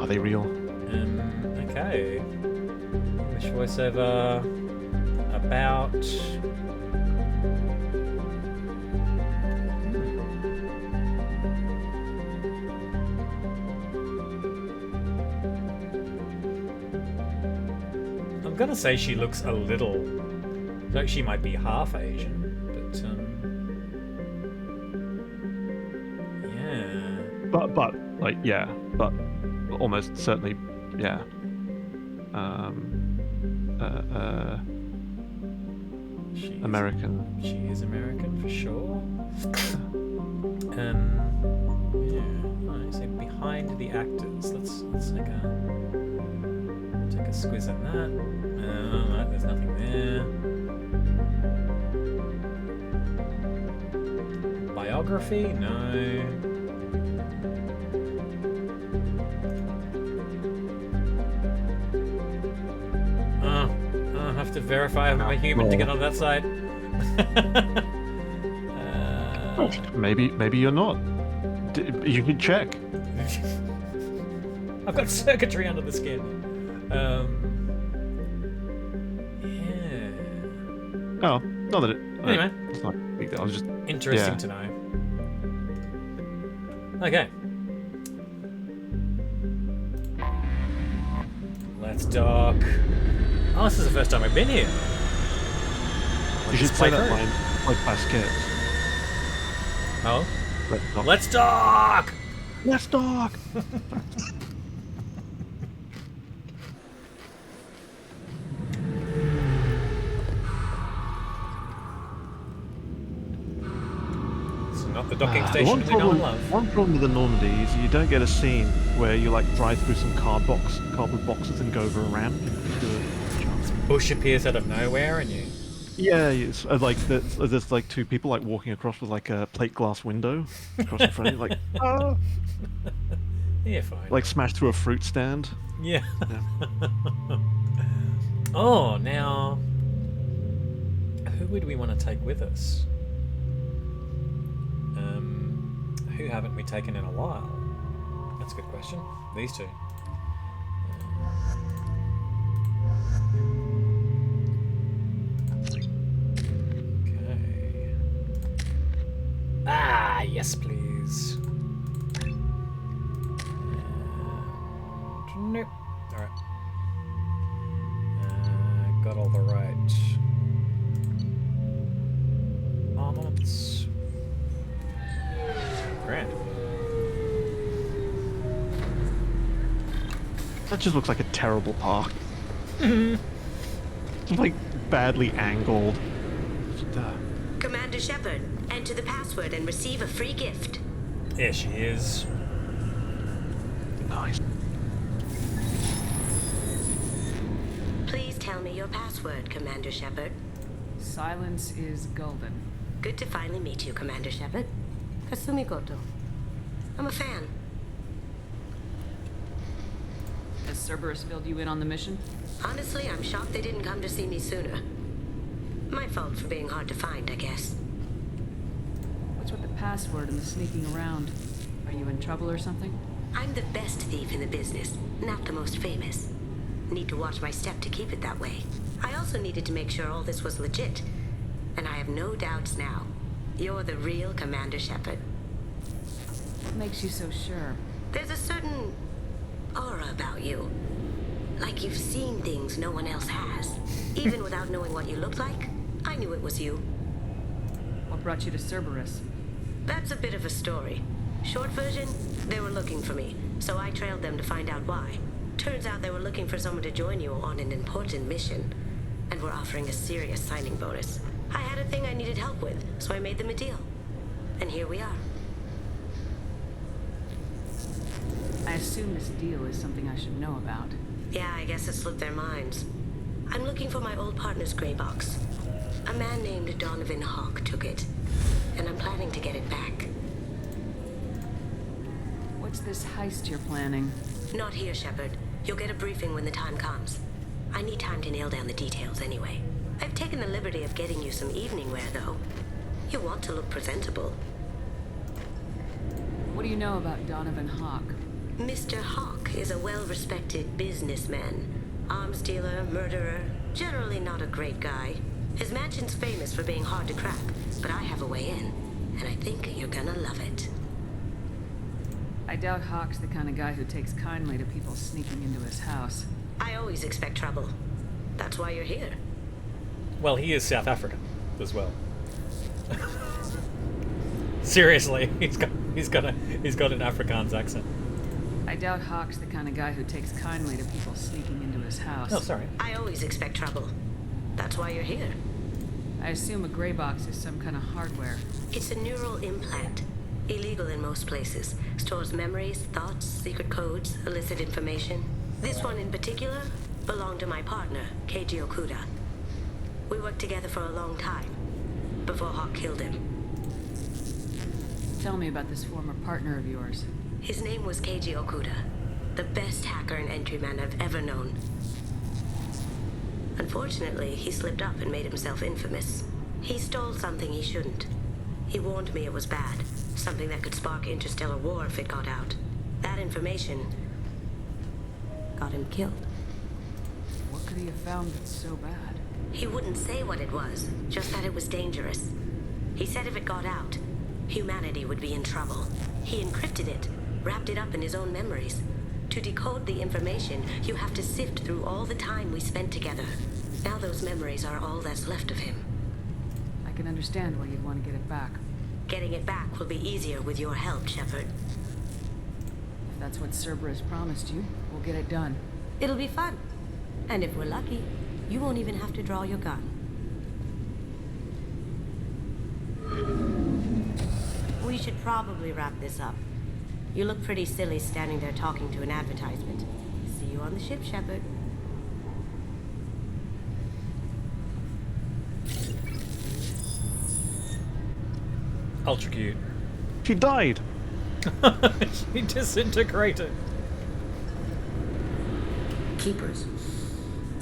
Are they real? Okay. English voiceover about. I'm gonna say she looks a little like she might be half Asian, but But almost certainly, yeah. American. She is American for sure. Yeah. Right, so behind the actors, let's take a squiz at that. Right, there's nothing there. Biography? No. I have to verify I'm a human to get on that side. Maybe you're not. You can check. I've got circuitry under the skin. Yeah. Oh, not that it. Anyway, it's not a big deal. I was just interesting to know. Okay. Let's dock. Oh, this is the first time I've been here. You should say that line like by skits. Oh? Let's dock! Let's dock! not the docking station we know and love. One problem with the Normandy is you don't get a scene where you like drive through some cardboard boxes and go over a ramp. Bush appears out of nowhere and you... Yeah, it's like there's like two people like walking across with like a plate glass window across in front of you, like ah! Yeah, fine. Like smashed through a fruit stand. Yeah. Oh, now who would we want to take with us? Who haven't we taken in a while? That's a good question. These two. Okay. Ah, yes, please. Nope. Alright. Got all the right armaments. Grand. That just looks like a terrible park. Just like badly angled. Commander Shepard, enter the password and receive a free gift. There she is. Nice. Please tell me your password, Commander Shepard. Silence is golden. Good to finally meet you, Commander Shepard. Kasumi Goto. I'm a fan. Has Cerberus filled you in on the mission? Honestly, I'm shocked they didn't come to see me sooner. My fault for being hard to find, I guess. What's with the password and the sneaking around? Are you in trouble or something? I'm the best thief in the business, not the most famous. Need to watch my step to keep it that way. I also needed to make sure all this was legit. And I have no doubts now. You're the real Commander Shepard. What makes you so sure? There's a certain aura about you. Like you've seen things no one else has. Even without knowing what you looked like, I knew it was you. What brought you to Cerberus? That's a bit of a story. Short version, they were looking for me, so I trailed them to find out why. Turns out they were looking for someone to join you on an important mission, and were offering a serious signing bonus. I had a thing I needed help with, so I made them a deal. And here we are. I assume this deal is something I should know about. Yeah, I guess it slipped their minds. I'm looking for my old partner's gray box. A man named Donovan Hawk took it, and I'm planning to get it back. What's this heist you're planning? Not here, Shepard. You'll get a briefing when the time comes. I need time to nail down the details anyway. I've taken the liberty of getting you some evening wear, though. You want to look presentable. What do you know about Donovan Hawk? Mr. Hawk is a well-respected businessman. Arms dealer, murderer, generally not a great guy. His mansion's famous for being hard to crack, but I have a way in, and I think you're gonna love it. I doubt Hawk's the kind of guy who takes kindly to people sneaking into his house. I always expect trouble. That's why you're here. Well, he is South African as well. Seriously, he's got an Afrikaans accent. I doubt Hawk's the kind of guy who takes kindly to people sneaking into his house. Oh, sorry. I always expect trouble. That's why you're here. I assume a gray box is some kind of hardware. It's a neural implant. Illegal in most places. Stores memories, thoughts, secret codes, illicit information. This one in particular belonged to my partner, Keiji Okuda. We worked together for a long time, before Hawk killed him. Tell me about this former partner of yours. His name was Keiji Okuda, the best hacker and entryman I've ever known. Unfortunately, he slipped up and made himself infamous. He stole something he shouldn't. He warned me it was bad, something that could spark interstellar war if it got out. That information got him killed. What could he have found that's so bad? He wouldn't say what it was, just that it was dangerous. He said if it got out, humanity would be in trouble. He encrypted it, wrapped it up in his own memories. To decode the information, you have to sift through all the time we spent together. Now those memories are all that's left of him. I can understand why you'd want to get it back. Getting it back will be easier with your help, Shepard. If that's what Cerberus promised you, we'll get it done. It'll be fun. And if we're lucky, you won't even have to draw your gun. We should probably wrap this up. You look pretty silly standing there talking to an advertisement. See you on the ship, Shepard. Ultra cute. She died. She disintegrated. Keepers.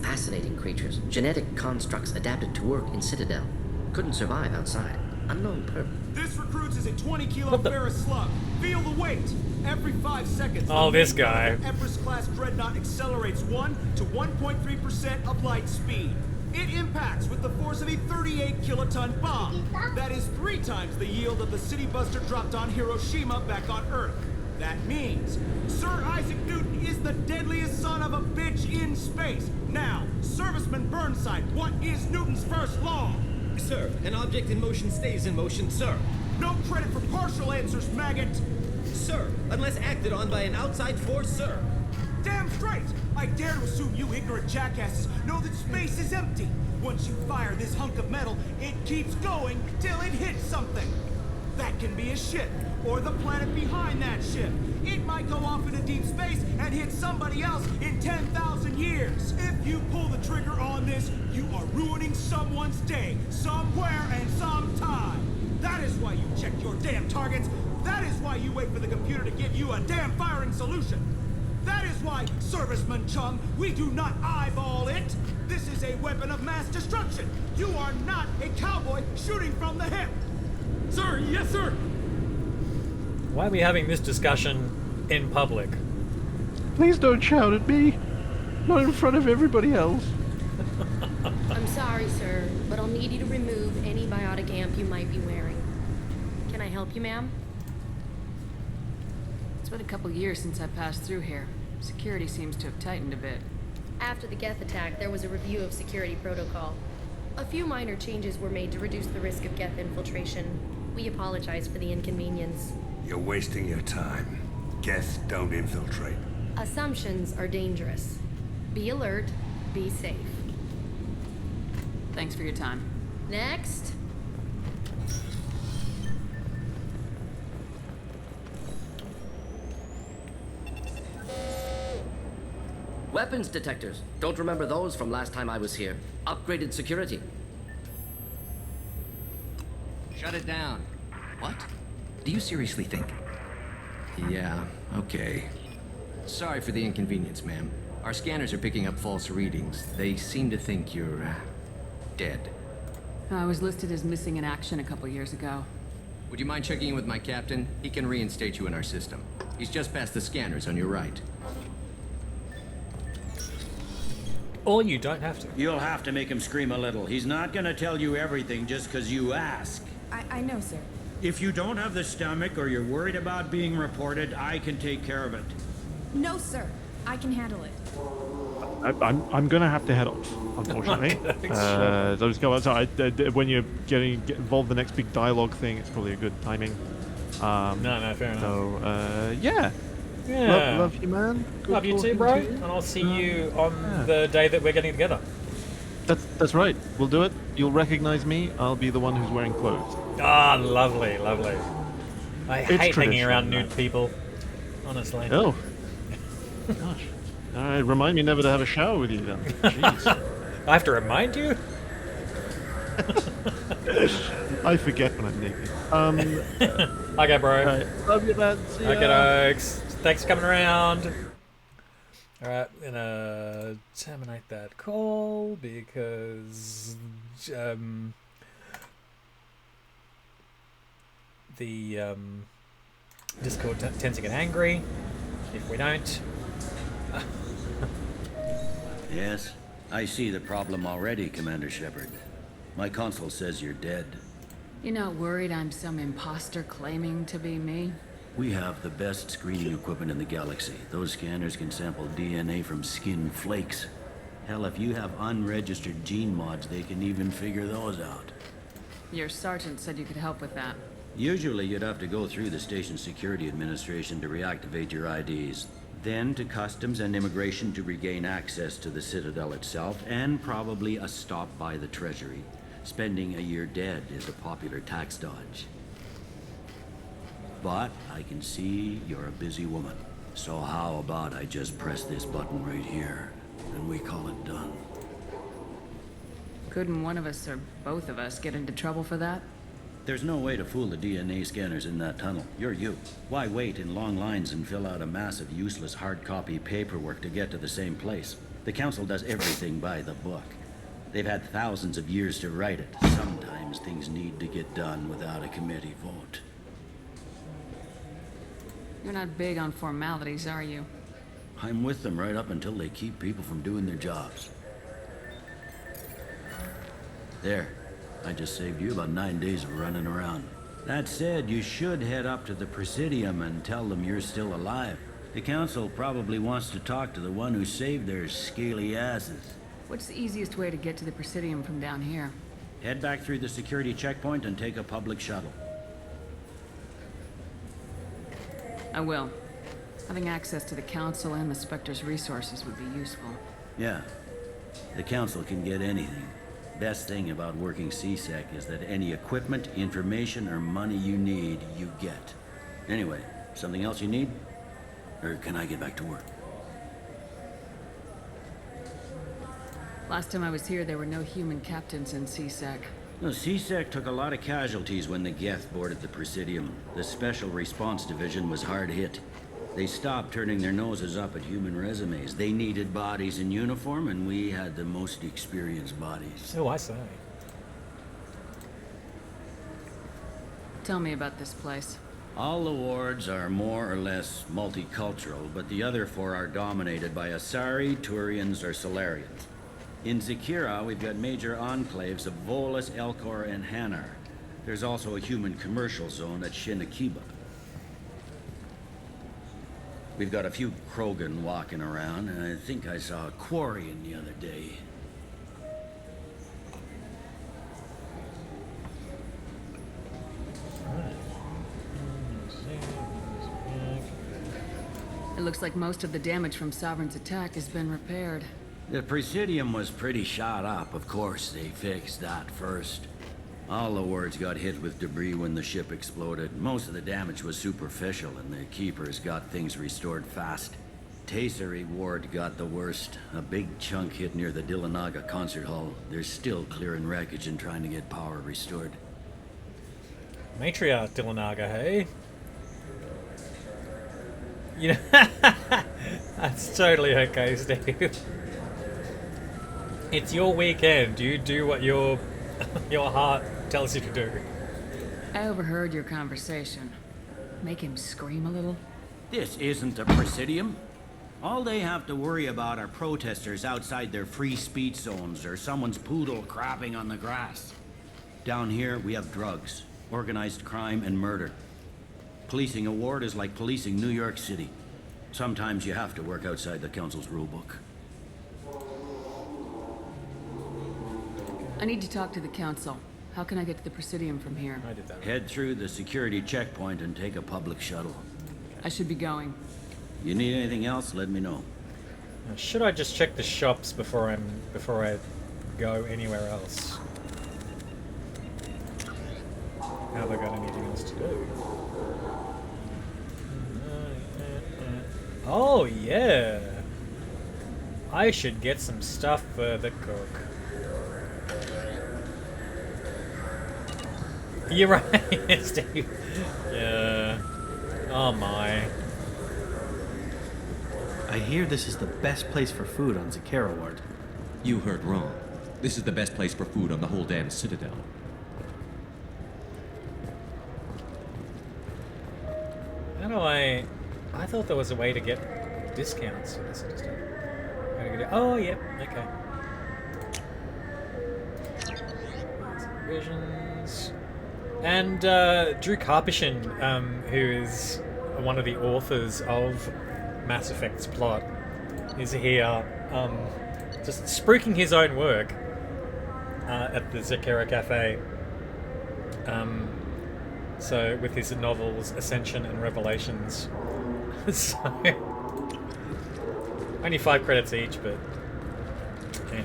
Fascinating creatures. Genetic constructs adapted to work in Citadel. Couldn't survive outside. Unknown purpose. This recruits is a 20-kilo ferrous slug. Feel the weight. Every 5 seconds. Oh, this guy. Empress-class dreadnought accelerates 1 to 1.3% of light speed. It impacts with the force of a 38-kiloton bomb. That is 3 times the yield of the city buster dropped on Hiroshima back on Earth. That means Sir Isaac Newton is the deadliest son of a bitch in space. Now, Serviceman Burnside, what is Newton's first law? Sir, an object in motion stays in motion, sir. No credit for partial answers, maggot. Sir, unless acted on by an outside force, sir. Damn straight! I dare to assume you ignorant jackasses know that space is empty. Once you fire this hunk of metal, it keeps going till it hits something. That can be a ship, or the planet behind that ship. It might go off into deep space and hit somebody else in 10,000 years. If you pull the trigger on this, you are ruining someone's day, somewhere and sometime. That is why you check your damn targets. That is why you wait for the computer to give you a damn firing solution. That is why, Serviceman Chum, we do not eyeball it. This is a weapon of mass destruction. You are not a cowboy shooting from the hip. Sir, yes, sir. Why are we having this discussion in public? Please don't shout at me. Not in front of everybody else. I'm sorry, sir, but I'll need you to remove any biotic amp you might be wearing. Can I help you, ma'am? It's been a couple years since I passed through here. Security seems to have tightened a bit. After the Geth attack, there was a review of security protocol. A few minor changes were made to reduce the risk of Geth infiltration. We apologize for the inconvenience. You're wasting your time. Geth don't infiltrate. Assumptions are dangerous. Be alert, be safe. Thanks for your time. Next. Weapons detectors. Don't remember those from last time I was here. Upgraded security. Shut it down. What? Do you seriously think? Yeah, okay. Sorry for the inconvenience, ma'am. Our scanners are picking up false readings. They seem to think you're, dead. I was listed as missing in action a couple years ago. Would you mind checking in with my captain? He can reinstate you in our system. He's just past the scanners on your right. Or you don't have to. You'll have to make him scream a little. He's not gonna tell you everything just because you ask. I know, sir. If you don't have the stomach or you're worried about being reported, I can take care of it. No, sir. I can handle it. I'm gonna have to head off, unfortunately. So just go outside. When you're get involved in the next big dialogue thing, it's probably a good timing. No, fair enough. So yeah. Love you, man. Good love you too, bro. And I'll see you on the day that we're getting together. That's right. We'll do it. You'll recognize me. I'll be the one who's wearing clothes. Ah, lovely, lovely. I hate hanging around nude people. Honestly. Oh. Gosh. All right. Remind me never to have a shower with you then. Jeez. I have to remind you? I forget when I'm naked. Okay, bro. Right. Love you, man. See ya. Okay, dokes. Thanks for coming around. Alright, I'm gonna terminate that call because the Discord tends to get angry if we don't. Yes, I see the problem already, Commander Shepard. My console says you're dead. You're not worried I'm some imposter claiming to be me? We have the best screening equipment in the galaxy. Those scanners can sample DNA from skin flakes. Hell, if you have unregistered gene mods, they can even figure those out. Your sergeant said you could help with that. Usually you'd have to go through the station security administration to reactivate your IDs. Then to customs and immigration to regain access to the Citadel itself, and probably a stop by the Treasury. Spending a year dead is a popular tax dodge. But I can see you're a busy woman. So how about I just press this button right here, and we call it done? Couldn't one of us or both of us get into trouble for that? There's no way to fool the DNA scanners in that tunnel. You're you. Why wait in long lines and fill out a massive useless hard copy paperwork to get to the same place? The Council does everything by the book. They've had thousands of years to write it. Sometimes things need to get done without a committee vote. You're not big on formalities, are you? I'm with them right up until they keep people from doing their jobs. There. I just saved you about 9 days of running around. That said, you should head up to the Presidium and tell them you're still alive. The Council probably wants to talk to the one who saved their scaly asses. What's the easiest way to get to the Presidium from down here? Head back through the security checkpoint and take a public shuttle. I will. Having access to the Council and the Spectre's resources would be useful. Yeah. The Council can get anything. Best thing about working CSEC is that any equipment, information, or money you need, you get. Anyway, something else you need? Or can I get back to work? Last time I was here, there were no human captains in CSEC. No, CSEC took a lot of casualties when the Geth boarded the Presidium. The Special Response Division was hard hit. They stopped turning their noses up at human resumes. They needed bodies in uniform, and we had the most experienced bodies. Oh, I say. Tell me about this place. All the wards are more or less multicultural, but the other 4 are dominated by Asari, Turians, or Solarians. In Zakira, we've got major enclaves of Volus, Elcor, and Hanar. There's also a human commercial zone at Shinakiba. We've got a few Krogan walking around, and I think I saw a Quarian the other day. It looks like most of the damage from Sovereign's attack has been repaired. The Presidium was pretty shot up. Of course, they fixed that first. All the wards got hit with debris when the ship exploded. Most of the damage was superficial, and the Keepers got things restored fast. Tayseri ward got the worst. A big chunk hit near the Dillanaga concert hall. They're still clearing wreckage and trying to get power restored. Matriarch Dillanaga, hey? You know, that's totally okay, Steve. It's your weekend. You do what your heart tells you to do. I overheard your conversation. Make him scream a little? This isn't the Presidium. All they have to worry about are protesters outside their free speech zones or someone's poodle crapping on the grass. Down here, we have drugs, organized crime, and murder. Policing a ward is like policing New York City. Sometimes you have to work outside the Council's rulebook. I need to talk to the Council. How can I get to the Presidium from here? I did that. Head through the security checkpoint and take a public shuttle. I should be going. You need anything else, let me know. Now, should I just check the shops before I go anywhere else? Have I got anything else to do? Oh yeah! I should get some stuff for the cook. You're right, Steve. Yeah. Oh my. I hear this is the best place for food on Zakira Ward. You heard wrong. This is the best place for food on the whole damn Citadel. How do I thought there was a way to get discounts for this sort of stuff. Oh, yep, okay. Provisions. And Drew Karpyshyn, who is one of the authors of Mass Effect's plot, is here just spruiking his own work at the Zakira Cafe. So with his novels Ascension and Revelations. So only 5 credits each, but okay.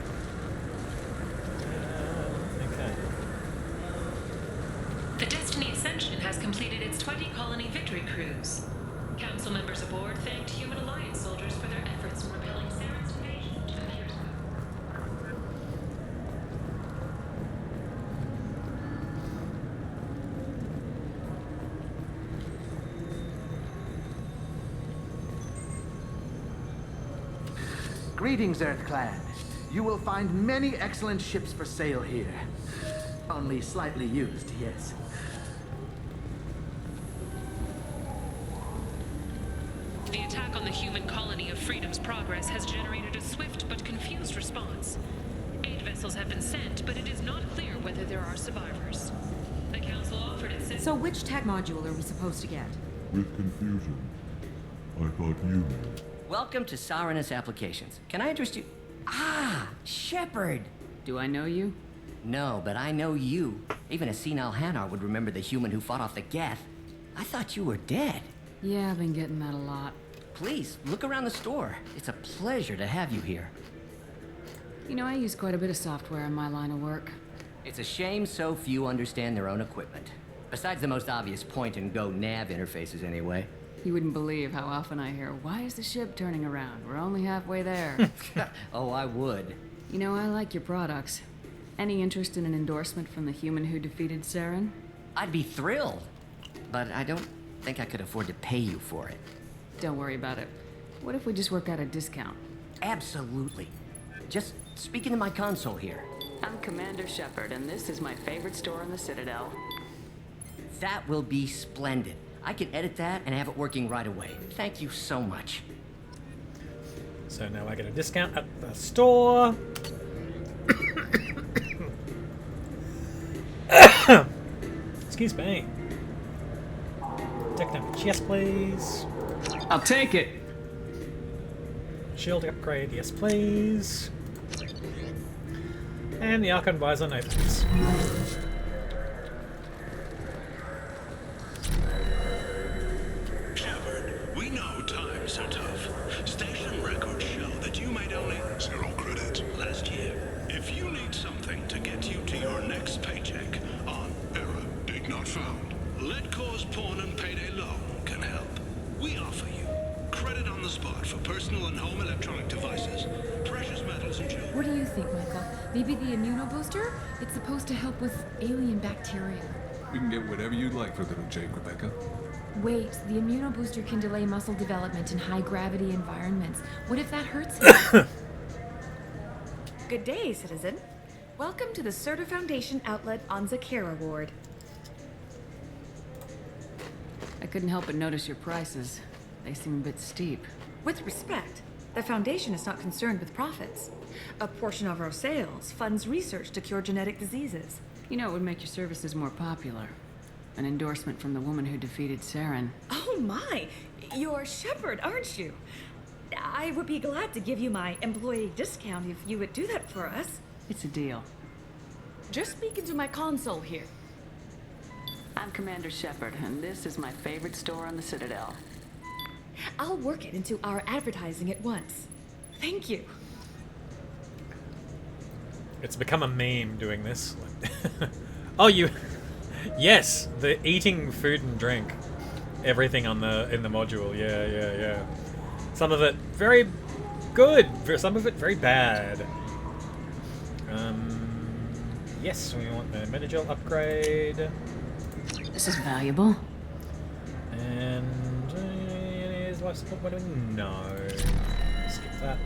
Okay. The Destiny Ascension has completed its 20-colony victory cruise. Council members aboard thanked Human Alliance soldiers for their efforts in repelling Saren's invasion 2 years ago. Greetings, Earth Clan. You will find many excellent ships for sale here. Only slightly used, yes. The attack on the human colony of Freedom's Progress has generated a swift but confused response. 8 vessels have been sent, but it is not clear whether there are survivors. The Council offered its... So which tech module are we supposed to get? With confusion. I thought you knew. Welcome to Sarenus Applications. Can I interest you? Ah, Shepard! Do I know you? No, but I know you. Even a senile Hanar would remember the human who fought off the Geth. I thought you were dead. Yeah, I've been getting that a lot. Please, look around the store. It's a pleasure to have you here. You know, I use quite a bit of software in my line of work. It's a shame so few understand their own equipment. Besides the most obvious point-and-go nav interfaces, anyway. You wouldn't believe how often I hear, "Why is the ship turning around? We're only halfway there." Oh, I would. You know, I like your products. Any interest in an endorsement from the human who defeated Saren? I'd be thrilled. But I don't think I could afford to pay you for it. Don't worry about it. What if we just work out a discount? Absolutely. Just speak into my console here. I'm Commander Shepard, and this is my favorite store in the Citadel. That will be splendid. I can edit that and have it working right away. Thank you so much. So now I get a discount at the store. Excuse me. Tech damage, yes please. I'll take it. Shield upgrade, yes please. And the Archon Visor, no thanks. Shepard, we know times are tough. Station records show that you made only 0 credit last year. If you need something to get you to your next paycheck on error, dig not found, Lead Cause Pawn and Payday Loan can help. We offer you credit on the spot for personal and home electronic devices, precious metals and jewelry. What do you think, Michael? Maybe the immunobooster? It's supposed to help with alien bacteria. We can get whatever you'd like for little Jake, Rebecca. Wait, the immunobooster can delay muscle development in high-gravity environments. What if that hurts him? Good day, citizen. Welcome to the Serta Foundation outlet on Zakera Ward. I couldn't help but notice your prices. They seem a bit steep. With respect, the Foundation is not concerned with profits. A portion of our sales funds research to cure genetic diseases. You know, it would make your services more popular. An endorsement from the woman who defeated Saren. Oh my! You're Shepard, aren't you? I would be glad to give you my employee discount if you would do that for us. It's a deal. Just speak into my console here. I'm Commander Shepard, and this is my favorite store on the Citadel. I'll work it into our advertising at once. Thank you. It's become a meme doing this. Oh, you... Yes, the eating food and drink. Everything in the module, yeah. Some of it very good, some of it very bad. Yes, we want the Metagel upgrade. This is valuable. And is life support wedding? No. Skip that.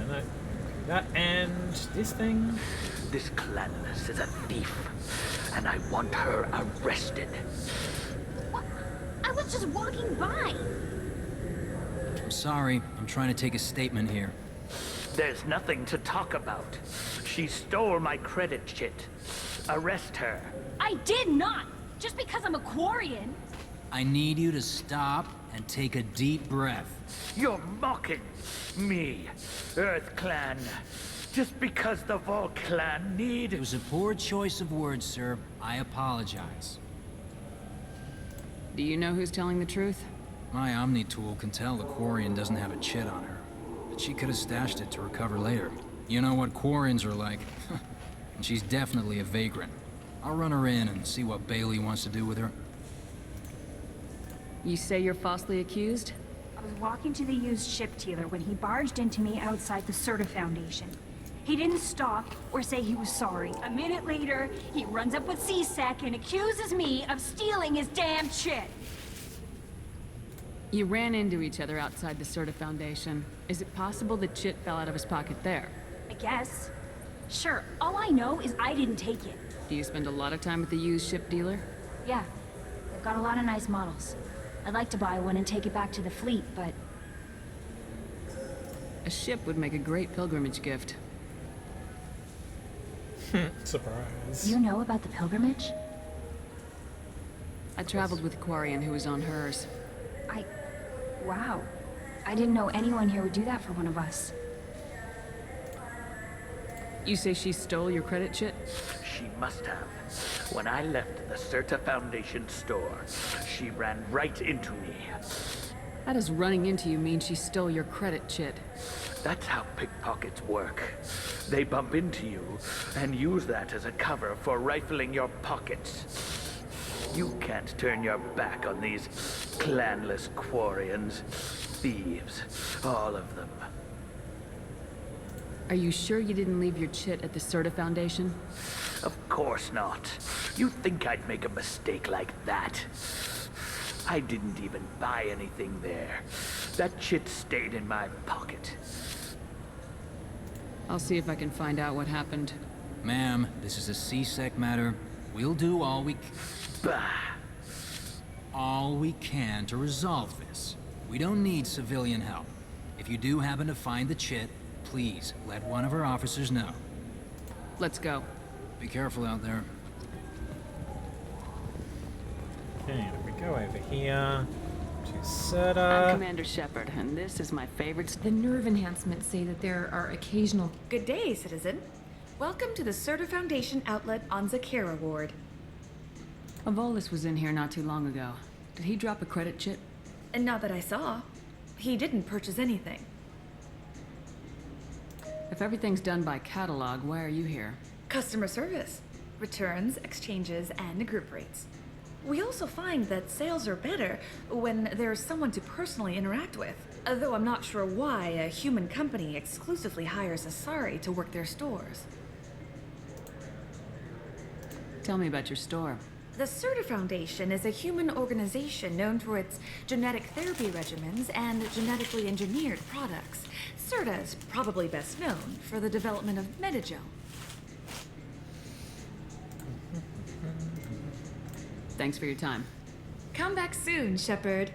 No. That and this thing. This Clanless is a thief, and I want her arrested. What? I was just walking by. I'm sorry. I'm trying to take a statement here. There's nothing to talk about. She stole my credit chit. Arrest her. I did not! Just because I'm a Quarian. I need you to stop and take a deep breath. You're mocking me, Earth Clan. Just because the Vol Clan need... It was a poor choice of words, sir. I apologize. Do you know who's telling the truth? My Omni tool can tell the Quarian doesn't have a chit on her. but she could have stashed it to recover later. You know what Quarians are like. And she's definitely a vagrant. I'll run her in and see what Bailey wants to do with her. You say you're falsely accused? I was walking to the used ship dealer when he barged into me outside the Serta Foundation. He didn't stop or say he was sorry. A minute later, he runs up with C-Sec and accuses me of stealing his damn shit. You ran into each other outside the Serta Foundation. Is it possible the chit fell out of his pocket there? I guess. Sure, all I know is I didn't take it. Do you spend a lot of time at the used ship dealer? Yeah, they've got a lot of nice models. I'd like to buy one and take it back to the fleet, but... A ship would make a great pilgrimage gift. Surprise. You know about the pilgrimage? I traveled with a Quarian who was on hers. Wow. I didn't know anyone here would do that for one of us. You say she stole your credit chit? She must have. When I left the Serta Foundation store, she ran right into me. How does running into you mean she stole your credit chit? That's how pickpockets work. They bump into you and use that as a cover for rifling your pockets. You can't turn your back on these clanless Quarians. Thieves, all of them. Are you sure you didn't leave your chit at the Serta Foundation? Of course not. You think I'd make a mistake like that? I didn't even buy anything there. That chit stayed in my pocket. I'll see if I can find out what happened. Ma'am, this is a C-Sec matter. We'll do all we can to resolve this. We don't need civilian help. If you do happen to find the chit, please let one of our officers know. Let's go. Be careful out there. Okay, we go over here to Serta. I'm Commander Shepard, and this is my favorite. The nerve enhancements say that there are occasional... Good day, citizen. Welcome to the Serta Foundation outlet on Zakera Ward. Avolis was in here not too long ago. Did he drop a credit chit? And not that I saw. He didn't purchase anything. If everything's done by catalog, why are you here? Customer service. Returns, exchanges, and group rates. We also find that sales are better when there's someone to personally interact with. Though I'm not sure why a human company exclusively hires Asari to work their stores. Tell me about your store. The Serta Foundation is a human organization known for its genetic therapy regimens and genetically engineered products. Serta is probably best known for the development of Metagel. Thanks for your time. Come back soon, Shepard.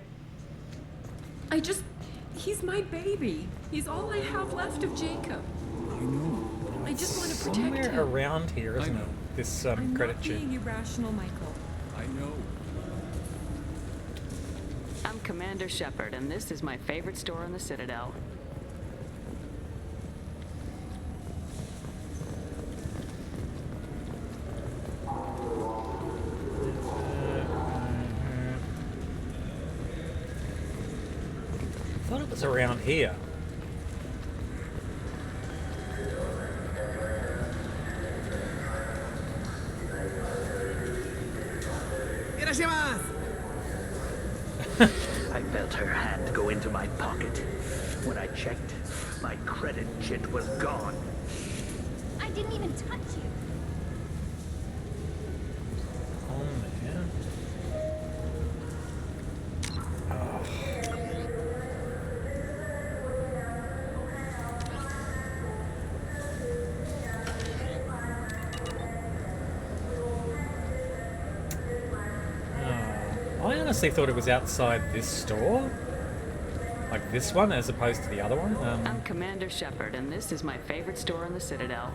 He's my baby. He's all I have left of Jacob. I know. I just want to protect him. Somewhere around here, isn't it? This I'm credit not chit. being irrational, Michael. I know. I'm Commander Shepard, and this is my favorite store in the Citadel. I thought it was around here. I felt her hand go into my pocket. When I checked, my credit chit was gone. I didn't even touch you. Oh man. Oh. I honestly thought it was outside this store. Like this one, as opposed to the other one. I'm Commander Shepard, and this is my favorite store in the Citadel.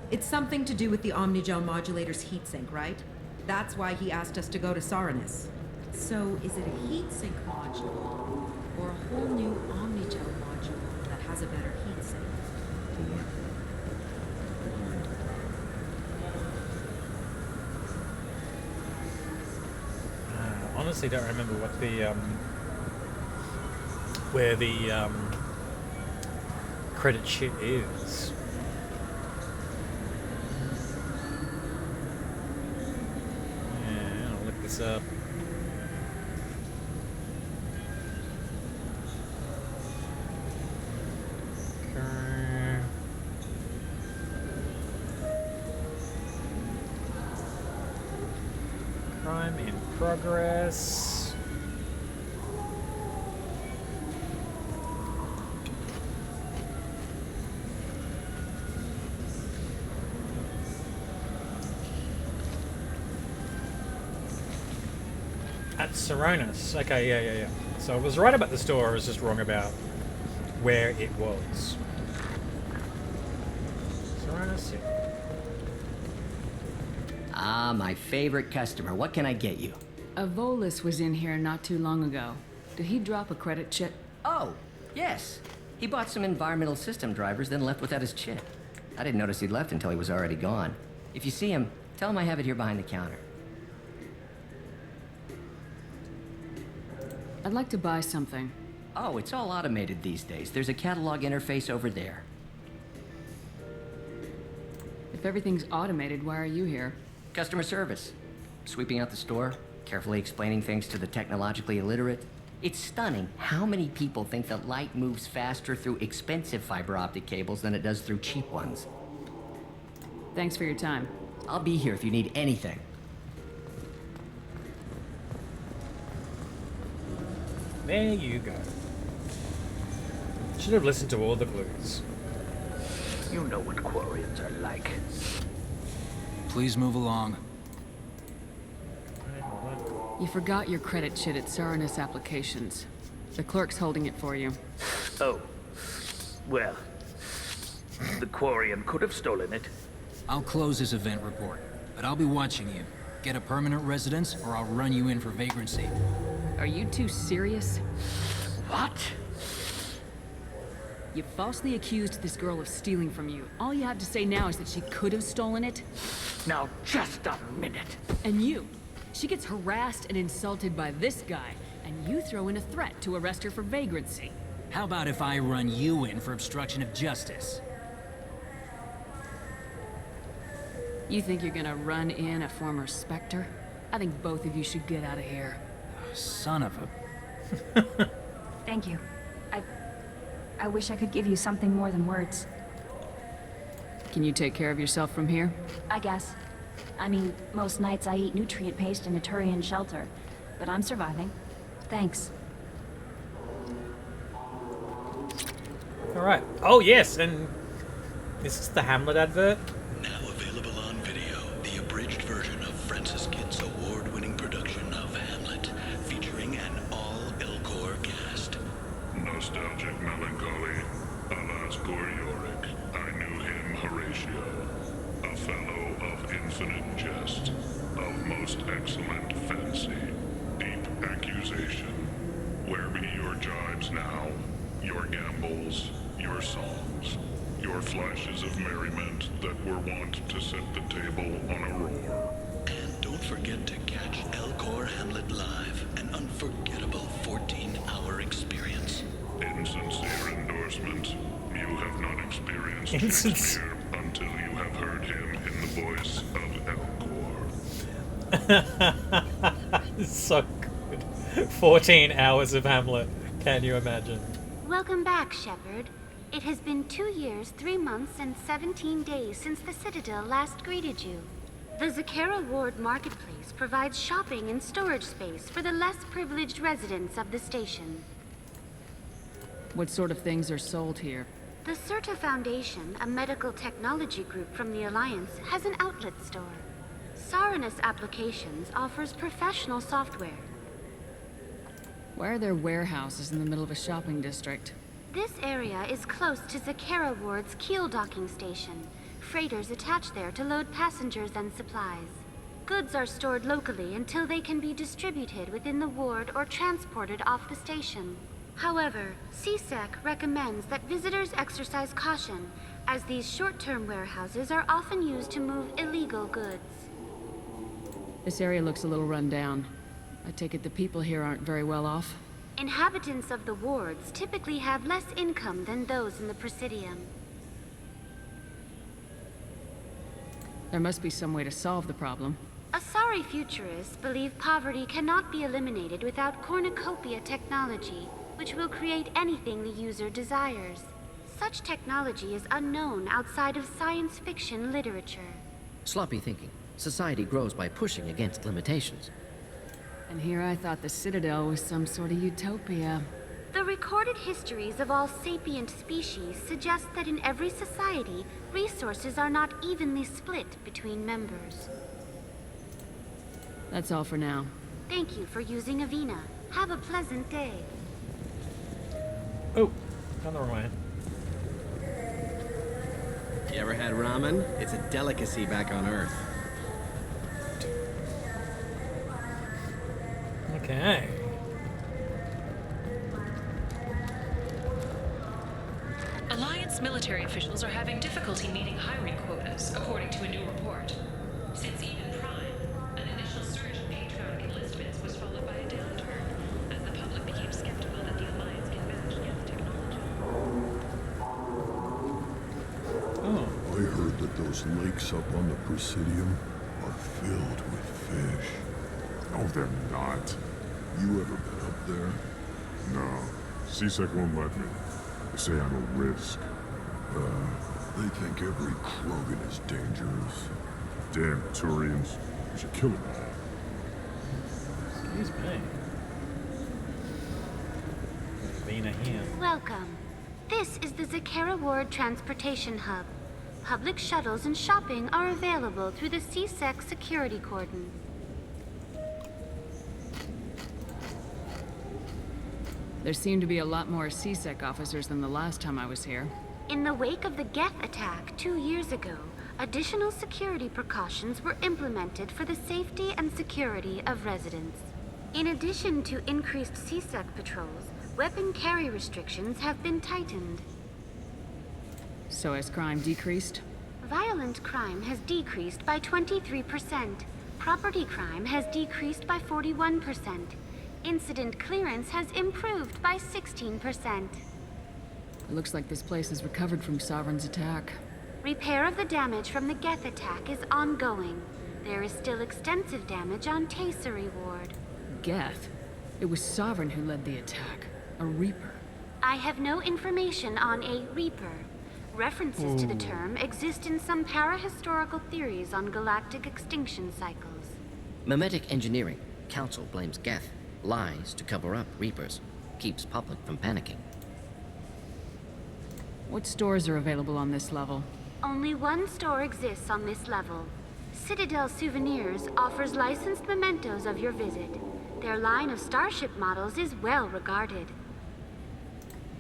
It's something to do with the Omnigel modulator's heatsink, right? That's why he asked us to go to Saranus. So, is it a heatsink module, or a whole new Omnigel module that has a better heatsink? Honestly, don't remember what the where the credit shit is. Yeah, I'll look this up. Crime in progress. At Seronis. Okay, yeah. So I was right about the store, I was just wrong about where it was. Seronis, yeah. Ah, my favorite customer. What can I get you? A Volus was in here not too long ago. Did he drop a credit chit? Oh, yes. He bought some environmental system drivers, then left without his chit. I didn't notice he'd left until he was already gone. If you see him, tell him I have it here behind the counter. I'd like to buy something. Oh, it's all automated these days. There's a catalog interface over there. If everything's automated, why are you here? Customer service. Sweeping out the store, carefully explaining things to the technologically illiterate. It's stunning how many people think that light moves faster through expensive fiber optic cables than it does through cheap ones. Thanks for your time. I'll be here if you need anything. There you go. Should have listened to all the clues. You know what Quarians are like. Please move along. You forgot your credit chit at Seronis Applications. The clerk's holding it for you. Oh. Well. The Quarian could have stolen it. I'll close this event report, but I'll be watching you. Get a permanent residence, or I'll run you in for vagrancy. Are you two serious? What? You falsely accused this girl of stealing from you. All you have to say now is that she could have stolen it. Now, just a minute. And you. She gets harassed and insulted by this guy, and you throw in a threat to arrest her for vagrancy. How about if I run you in for obstruction of justice? You think you're gonna run in a former Spectre? I think both of you should get out of here. Son of a... Thank you. I wish I could give you something more than words. Can you take care of yourself from here? I guess. I mean, most nights I eat nutrient paste in a Turian shelter, but I'm surviving. Thanks. Alright. Oh, yes, and this is the Hamlet advert. Now available on video, the abridged version of Francis Kidd's award-winning production of Hamlet, featuring an all-Elcor cast. Nostalgic melancholy, alas poor Yorick. I knew him, Horatio, a fellow of infinite jest, of most excellent fancy, deep accusation. Where be your jibes now, your gambols, your songs, your flashes of merriment that were wont to set the table on a roar? And don't forget to catch Elcor Hamlet live, an unforgettable 14-hour experience. Insincere endorsement. You have not experienced Shakespeare until you have heard him in the voice of Elcor. So good. 14 hours of Hamlet. Can you imagine? Welcome back, Shepard. It has been 2 years, 3 months, and 17 days since the Citadel last greeted you. The Zakera Ward Marketplace provides shopping and storage space for the less privileged residents of the station. What sort of things are sold here? The Certa Foundation, a medical technology group from the Alliance, has an outlet store. Seronis Applications offers professional software. Why are there warehouses in the middle of a shopping district? This area is close to Zakera Ward's keel docking station. Freighters attach there to load passengers and supplies. Goods are stored locally until they can be distributed within the ward or transported off the station. However, CSEC recommends that visitors exercise caution, as these short-term warehouses are often used to move illegal goods. This area looks a little run down. I take it the people here aren't very well off? Inhabitants of the wards typically have less income than those in the Presidium. There must be some way to solve the problem. Asari futurists believe poverty cannot be eliminated without cornucopia technology, which will create anything the user desires. Such technology is unknown outside of science fiction literature. Sloppy thinking. Society grows by pushing against limitations. And here I thought the Citadel was some sort of utopia. The recorded histories of all sapient species suggest that in every society, resources are not evenly split between members. That's all for now. Thank you for using Avina. Have a pleasant day. Oh, gone the wrong way. You ever had ramen? It's a delicacy back on Earth. Okay. Alliance military officials are having difficulty meeting hiring quotas, according to a new report. Since even Prime, an initial surge in patriotic enlistments was followed by a downturn, as the public became skeptical that the Alliance can match Geth technology. I heard that those lakes up on the Presidium are filled with fish. No, they're not. You ever been up there? No. CSEC won't let me. They say I'm a risk. They think every Krogan is dangerous. Damn Turians. We should kill them all. Excuse me. Vina here. Welcome. This is the Zakera Ward Transportation Hub. Public shuttles and shopping are available through the CSEC security cordon. There seem to be a lot more CSEC officers than the last time I was here. In the wake of the Geth attack 2 years ago, additional security precautions were implemented for the safety and security of residents. In addition to increased CSEC patrols, weapon carry restrictions have been tightened. So has crime decreased? Violent crime has decreased by 23%. Property crime has decreased by 41%. Incident clearance has improved by 16%. It looks like this place has recovered from Sovereign's attack. Repair of the damage from the Geth attack is ongoing. There is still extensive damage on Tasery Ward. Geth? It was Sovereign who led the attack. A Reaper. I have no information on a Reaper. References to the term exist in some parahistorical theories on galactic extinction cycles. Memetic engineering. Council blames Geth. Lies to cover up Reapers. Keeps public from panicking. What stores are available on this level? Only one store exists on this level. Citadel Souvenirs offers licensed mementos of your visit. Their line of starship models is well regarded.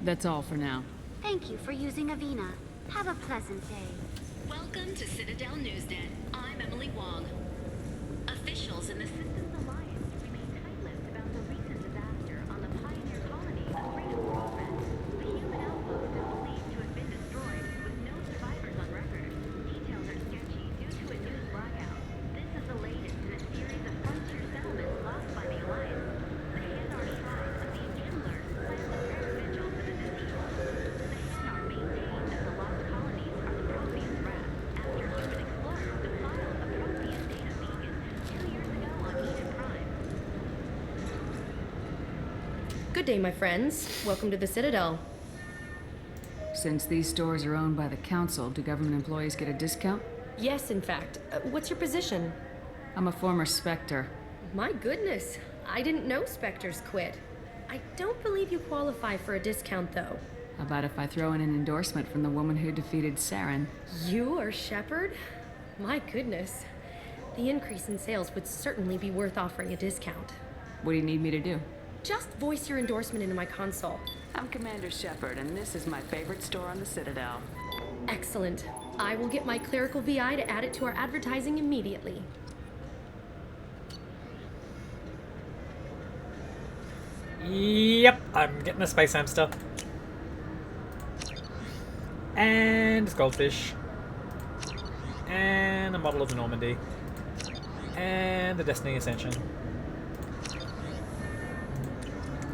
That's all for now. Thank you for using Avina. Have a pleasant day. Welcome to Citadel Newsnet. I'm Emily Wong. Officials in the Systems Alliance remain tight-lipped about the recent disaster on the Pioneer colony of Freedom Prospect. The human outpost is believed to have been destroyed, with no survivors on record. Details are sketchy due to a news blackout. This is the latest in a series of frontier settlements lost by the Alliance. The Hanar Shrine of the Enkindlers plans a prayer vigil for the deceased. The Hanar maintain that the lost colonies are the Prothean wrath after human explorers defiled a Prothean data beacon 2 years ago on Eden Prime. Good day, my friends. Welcome to the Citadel. Since these stores are owned by the Council, do government employees get a discount? Yes, in fact. What's your position? I'm a former Spectre. My goodness. I didn't know Spectres quit. I don't believe you qualify for a discount, though. How about if I throw in an endorsement from the woman who defeated Saren? You are Shepard? My goodness. The increase in sales would certainly be worth offering a discount. What do you need me to do? Just voice your endorsement into my console. I'm Commander Shepard, and this is my favorite store on the Citadel. Excellent. I will get my clerical VI to add it to our advertising immediately. Yep, I'm getting a space hamster. And a goldfish. And a model of the Normandy. And the Destiny Ascension.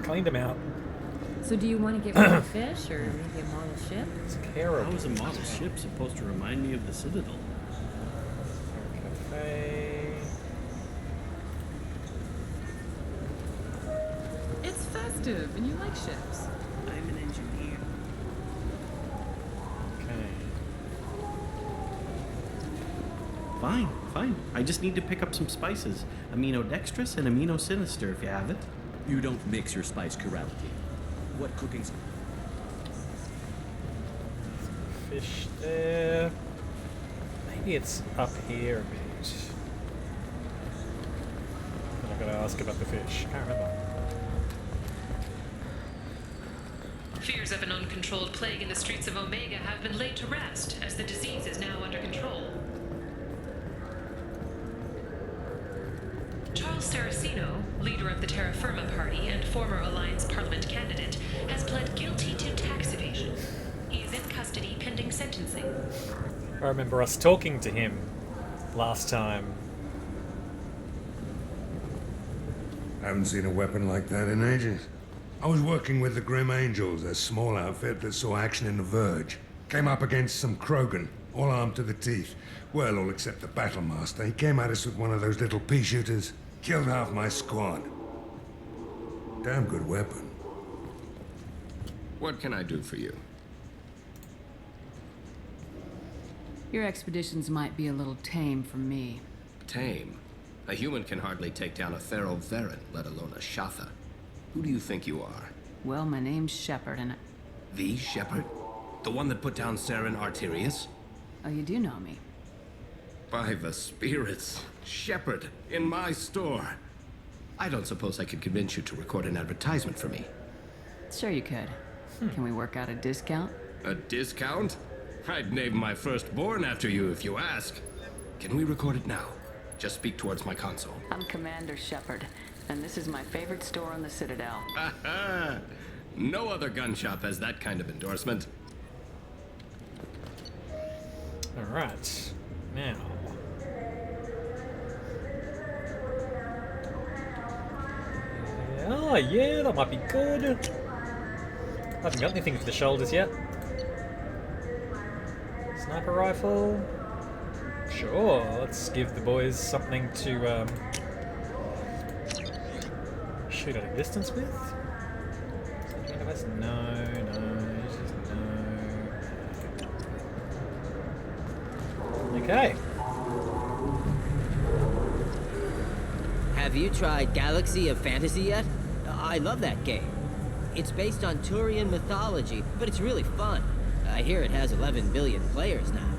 Cleaned them out. So do you want to get rid of a fish or maybe a model ship? It's terrible. How is a model ship supposed to remind me of the Citadel? Cafe. It's festive, and you like ships. I'm an engineer. Okay. Fine. I just need to pick up some spices. Aminodextrous and aminosinister if you have it. You don't mix your spice chirality. What cooking's... Fish there. Maybe it's up here a bit. And I've got to ask about the fish. Can't remember. Fears of an uncontrolled plague in the streets of Omega have been laid to rest, as the disease is now under control. Charles Saraceno, leader of the Terra Firma Party and former Alliance Parliament candidate, has pled guilty to tax evasion. He is in custody pending sentencing. I remember us talking to him last time. Haven't seen a weapon like that in ages. I was working with the Grim Angels, a small outfit that saw action in the Verge. Came up against some Krogan, all armed to the teeth. Well, all except the Battlemaster. He came at us with one of those little pea shooters. Killed half my squad. Damn good weapon. What can I do for you? Your expeditions might be a little tame for me. Tame? A human can hardly take down a Pharaoh Varen, let alone a Shatha. Who do you think you are? Well, my name's Shepard, and The Shepherd? The one that put down Saren Arterius? Oh, you do know me. By the spirits, Shepherd, in my store. I don't suppose I could convince you to record an advertisement for me. Sure you could. Can we work out a discount? A discount? I'd name my firstborn after you if you ask. Can we record it now? Just speak towards my console. I'm Commander Shepard, and this is my favorite store on the Citadel. Ha! No other gun shop has that kind of endorsement. Alright. Now. Oh, yeah, that might be good. I haven't got anything for the shoulders yet. Sniper rifle. Sure, let's give the boys something to shoot at a distance with. No. Okay. Have you tried Galaxy of Fantasy yet? I love that game. It's based on Turian mythology, but it's really fun. I hear it has 11 billion players now.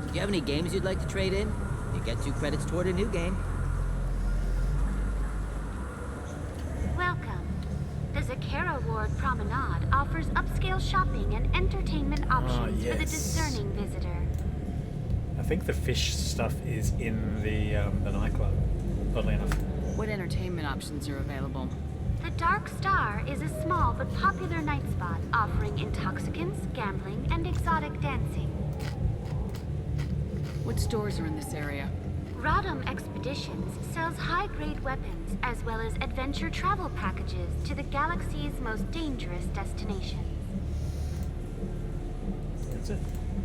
Do you have any games you'd like to trade in? You get 2 credits toward a new game. Welcome. The Zakara Ward Promenade offers upscale shopping and entertainment options for the discerning visitor. I think the fish stuff is in the nightclub, oddly enough. What entertainment options are available? The Dark Star is a small but popular night spot offering intoxicants, gambling, and exotic dancing. What stores are in this area? Rodham Expeditions sells high-grade weapons as well as adventure travel packages to the galaxy's most dangerous destinations. That's it.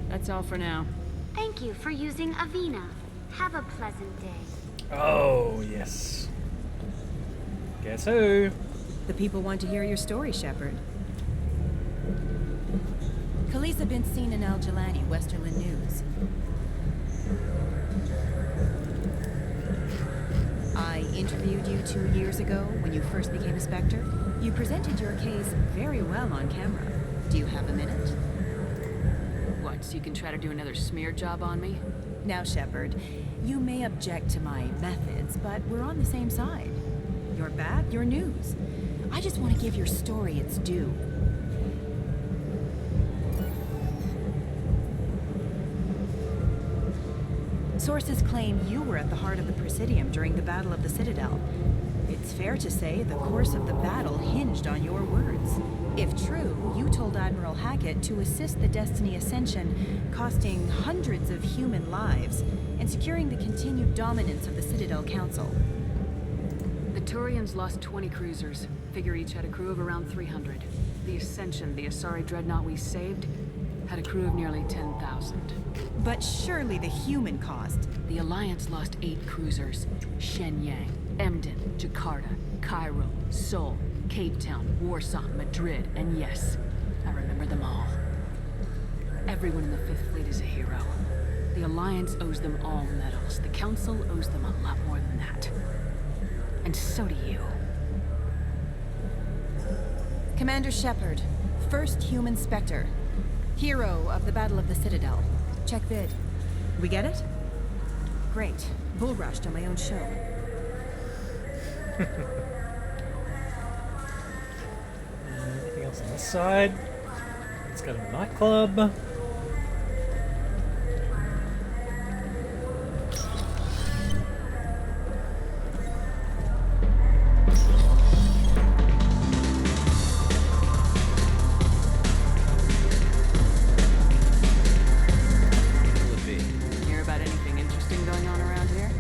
That's all for now. Thank you for using Avina. Have a pleasant day. Oh, yes. Guess who? The people want to hear your story, Shepard. Khaleesa been seen in Al Jalani, Westerland News. I interviewed you 2 years ago when you first became a Spectre. You presented your case very well on camera. Do you have a minute? What, so you can try to do another smear job on me? Now, Shepard, you may object to my methods, but we're on the same side. You're bad, you're news. I just want to give your story its due. Sources claim you were at the heart of the Presidium during the Battle of the Citadel. It's fair to say the course of the battle hinged on your words. If true, you told Admiral Hackett to assist the Destiny Ascension, costing hundreds of human lives, and securing the continued dominance of the Citadel Council. The Turians lost 20 cruisers. Figure each had a crew of around 300. The Ascension, the Asari dreadnought we saved, had a crew of nearly 10,000. But surely the human cost. The Alliance lost 8 cruisers. Shenyang, Emden, Jakarta, Cairo, Seoul, Cape Town, Warsaw, Madrid, and yes, I remember them all. Everyone in the 5th Fleet is a hero. The Alliance owes them all medals. The Council owes them a lot more than that. And so do you. Commander Shepard, first human Spectre. Hero of the Battle of the Citadel. Check vid. We get it? Great. Bull rushed on my own show. Anything else on this side? Let's go to the nightclub. Hear about anything interesting going on around here?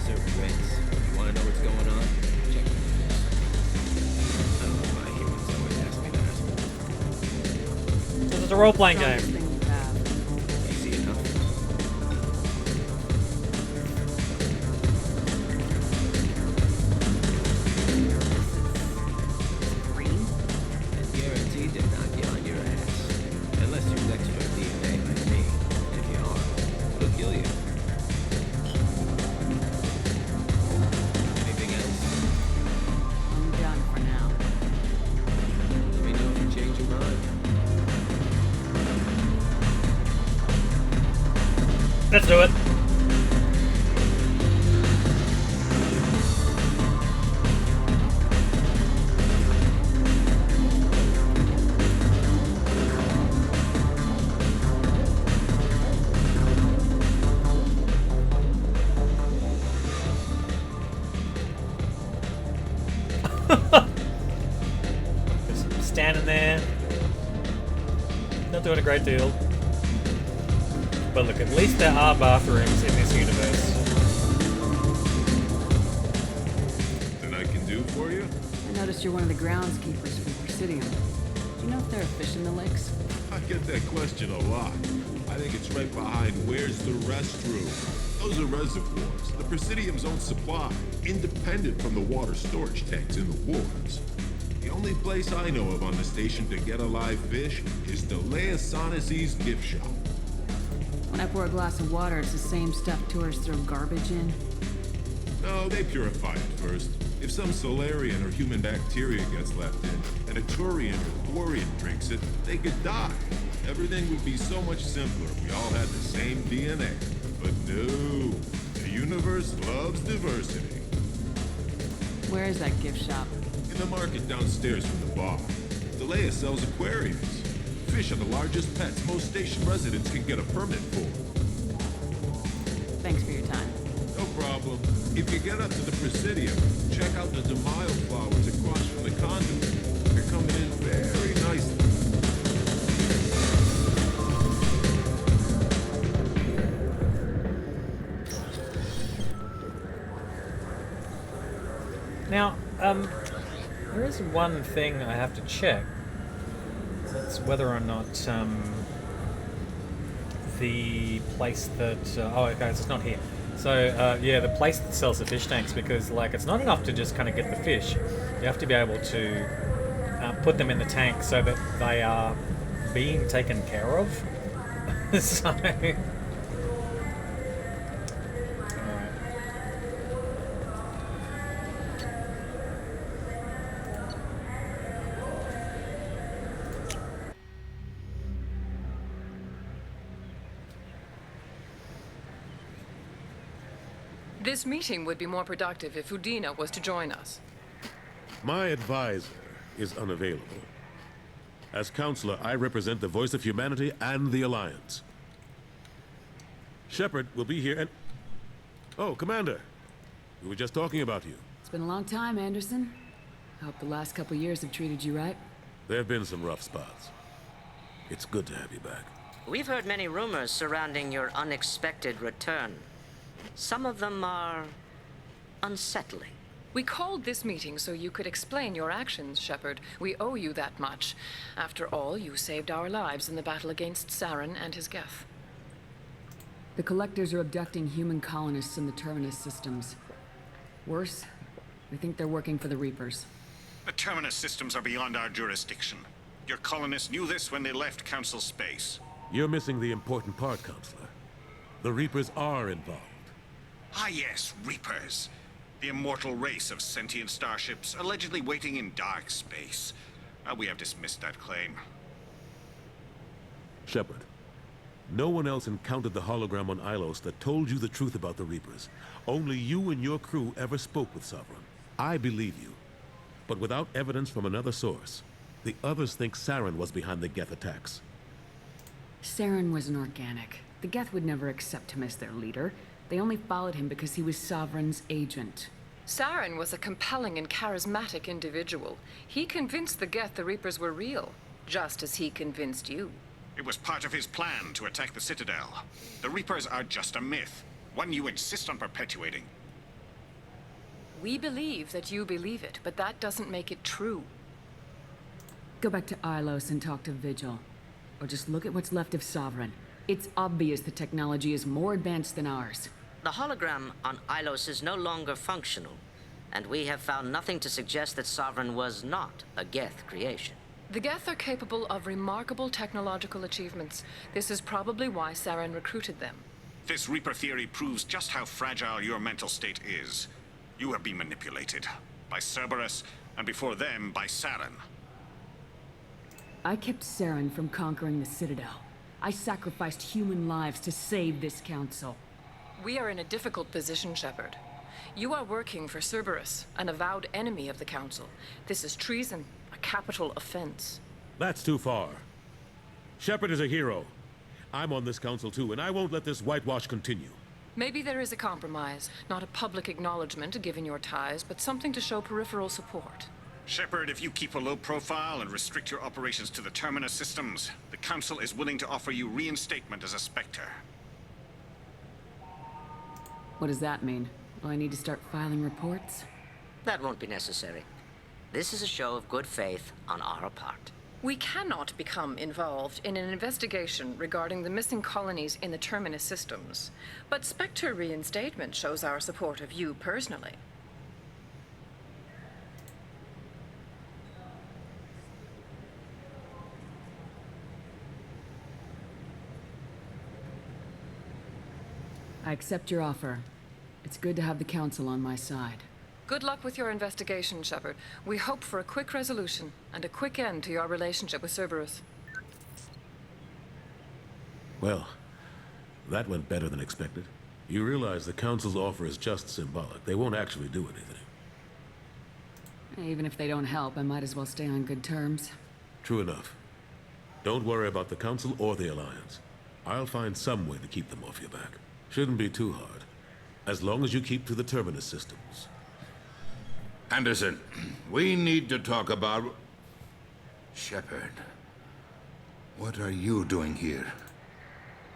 So, Reds, you want to know what's going on? Check it. I don't know why humans always ask me that. This is a role-playing game. Easy enough. Green? And guaranteed to knock you on your ass. Unless you're extra DNA like me. If you are, it'll kill you. Anything else? I'm done for now. Let me know if you change your mind. Let's do it. Just standing there, not doing a great deal. But look, at least there are bathrooms in this universe. That I can do for you? I noticed you're one of the groundskeepers from Presidium. Do you know if there are fish in the lakes? I get that question a lot. I think it's right behind where's the restroom. Those are reservoirs, the Presidium's own supply, independent from the water storage tanks in the wards. The only place I know of on the station to get a live fish is Delea Sonesi's gift shop. When I pour a glass of water, it's the same stuff tourists throw garbage in. No, they purify it first. If some Solarian or human bacteria gets left in, and a Turian or Quarian drinks it, they could die. Everything would be so much simpler if we all had the same DNA. But no, the universe loves diversity. Where is that gift shop? In the market downstairs from the bar. Delea sells aquariums. Fish are the largest pets most station residents can get a permit for. Thanks for your time. No problem. If you get up to the Presidium, check out the Demaio flowers across from the conduit. They're coming in very nicely. Now, there is one thing I have to check. That's whether or not the place that... oh, okay, it's not here. So, yeah, the place that sells the fish tanks, because, like, it's not enough to just kind of get the fish. You have to be able to put them in the tank so that they are being taken care of. So... This meeting would be more productive if Udina was to join us. My advisor is unavailable. As counselor, I represent the voice of humanity and the Alliance. Shepard will be here and... Oh, Commander. We were just talking about you. It's been a long time, Anderson. I hope the last couple years have treated you right. There have been some rough spots. It's good to have you back. We've heard many rumors surrounding your unexpected return. Some of them are unsettling. We called this meeting so you could explain your actions, Shepard. We owe you that much. After all, you saved our lives in the battle against Saren and his Geth. The Collectors are abducting human colonists in the Terminus systems. Worse, we think they're working for the Reapers. The Terminus systems are beyond our jurisdiction. Your colonists knew this when they left Council space. You're missing the important part, Counselor. The Reapers are involved. Ah yes, Reapers. The immortal race of sentient starships allegedly waiting in dark space. We have dismissed that claim. Shepard, no one else encountered the hologram on Ilos that told you the truth about the Reapers. Only you and your crew ever spoke with Sovereign. I believe you. But without evidence from another source, the others think Saren was behind the Geth attacks. Saren was an organic. The Geth would never accept him as their leader. They only followed him because he was Sovereign's agent. Saren was a compelling and charismatic individual. He convinced the Geth the Reapers were real, just as he convinced you. It was part of his plan to attack the Citadel. The Reapers are just a myth, one you insist on perpetuating. We believe that you believe it, but that doesn't make it true. Go back to Ilos and talk to Vigil. Or just look at what's left of Sovereign. It's obvious the technology is more advanced than ours. The hologram on Ilos is no longer functional, and we have found nothing to suggest that Sovereign was not a Geth creation. The Geth are capable of remarkable technological achievements. This is probably why Saren recruited them. This Reaper theory proves just how fragile your mental state is. You have been manipulated by Cerberus, and before them, by Saren. I kept Saren from conquering the Citadel. I sacrificed human lives to save this council. We are in a difficult position, Shepard. You are working for Cerberus, an avowed enemy of the Council. This is treason, a capital offense. That's too far. Shepard is a hero. I'm on this council too, and I won't let this whitewash continue. Maybe there is a compromise. Not a public acknowledgement given your ties, but something to show peripheral support. Shepard, if you keep a low profile and restrict your operations to the Terminus systems, the Council is willing to offer you reinstatement as a Spectre. What does that mean? Will I need to start filing reports? That won't be necessary. This is a show of good faith on our part. We cannot become involved in an investigation regarding the missing colonies in the Terminus systems, but Spectre reinstatement shows our support of you personally. I accept your offer. It's good to have the Council on my side. Good luck with your investigation, Shepard. We hope for a quick resolution and a quick end to your relationship with Cerberus. Well, that went better than expected. You realize the Council's offer is just symbolic. They won't actually do anything. Even if they don't help, I might as well stay on good terms. True enough. Don't worry about the Council or the Alliance. I'll find some way to keep them off your back. Shouldn't be too hard. As long as you keep to the Terminus systems. Anderson, we need to talk about... Shepard. What are you doing here?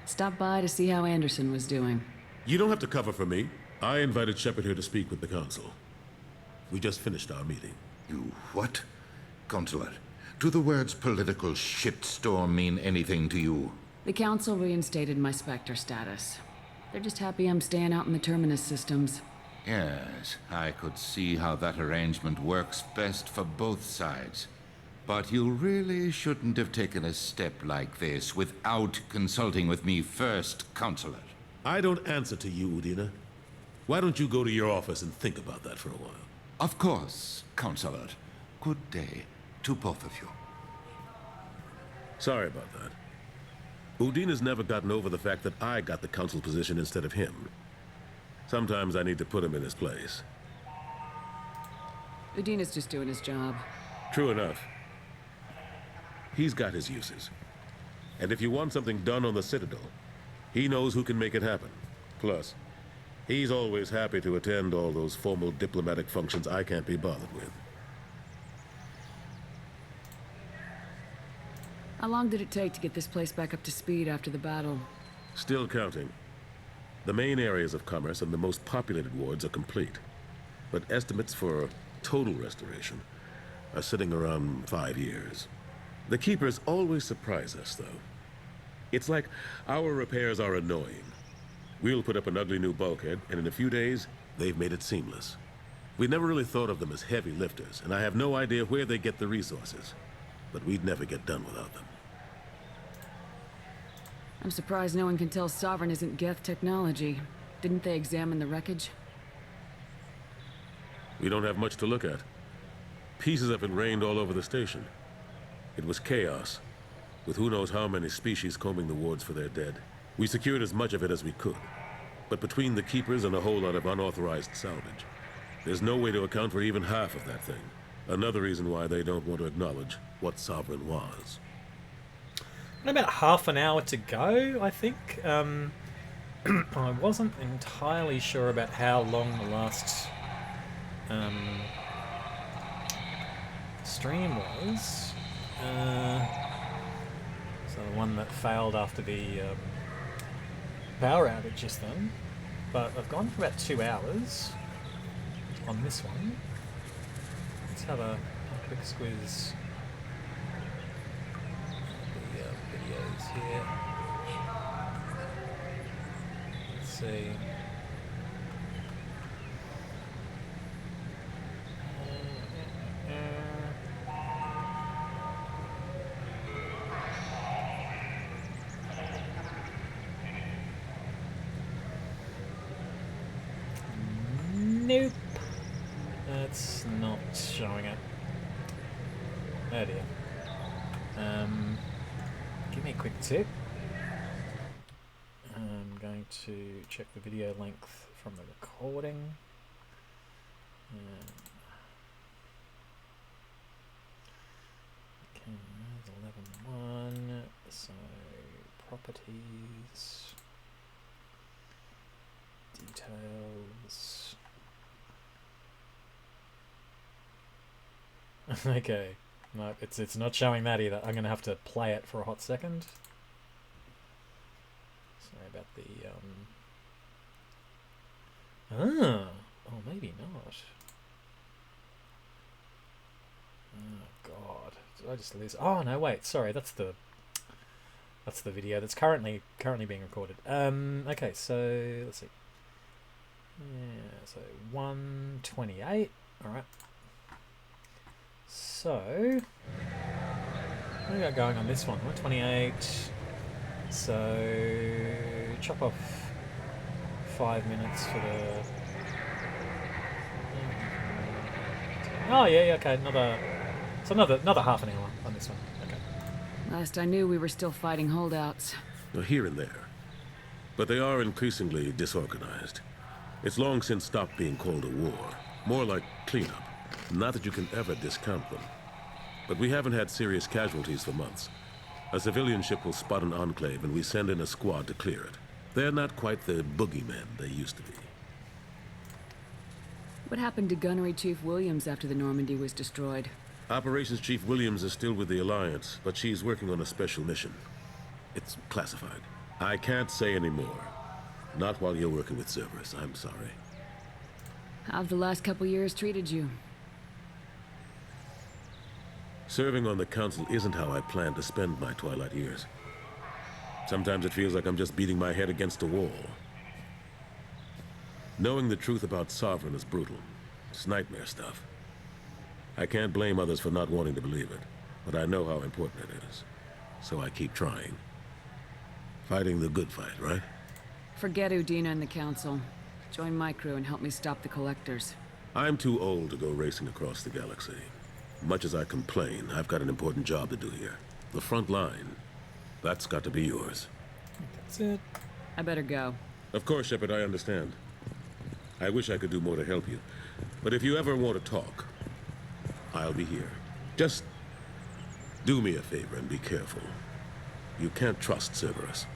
Stop by to see how Anderson was doing. You don't have to cover for me. I invited Shepard here to speak with the Council. We just finished our meeting. You what? Consular, do the words political shitstorm mean anything to you? The Council reinstated my Spectre status. They're just happy I'm staying out in the Terminus systems. Yes, I could see how that arrangement works best for both sides. But you really shouldn't have taken a step like this without consulting with me first, Consular. I don't answer to you, Udina. Why don't you go to your office and think about that for a while? Of course, Consular. Good day to both of you. Sorry about that. Udina's never gotten over the fact that I got the Council position instead of him. Sometimes I need to put him in his place. Udina's just doing his job. True enough. He's got his uses. And if you want something done on the Citadel, he knows who can make it happen. Plus, he's always happy to attend all those formal diplomatic functions I can't be bothered with. How long did it take to get this place back up to speed after the battle? Still counting. The main areas of commerce and the most populated wards are complete. but estimates for total restoration are sitting around 5 years. The Keepers always surprise us, though. It's like our repairs are annoying. We'll put up an ugly new bulkhead, and in a few days, they've made it seamless. We never really thought of them as heavy lifters, and I have no idea where they get the resources. But we'd never get done without them. I'm surprised no one can tell Sovereign isn't Geth technology. Didn't they examine the wreckage? We don't have much to look at. Pieces of it rained all over the station. It was chaos, with who knows how many species combing the wards for their dead. We secured as much of it as we could. But between the Keepers and a whole lot of unauthorized salvage, there's no way to account for even half of that thing. Another reason why they don't want to acknowledge what Sovereign was. About half an hour to go, I think. I wasn't entirely sure about how long the last stream was. So the one that failed after the power outage just then. But I've gone for about 2 hours on this one. Let's have a quick squiz. The videos here. Let's see. Nope. That's not showing it. Oh dear. Give me a quick tip. I'm going to check the video length from the recording. Okay, there's 11.1. So, properties, details. Okay, no, it's not showing that either. I'm gonna have to play it for a hot second. Sorry about the oh, maybe not. Oh God, did I just lose? Oh no, wait, sorry, that's the video that's currently being recorded. Okay, so let's see. Yeah, so 128. All right. So, what do we got going on this one? 128. So, chop off 5 minutes for the. Oh yeah, okay, another half an hour on this one. Okay. Last I knew, we were still fighting holdouts. Here and there, but they are increasingly disorganized. It's long since stopped being called a war, more like cleanup. Not that you can ever discount them. But we haven't had serious casualties for months. A civilian ship will spot an enclave and we send in a squad to clear it. They're not quite the boogeymen they used to be. What happened to Gunnery Chief Williams after the Normandy was destroyed? Operations Chief Williams is still with the Alliance, but she's working on a special mission. It's classified. I can't say any more. Not while you're working with Cerberus, I'm sorry. How've the last couple years treated you? Serving on the Council isn't how I plan to spend my twilight years. Sometimes it feels like I'm just beating my head against a wall. Knowing the truth about Sovereign is brutal. It's nightmare stuff. I can't blame others for not wanting to believe it, but I know how important it is. So I keep trying. Fighting the good fight, right? Forget Udina and the Council. Join my crew and help me stop the Collectors. I'm too old to go racing across the galaxy. Much as I complain, I've got an important job to do here. The front line. That's got to be yours. That's it. I better go. Of course, Shepard, I understand. I wish I could do more to help you. But if you ever want to talk, I'll be here. Just do me a favor and be careful. You can't trust Cerberus.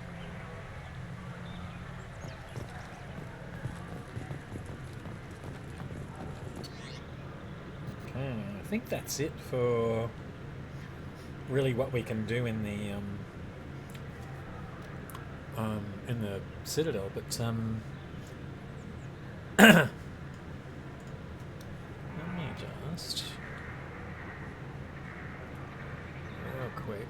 Okay, I think that's it for really what we can do in the Citadel, but just real quick.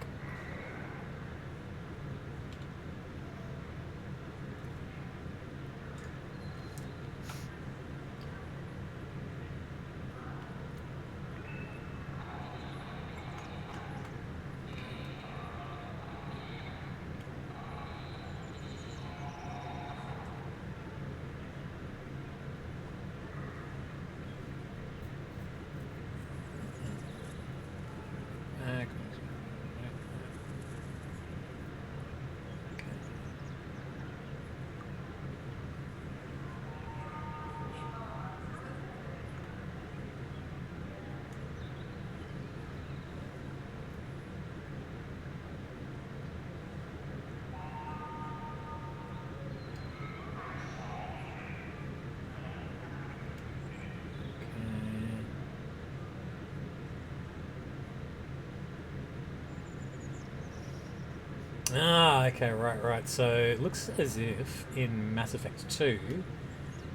Ah, okay, right. So it looks as if in Mass Effect 2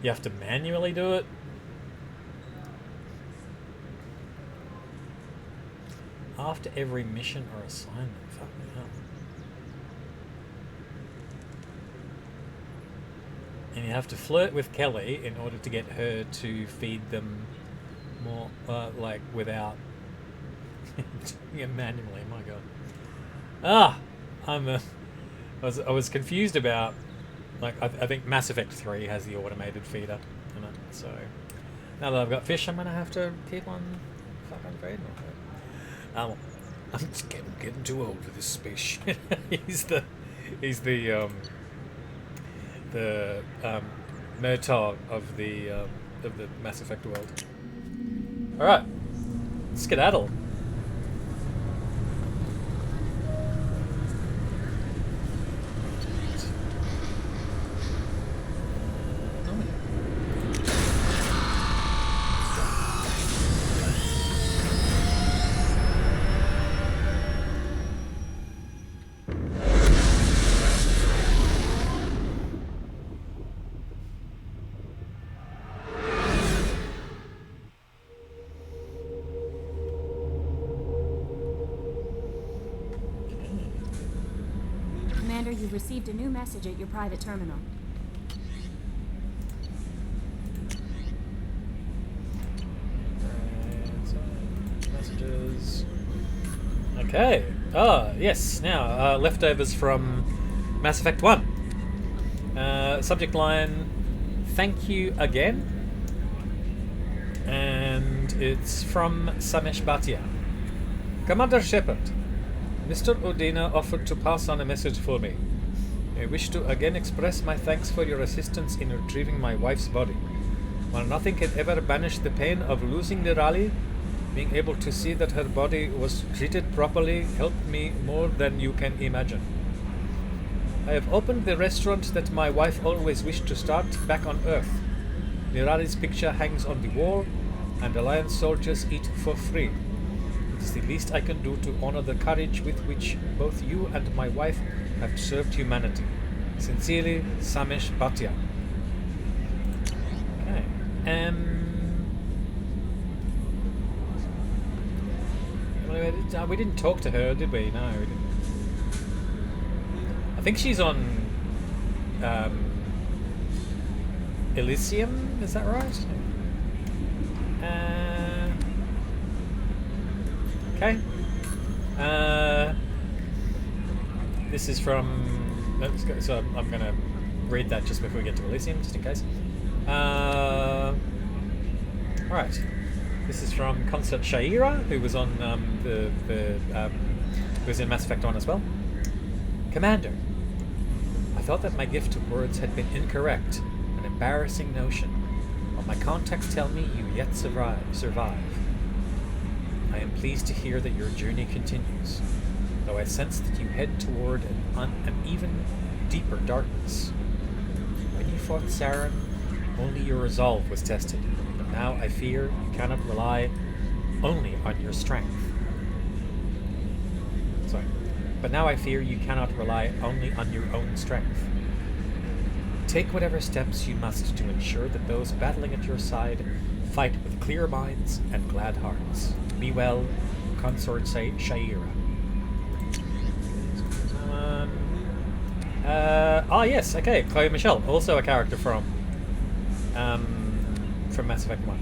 you have to manually do it. After every mission or assignment. Fuck me up. And you have to flirt with Kelly in order to get her to feed them more, like, without doing it manually. My God. Ah! I was confused about, like, I think Mass Effect 3 has the automated feeder in it, so now that I've got fish, I'm gonna have to keep on fucking feeding them. I'm just getting too old for this space shit. he's the Murtaugh of the Mass Effect world. All right, skedaddle. You've received a new message at your private terminal. Messages. Okay. Yes. Now, leftovers from Mass Effect 1. Subject line, thank you again. And it's from Samesh Bhatia. Commander Shepard, Mr. Udina offered to pass on a message for me. I wish to again express my thanks for your assistance in retrieving my wife's body. While nothing can ever banish the pain of losing Nirali, being able to see that her body was treated properly helped me more than you can imagine. I have opened the restaurant that my wife always wished to start back on Earth. Nirali's picture hangs on the wall, and Alliance soldiers eat for free. It is the least I can do to honor the courage with which both you and my wife have served humanity. Sincerely, Samesh Bhatia. Okay. We didn't talk to her, did we? No, we didn't. I think she's on Elysium, is that right? Okay. This is from... Let's go, so I'm going to read that just before we get to Elysium, just in case. Alright. This is from Concert Shaira, who was on who was in Mass Effect 1 as well. Commander, I thought that my gift of words had been incorrect, an embarrassing notion. But my contacts tell me you yet survive. I am pleased to hear that your journey continues, though I sense that you head toward an even deeper darkness. When you fought Saren, only your resolve was tested, but now I fear you cannot rely only on your strength. But now I fear you cannot rely only on your own strength. Take whatever steps you must to ensure that those battling at your side Fight with clear minds and glad hearts. Be well, Consort Shaira. Yes, okay, Chloe Michelle, also a character from Mass Effect 1.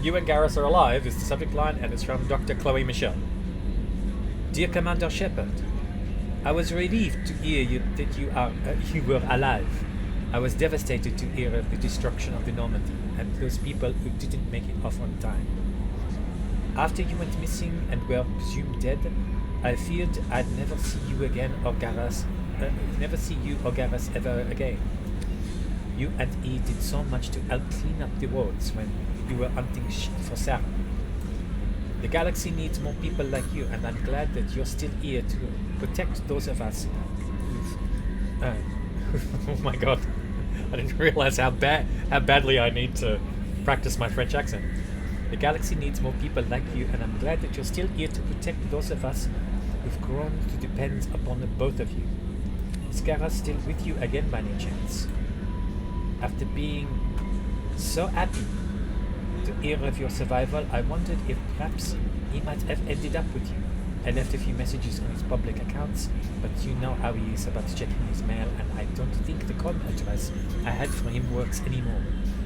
You and Gareth are alive is the subject line, and it's from Dr. Chloe Michelle. Dear Commander Shepard, I was relieved to hear that you were alive. I was devastated to hear of the destruction of the Normandy and those people who didn't make it off on time. After you went missing and were presumed dead, I feared I'd never see you or Gareth ever again. You and he did so much to help clean up the roads when you were hunting shit for Sarah. The galaxy needs more people like you, and I'm glad that you're still here to protect those of us oh my god. I didn't realize how badly I need to practice my French accent. The galaxy needs more people like you, and I'm glad that you're still here to protect those of us who've grown to depend upon the both of you. Is Gareth still with you again by any chance? After being so happy to hear of your survival, I wondered if perhaps he might have ended up with you. I left a few messages on his public accounts, but you know how he is about checking his mail, and I don't think the call address I had for him works anymore,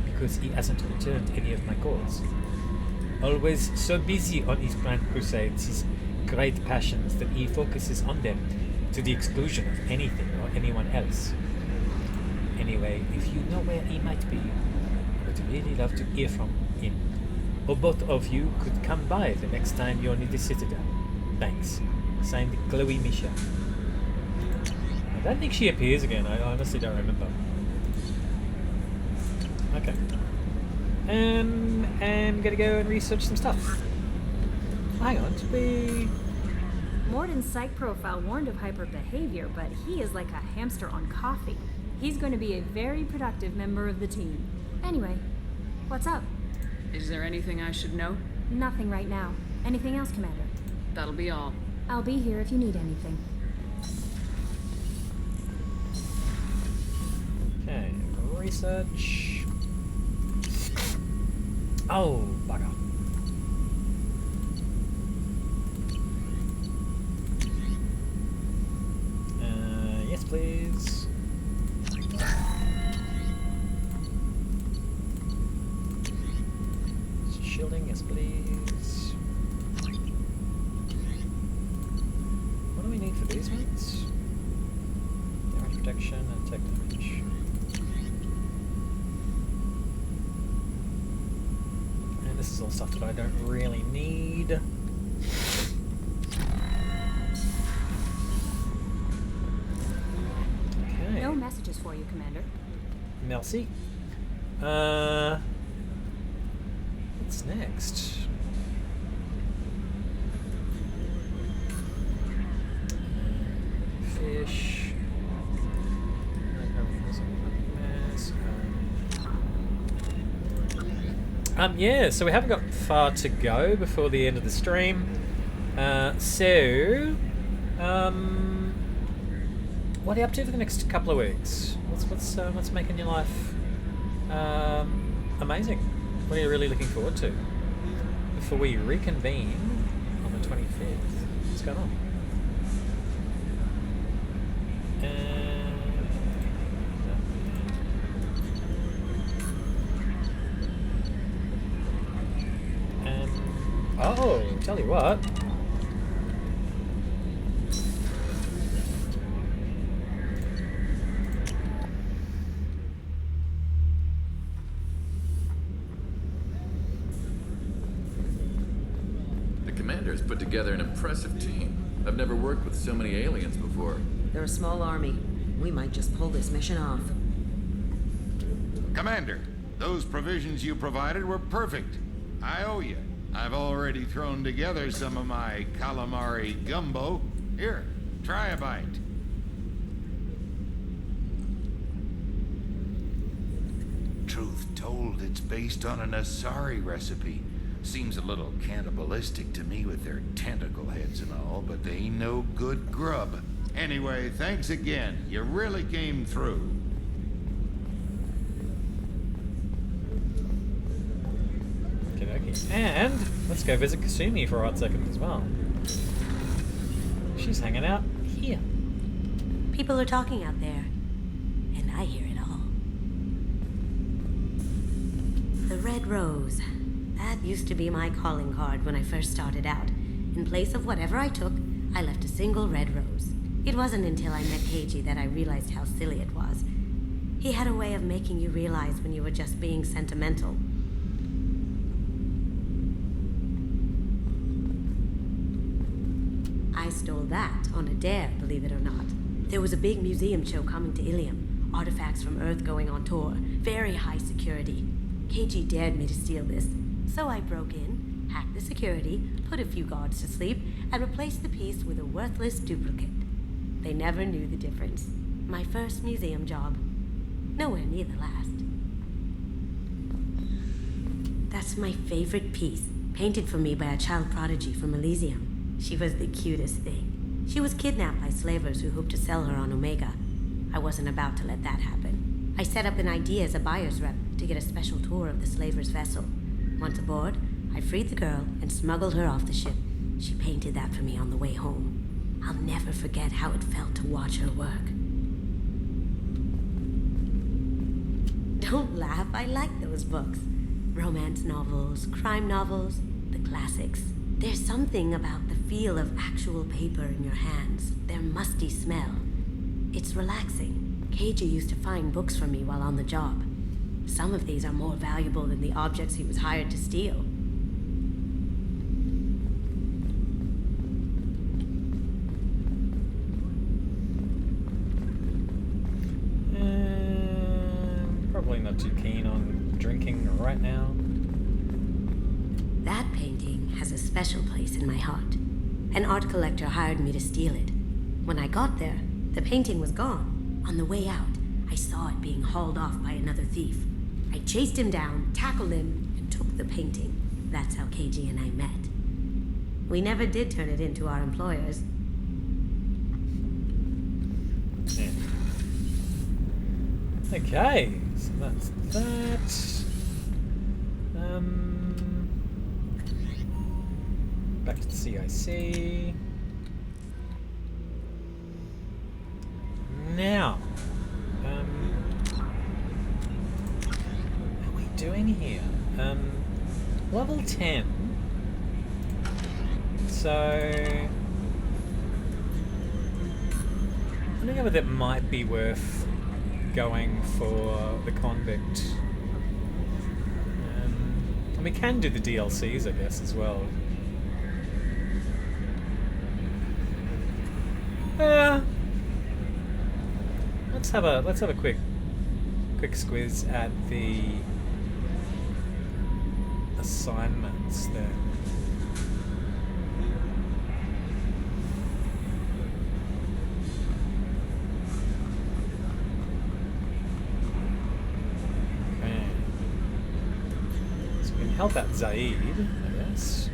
because he hasn't returned any of my calls. Always so busy on his grand crusades, his great passions, that he focuses on them to the exclusion of anything or anyone else. Anyway, if you know where he might be, I would really love to hear from him. Or both of you could come by the next time you're near the Citadel. Thanks. Signed, Chloe Michelle. I don't think she appears again. I honestly don't remember. Okay. I'm gonna go and research some stuff. Hang on, to be... Morden's psych profile warned of hyper behavior, but he is like a hamster on coffee. He's going to be a very productive member of the team. Anyway, what's up? Is there anything I should know? Nothing right now. Anything else, Commander? That'll be all. I'll be here if you need anything. Okay, research. Oh, bugger. Yes, please. Shielding, yes, please. What do we need for these ones? Damage protection and tech damage. And this is all stuff that I don't really need. Okay. No messages for you, Commander. Merci. What's next? Fish. Yeah, so we haven't got far to go before the end of the stream. What are you up to for the next couple of weeks? What's making your life amazing? What are you really looking forward to before we reconvene on the 25th? What's going on? Oh, tell you what. The commander's put together an impressive team. I've never worked with so many aliens before. They're a small army. We might just pull this mission off. Commander, those provisions you provided were perfect. I owe you. I've already thrown together some of my calamari gumbo. Here, try a bite. Truth told, it's based on an Asari recipe. Seems a little cannibalistic to me with their tentacle heads and all, but they ain't no good grub. Anyway, thanks again. You really came through. Okay. And let's go visit Kasumi for a hot second as well. She's hanging out here. People are talking out there, and I hear it all. The red rose. That used to be my calling card when I first started out. In place of whatever I took, I left a single red rose. It wasn't until I met Keiji that I realized how silly it was. He had a way of making you realize when you were just being sentimental. I stole that on a dare, believe it or not. There was a big museum show coming to Ilium. Artifacts from Earth going on tour. Very high security. Keiji dared me to steal this. So I broke in, hacked the security, put a few guards to sleep, and replaced the piece with a worthless duplicate. They never knew the difference. My first museum job. Nowhere near the last. That's my favorite piece, painted for me by a child prodigy from Elysium. She was the cutest thing. She was kidnapped by slavers who hoped to sell her on Omega. I wasn't about to let that happen. I set up an idea as a buyer's rep to get a special tour of the slaver's vessel. Once aboard, I freed the girl and smuggled her off the ship. She painted that for me on the way home. I'll never forget how it felt to watch her work. Don't laugh, I like those books. Romance novels, crime novels, the classics. There's something about the feel of actual paper in your hands, their musty smell. It's relaxing. Keiji used to find books for me while on the job. Some of these are more valuable than the objects he was hired to steal. Probably not too keen on drinking right now. That painting has a special place in my heart. An art collector hired me to steal it. When I got there, the painting was gone. On the way out, I saw it being hauled off by another thief. I chased him down, tackled him, and took the painting. That's how Keiji and I met. We never did turn it into our employers. Yeah. Okay, so that's that. Back to the CIC. Now, what are we doing here? Level 10. So, I don't know whether it might be worth going for the convict. And we can do the DLCs, I guess, as well. Let's have a quick squiz at the assignments then. Okay. So we can help out Zaid, I guess.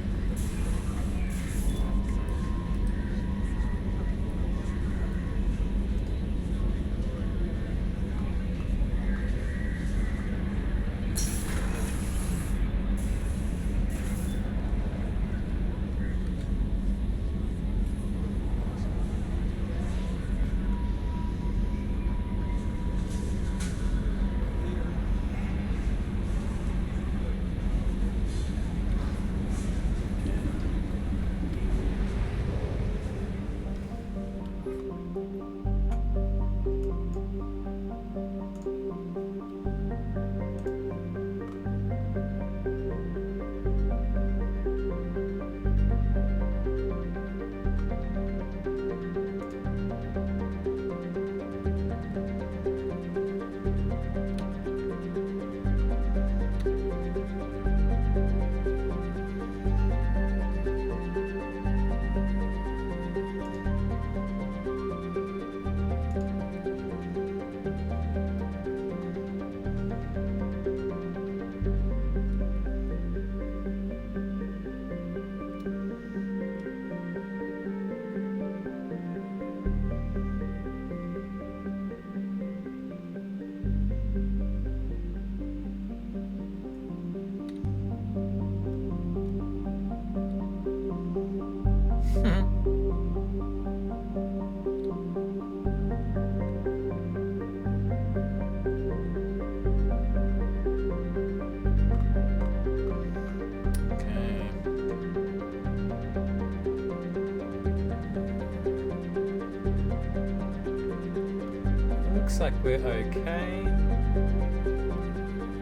looks like we're okay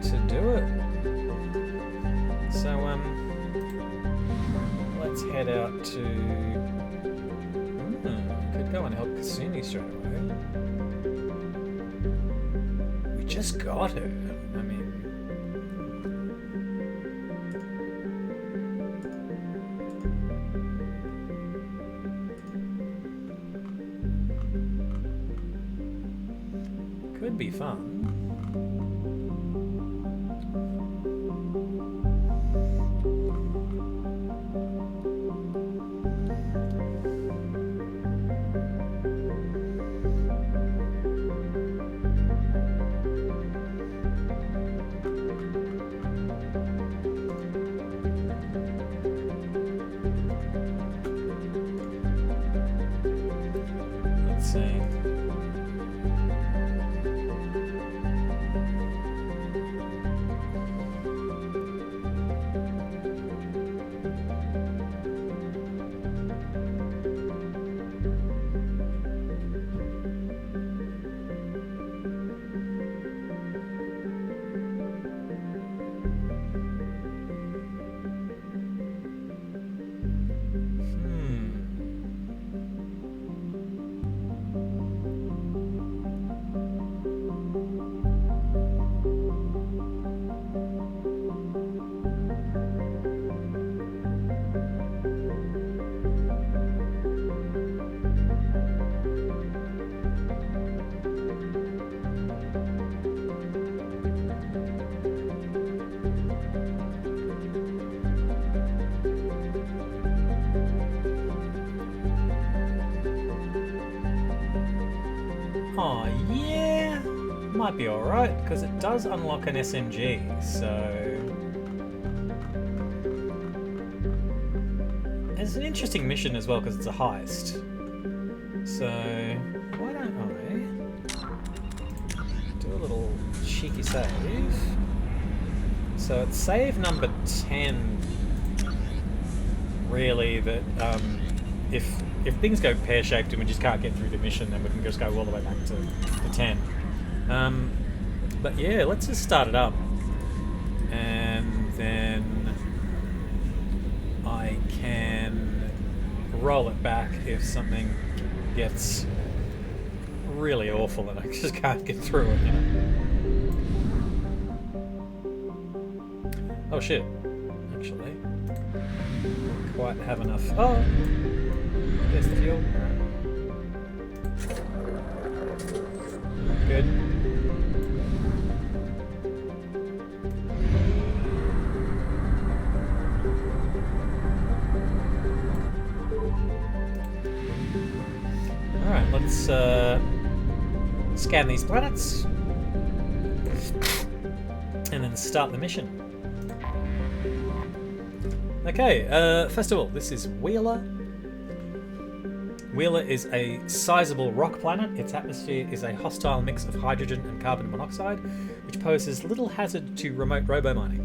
to do it. So, let's head out to... could go and help Kasumi straight away. We just got her. I mean... could be fun. Let's see. Oh yeah, might be alright, because it does unlock an SMG, so... It's an interesting mission as well, because it's a heist. So, why don't I do a little cheeky save? So it's save number 10, really, that if things go pear-shaped and we just can't get through the mission, then we can just go all the way back to 10. But yeah, let's just start it up. And then I can roll it back if something gets really awful and I just can't get through it, you know? Oh shit, actually. Don't quite have enough. Oh! There's the fuel. Good. Alright, let's scan these planets and then start the mission. Okay, first of all, this is Wheeler. Wheeler is a sizable rock planet. Its atmosphere is a hostile mix of hydrogen and carbon monoxide, which poses little hazard to remote robo-mining.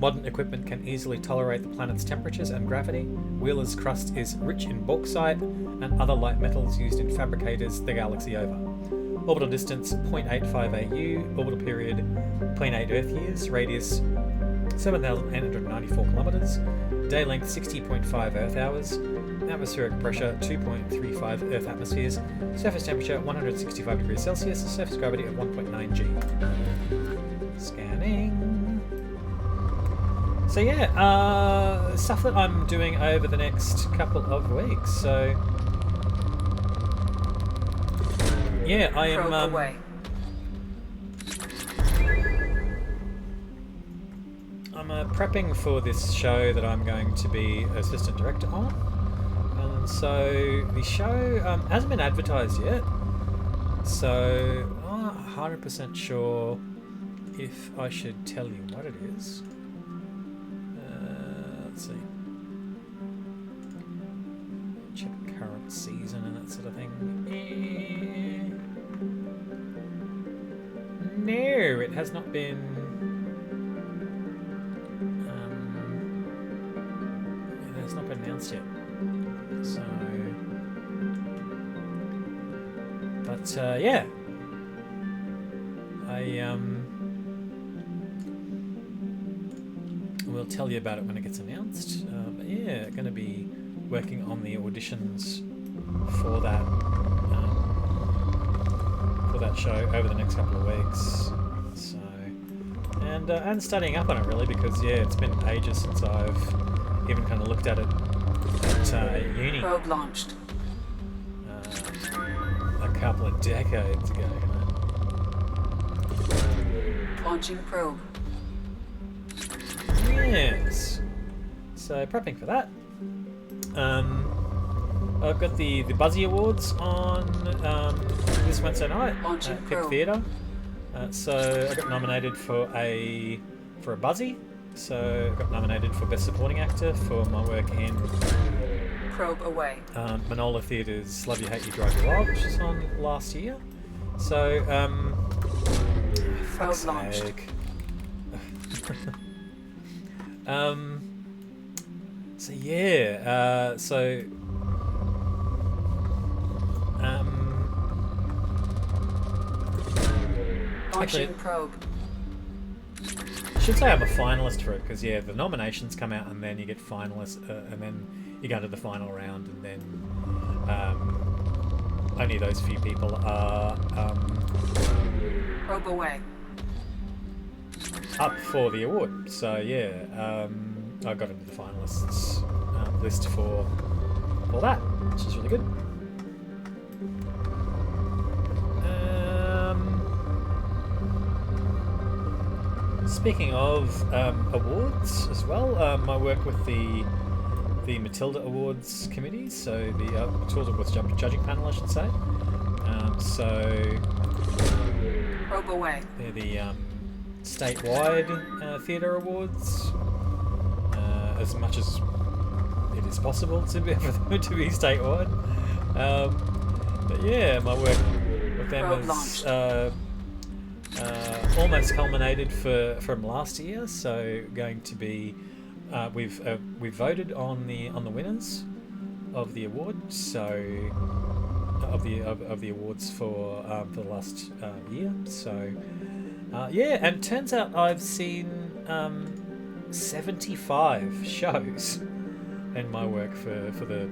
Modern equipment can easily tolerate the planet's temperatures and gravity. Wheeler's crust is rich in bauxite and other light metals used in fabricators the galaxy over. Orbital distance 0.85 AU, orbital period 0.8 Earth years, radius 7,894 kilometers, day length 60.5 Earth hours, atmospheric pressure 2.35 Earth atmospheres, surface temperature 165 degrees Celsius, surface gravity of 1.9 G. Scanning. So yeah, stuff that I'm doing over the next couple of weeks. So yeah, I am. I'm prepping for this show that I'm going to be assistant director on. So the show hasn't been advertised yet, so I'm not 100% sure if I should tell you what it is. Let's see. Check current season and that sort of thing. No, it has not been. It has not been announced yet. So, but yeah, we'll tell you about it when it gets announced. But yeah, going to be working on the auditions for that show over the next couple of weeks. So, and studying up on it really, because yeah, it's been ages since I've even kind of looked at it at uni. Probe launched. A couple of decades ago. Launching probe. Yes. So prepping for that. I've got the Buzzy Awards on this Wednesday night at Pip Theatre. So I got nominated for a Buzzy. So I got nominated for Best Supporting Actor for my work in Probe away. Manola Theatre's Love You Hate You Drive You Wild, which was on last year. So Probe launched. So yeah, launching probe. I should say I'm a finalist for it, because yeah, the nominations come out and then you get finalists, and then you go to the final round, and then only those few people are probe away. Up for the award. So yeah, I got into the finalists list for that, which is really good. Speaking of awards as well, I work with the Matilda Awards committee, so the Matilda Awards judging panel, I should say. Probe away. They're the statewide theatre awards, as much as it is possible to be for them to be statewide. But yeah, my work with them is almost culminated from last year. So going to be we've voted on the winners of the award. So of the awards for the last year. So. Yeah, and it turns out I've seen 75 shows in my work for the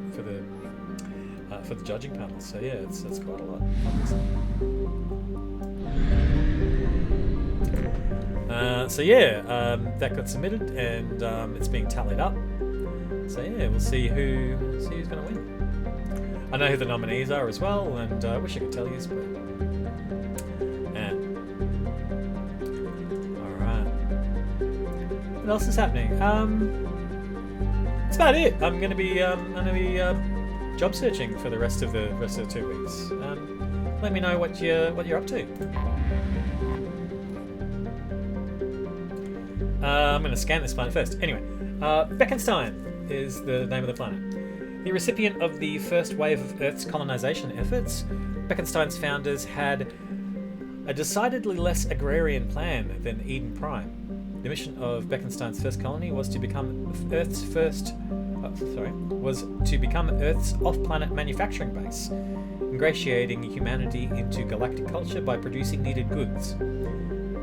judging panel. So yeah, it's quite a lot. So yeah, that got submitted and it's being tallied up. So yeah, we'll see who's going to win. I know who the nominees are as well, and I wish I could tell you, but. What else is happening? That's about it. I'm going to be job searching for the rest of the 2 weeks. Let me know what you're up to. I'm going to scan this planet first. Anyway, Beckenstein is the name of the planet. The recipient of the first wave of Earth's colonization efforts, Beckenstein's founders had a decidedly less agrarian plan than Eden Prime. The mission of Beckenstein's first colony was to become Earth's off-planet manufacturing base, ingratiating humanity into galactic culture by producing needed goods.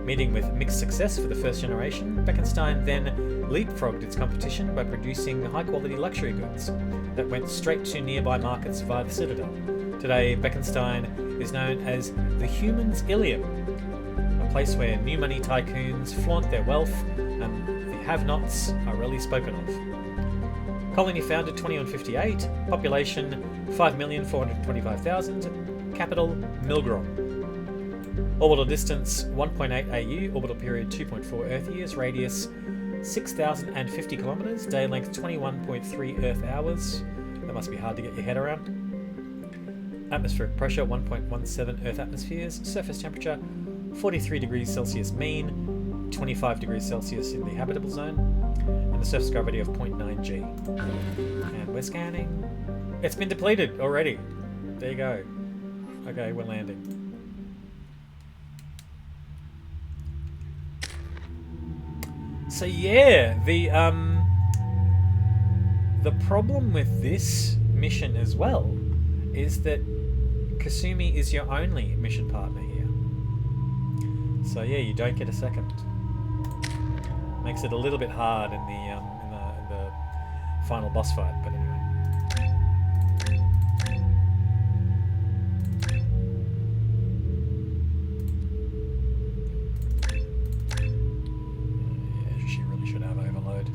Meeting with mixed success for the first generation, Beckenstein then leapfrogged its competition by producing high-quality luxury goods that went straight to nearby markets via the Citadel. Today, Beckenstein is known as the Human's Ilium, a place where new money tycoons flaunt their wealth and the have-nots are rarely spoken of. Colony founded 2158, population 5,425,000, capital Milgrom. Orbital distance 1.8 AU, orbital period 2.4 Earth years, radius 6,050 kilometers, day length 21.3 Earth hours. That must be hard to get your head around. Atmospheric pressure 1.17 Earth atmospheres, surface temperature 43 degrees Celsius mean, 25 degrees Celsius in the habitable zone, and a surface gravity of 0.9 G. And we're scanning. It's been depleted already. There you go. Okay, we're landing. So yeah, the problem with this mission as well is that Kasumi is your only mission partner here. So yeah, you don't get a second. Makes it a little bit hard in the final boss fight, but anyway. Yeah, she really should have overload.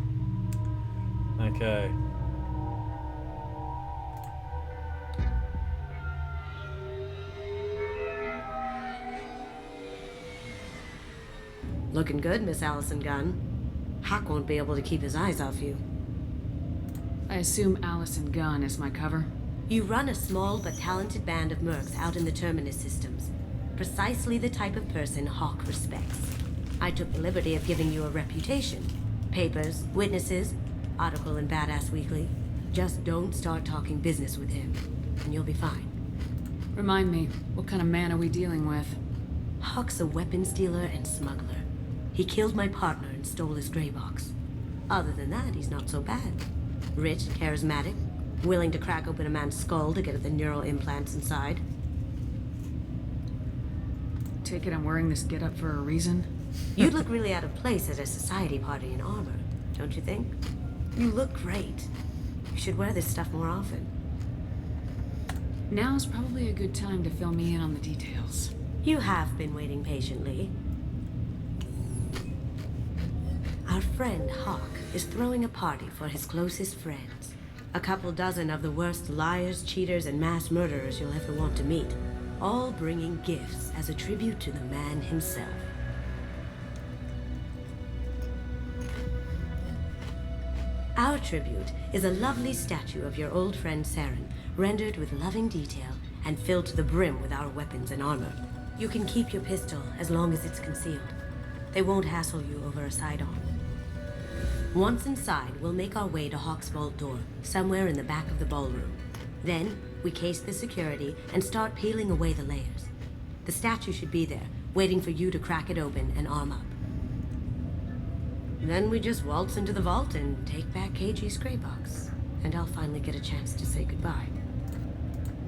Okay. Looking good, Miss Allison Gunn. Hawk won't be able to keep his eyes off you. I assume Allison Gunn is my cover? You run a small but talented band of mercs out in the Terminus systems. Precisely the type of person Hawk respects. I took the liberty of giving you a reputation. Papers, witnesses, article in Badass Weekly. Just don't start talking business with him, and you'll be fine. Remind me, what kind of man are we dealing with? Hawk's a weapons dealer and smuggler. He killed my partner and stole his gray box. Other than that, he's not so bad. Rich, charismatic, willing to crack open a man's skull to get at the neural implants inside. Take it I'm wearing this getup for a reason? You'd look really out of place at a society party in armor, don't you think? You look great. You should wear this stuff more often. Now's probably a good time to fill me in on the details. You have been waiting patiently. Our friend Hawk is throwing a party for his closest friends. A couple dozen of the worst liars, cheaters, and mass murderers you'll ever want to meet. All bringing gifts as a tribute to the man himself. Our tribute is a lovely statue of your old friend Saren, rendered with loving detail and filled to the brim with our weapons and armor. You can keep your pistol as long as it's concealed. They won't hassle you over a sidearm. Once inside, we'll make our way to Hawk's vault door, somewhere in the back of the ballroom. Then, we case the security and start peeling away the layers. The statue should be there, waiting for you to crack it open and arm up. Then we just waltz into the vault and take back KG's gray box. And I'll finally get a chance to say goodbye.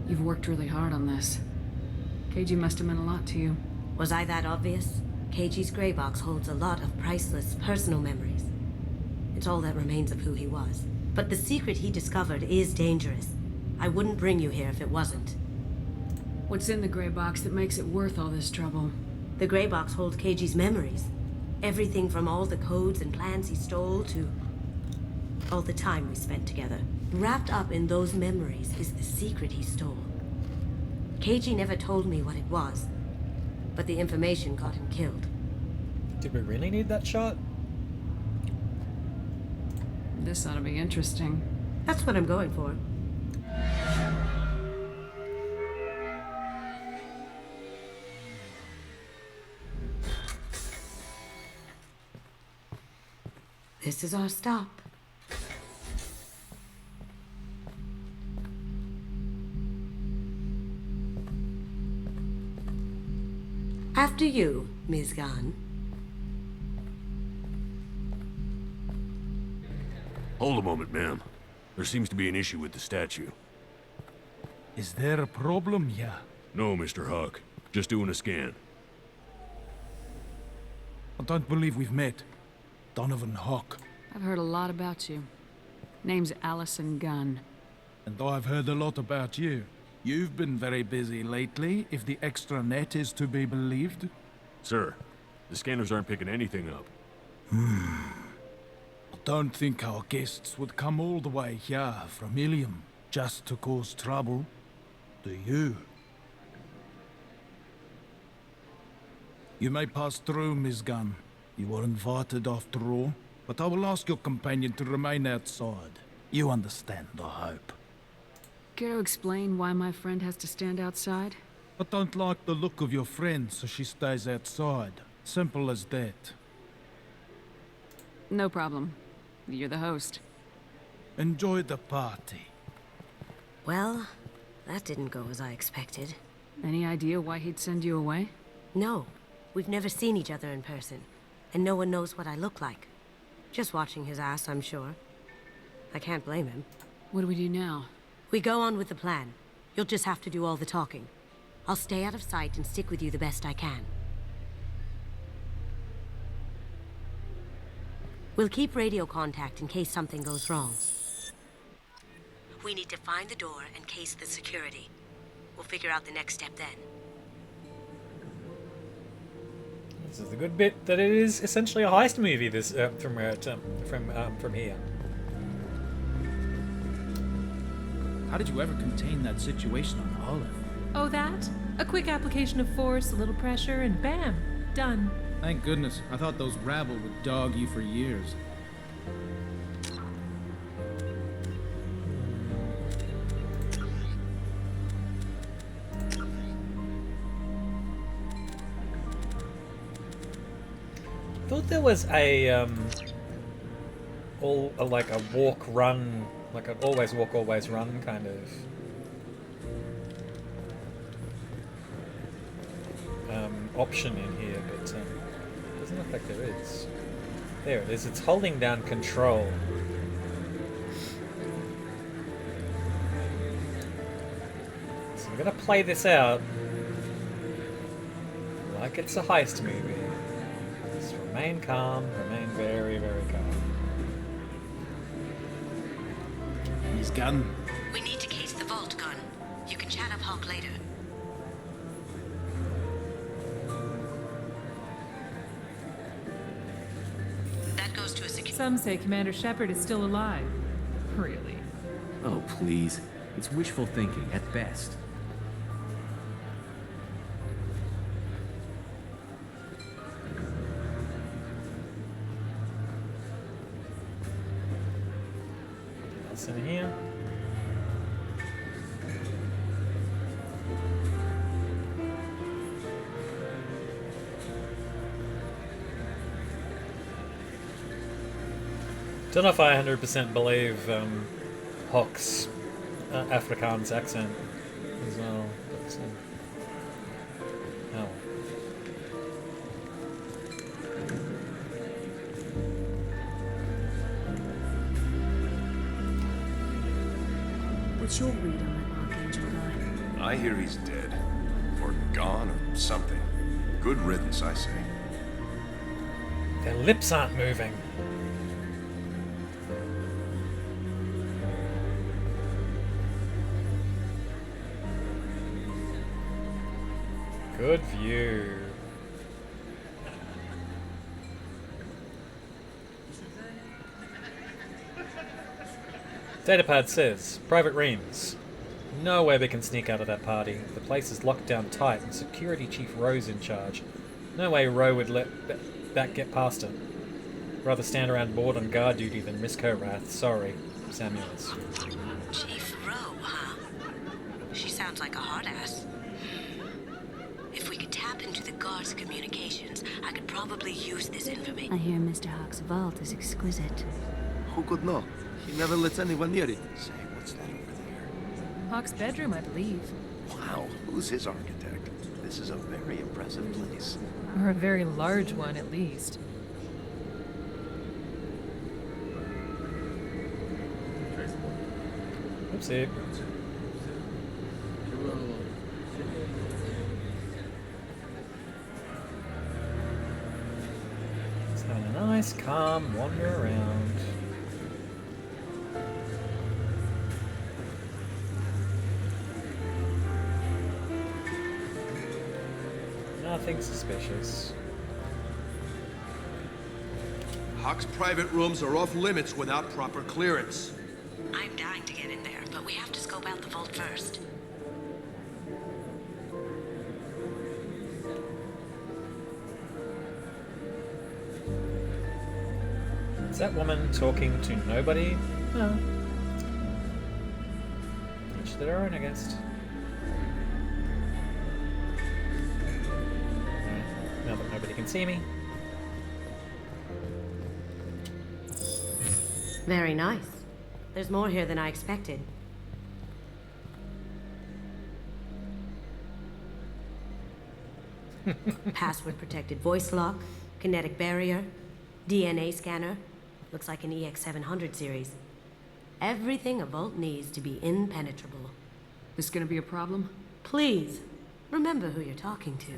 You've worked really hard on this. KG must have meant a lot to you. Was I that obvious? KG's gray box holds a lot of priceless personal memories. It's all that remains of who he was. But the secret he discovered is dangerous. I wouldn't bring you here if it wasn't. What's in the gray box that makes it worth all this trouble? The gray box holds KG's memories. Everything from all the codes and plans he stole to all the time we spent together. Wrapped up in those memories is the secret he stole. KG never told me what it was, but the information got him killed. Did we really need that shot? This ought to be interesting. That's what I'm going for. This is our stop. After you, Ms. Gunn. Hold a moment, ma'am. There seems to be an issue with the statue. Is there a problem here? No, Mr. Hawk. Just doing a scan. I don't believe we've met. Donovan Hawk. I've heard a lot about you. Name's Allison Gunn. And I've heard a lot about you. You've been very busy lately, if the extranet is to be believed. Sir, the scanners aren't picking anything up. I don't think our guests would come all the way here from Ilium just to cause trouble. Do you? You may pass through, Ms. Gunn. You were invited after all, but I will ask your companion to remain outside. You understand, I hope. Care to explain why my friend has to stand outside? I don't like the look of your friend, so she stays outside. Simple as that. No problem. You're the host. Enjoy the party. Well, that didn't go as I expected. Any idea why he'd send you away? No. We've never seen each other in person. And no one knows what I look like. Just watching his ass, I'm sure. I can't blame him. What do we do now? We go on with the plan. You'll just have to do all the talking. I'll stay out of sight and stick with you the best I can. We'll keep radio contact in case something goes wrong. We need to find the door and case the security. We'll figure out the next step then. This is the good bit that it is essentially a heist movie. This from here. How did you ever contain that situation on Olive? Oh, that? A quick application of force, a little pressure, and bam! Done. Thank goodness. I thought those rabble would dog you for years. I thought there was a like a walk run, like an always walk always run kind of option in here, but doesn't look like there is. There it is. It's holding down control. So I'm gonna play this out like it's a heist movie. Just remain calm, remain very, very calm. His gun. We need to case the vault gun. You can chat up Hawk later. That goes to a security. Some say Commander Shepard is still alive. Really? Oh, please. It's wishful thinking at best. What's in here? Don't know if I 100% believe Hawk's Afrikaans accent as well. But, oh. What's your read on that Archangel guy? I hear he's dead. Or gone, or something. Good riddance, I say. Their lips aren't moving. Good view. Datapad says, Private Reams. No way we can sneak out of that party. The place is locked down tight and Security Chief Rowe's in charge. No way Rowe would let that get past it. Rather stand around bored on guard duty than risk her wrath. Sorry, Samuels. Chief Rowe, huh? She sounds like a hard ass. If we could tap into the guard's communications, I could probably use this information. I hear Mr. Hawk's vault is exquisite. Who could know? He never lets anyone near it. Say, what's that over there? Hawk's bedroom, I believe. Wow, who's his architect? This is a very impressive place. Or a very large one, at least. Oopsie. Just having a nice, calm wander around. Nothing suspicious. Hawk's private rooms are off limits without proper clearance. I'm dying to get in there, but we have to scope out the vault first. Is that woman talking to nobody? No. Each to their own, I guess. Right, now that nobody can see me. Very nice. There's more here than I expected. Password-protected voice lock, kinetic barrier, DNA scanner. Looks like an EX700 series. Everything a vault needs to be impenetrable. This gonna be a problem? Please, remember who you're talking to.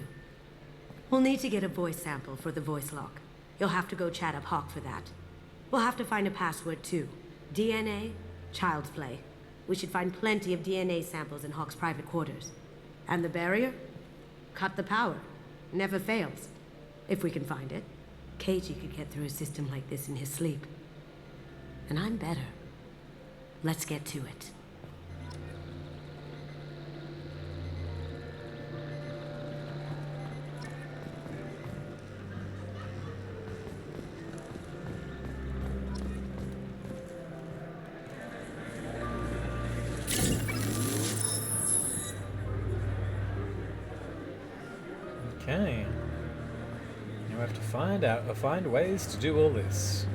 We'll need to get a voice sample for the voice lock. You'll have to go chat up Hawk for that. We'll have to find a password too. DNA, child's play. We should find plenty of DNA samples in Hawk's private quarters. And the barrier? Cut the power. Never fails. If we can find it. KG could get through a system like this in his sleep. And I'm better. Let's get to it. Okay. Now we have to find ways to do all this.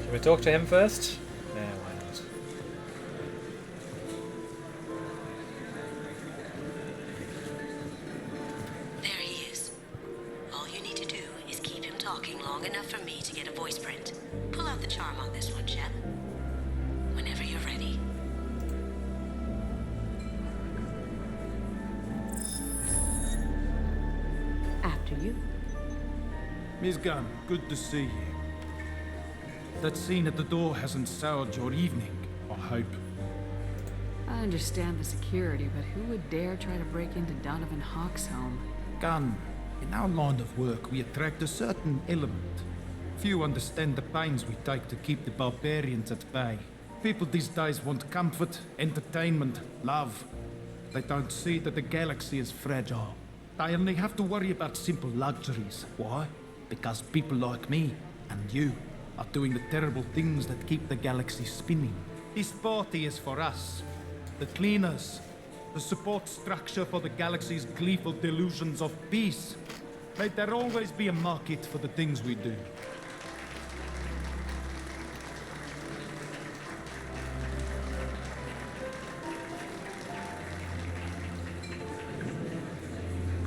Shall we talk to him first? Yeah, why not? There he is. All you need to do is keep him talking long enough for me to get a voice print. Pull out the charm on this one, Shep. Whenever you're ready. After you. Miss Gunn, good to see you. That scene at the door hasn't soured your evening, I hope. I understand the security, but who would dare try to break into Donovan Hawk's home? Gunn, in our line of work, we attract a certain element. Few understand the pains we take to keep the barbarians at bay. People these days want comfort, entertainment, love. They don't see that the galaxy is fragile. They only have to worry about simple luxuries. Why? Because people like me and you are doing the terrible things that keep the galaxy spinning. This party is for us, the cleaners, the support structure for the galaxy's gleeful delusions of peace. May there always be a market for the things we do.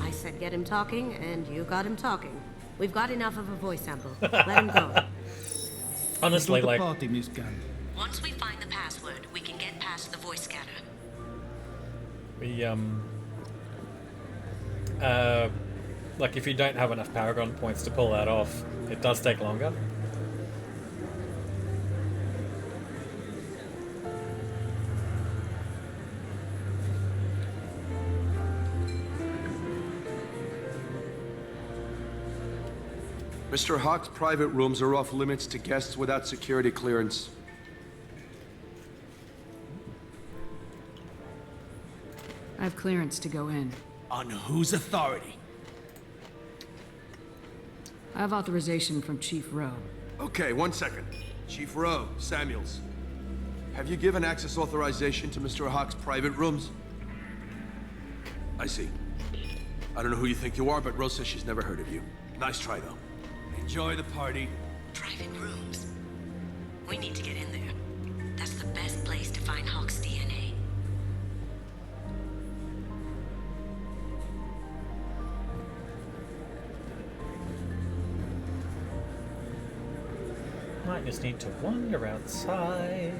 I said get him talking, and you got him talking. We've got enough of a voice sample. Let him go. Honestly, Enjoy the like... party, Miss Gunn. Once we find the password, we can get past the voice scanner. We, like if you don't have enough Paragon points to pull that off, it does take longer. Mr. Hawk's private rooms are off limits to guests without security clearance. I have clearance to go in. On whose authority? I have authorization from Chief Rowe. Okay, 1 second. Chief Rowe, Samuels. Have you given access authorization to Mr. Hawk's private rooms? I see. I don't know who you think you are, but Rose says she's never heard of you. Nice try, though. Enjoy the party. Private rooms. We need to get in there. That's the best place to find Hawk's DNA. Might just need to wander outside.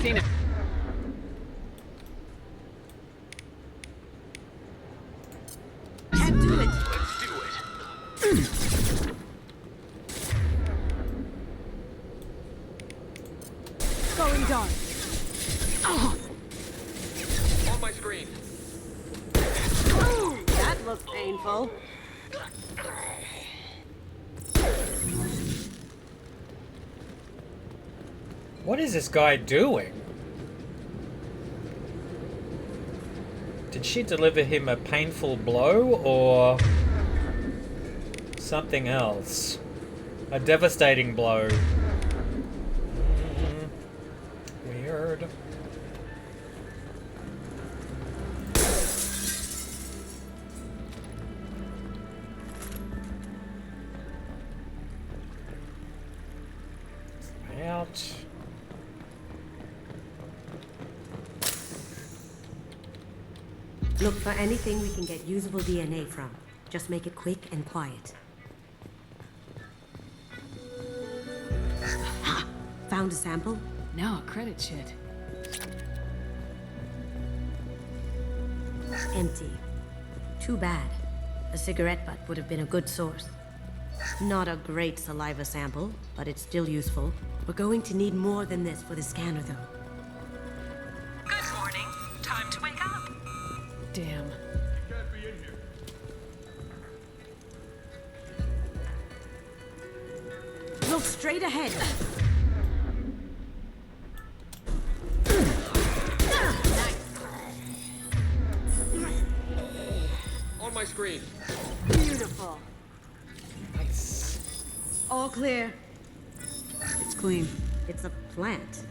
Seen it. Can't do it. Let's do it. Going dark. Oh. On my screen. Ooh, that looked painful. What is this guy doing? Did she deliver him a painful blow or something else? A devastating blow. Weird. Out. Look for anything we can get usable DNA from. Just make it quick and quiet. Found a sample? Now a credit shit. Empty. Too bad. A cigarette butt would have been a good source. Not a great saliva sample, but it's still useful. We're going to need more than this for the scanner, though. Good morning. Time to wake up. Damn. Can't be in here. Look straight ahead. On my screen. Beautiful. Nice. All clear. It's clean. It's a plant.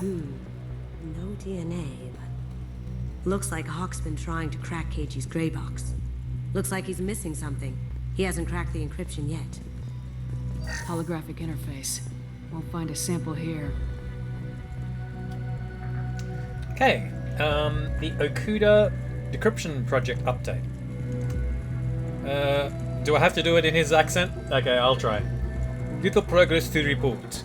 No DNA, but looks like Hawk's been trying to crack KG's gray box. Looks like he's missing something. He hasn't cracked the encryption yet. Holographic interface. Won't find a sample here. Okay, the Okuda decryption project update. Do I have to do it in his accent? Okay, I'll try. Little progress to report.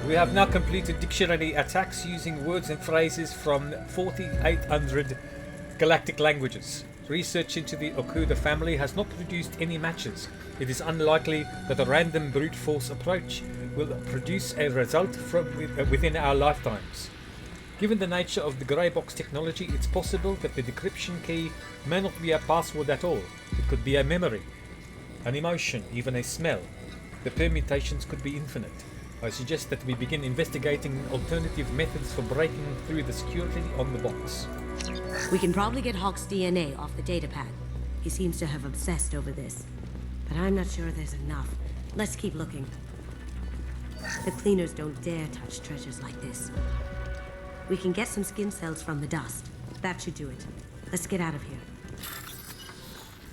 We have now completed dictionary attacks using words and phrases from 4,800 galactic languages. Research into the Okuda family has not produced any matches. It is unlikely that a random brute force approach will produce a result from within our lifetimes. Given the nature of the grey box technology, it's possible that the decryption key may not be a password at all. It could be a memory, an emotion, even a smell. The permutations could be infinite. I suggest that we begin investigating alternative methods for breaking through the security on the box. We can probably get Hawk's DNA off the datapad. He seems to have obsessed over this. But I'm not sure there's enough. Let's keep looking. The cleaners don't dare touch treasures like this. We can get some skin cells from the dust. That should do it. Let's get out of here.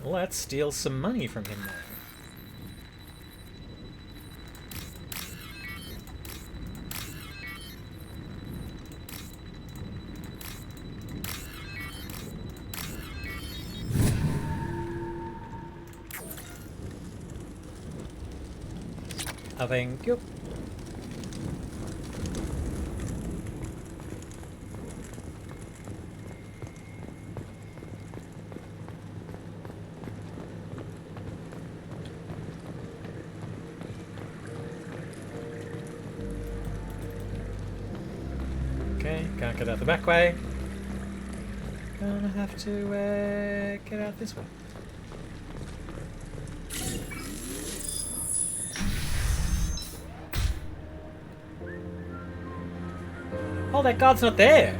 Let's steal some money from him now. Thank you. Okay, can't get out the back way. Gonna have to get out this way. Oh, that guard's not there.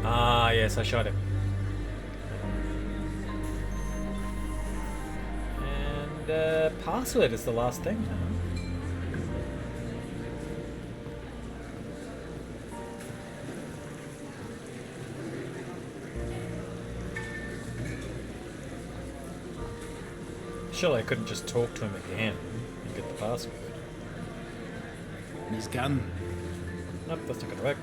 Ah, yes, I shot him. And password is the last thing now. Surely I couldn't just talk to him again and get the password. His gun. Nope, that's not gonna work.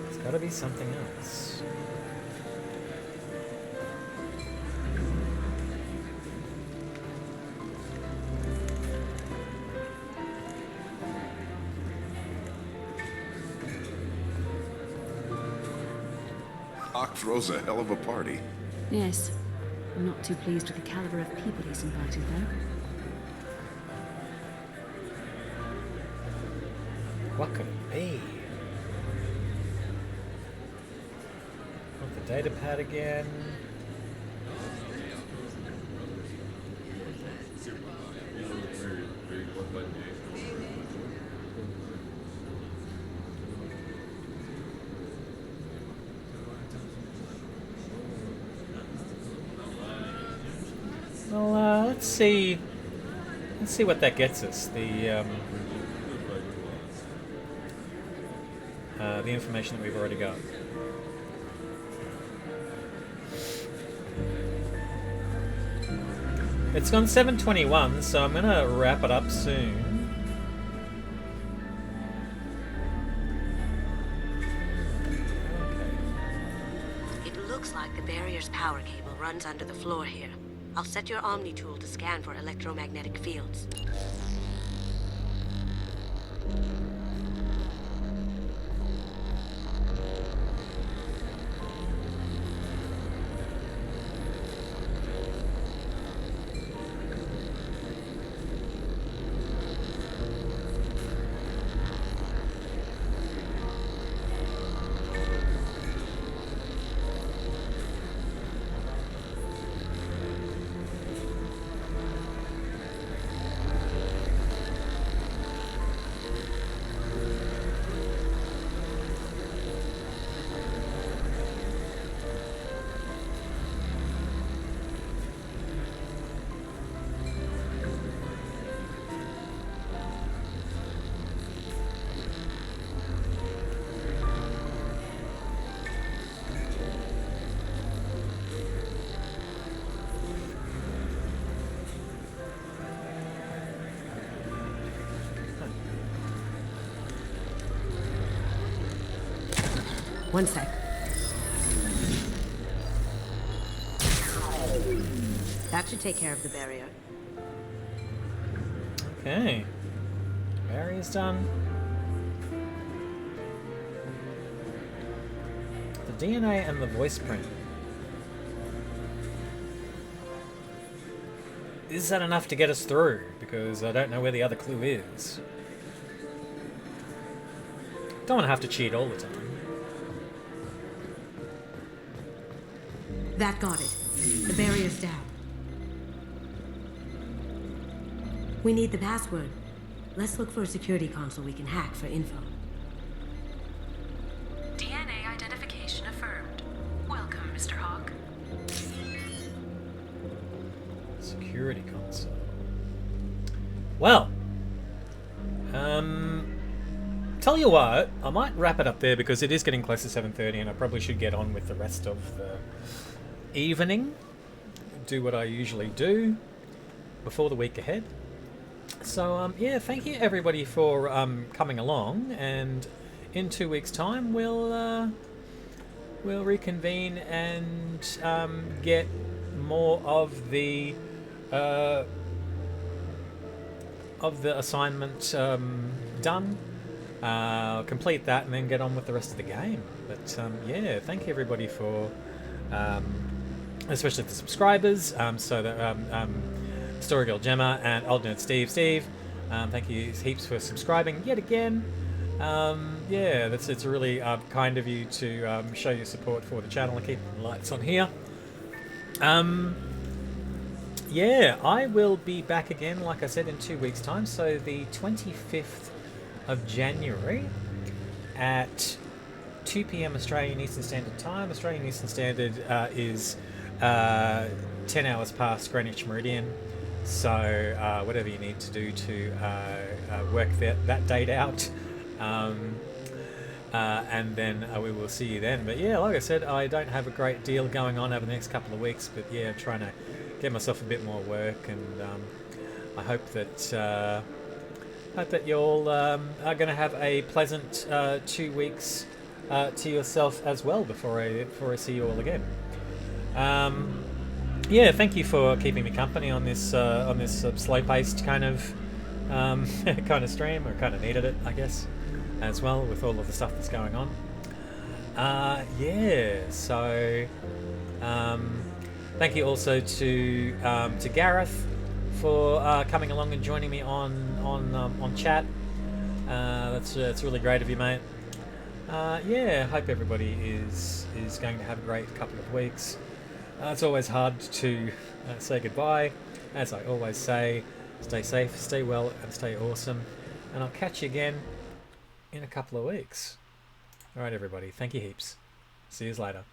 There's gotta be something else. Hawk throws a hell of a party. Yes. I'm not too pleased with the caliber of people he's invited, though. What could it be? Want the data pad again? Well, let's see what that gets us. The information that we've already got. It's gone 7:21, so I'm gonna wrap it up soon. It looks like the barrier's power cable runs under the floor here. I'll set your Omni tool to scan for electromagnetic fields. One sec. That should take care of the barrier. Okay. Barrier's done. The DNA and the voice print. Is that enough to get us through? Because I don't know where the other clue is. Don't want to have to cheat all the time. That got it. The barrier's down. We need the password. Let's look for a security console we can hack for info. DNA identification affirmed. Welcome, Mr. Hawk. Security console. Well, tell you what, I might wrap it up there because it is getting close to 7:30 and I probably should get on with the rest of the evening. Do what I usually do before the week ahead. So, yeah, thank you everybody for coming along, and in 2 weeks' time we'll reconvene and get more of the assignment done. Complete that and then get on with the rest of the game. But yeah, thank you everybody for especially the subscribers, so that Story Girl Gemma and Old Nerd Steve, thank you heaps for subscribing yet again. Yeah, it's really kind of you to show your support for the channel and keep the lights on here. Yeah, I will be back again, like I said, in 2 weeks' time, so the 25th of January at 2 p.m. Australian Eastern Standard Time. Australian Eastern Standard is 10 hours past Greenwich Meridian, so whatever you need to do to work that date out, and then we will see you then. But yeah, like I said, I don't have a great deal going on over the next couple of weeks, but yeah, I'm trying to get myself a bit more work, and I hope that you all are going to have a pleasant 2 weeks to yourself as well before I see you all again. Yeah, thank you for keeping me company on this slow-paced kind of stream. I kind of needed it, I guess, as well, with all of the stuff that's going on. Yeah, so thank you also to Gareth for coming along and joining me on chat. That's really great of you, mate. Yeah, hope everybody is going to have a great couple of weeks. It's always hard to say goodbye. As I always say, stay safe, stay well, and stay awesome. And I'll catch you again in a couple of weeks. Alright, everybody. Thank you heaps. See you later.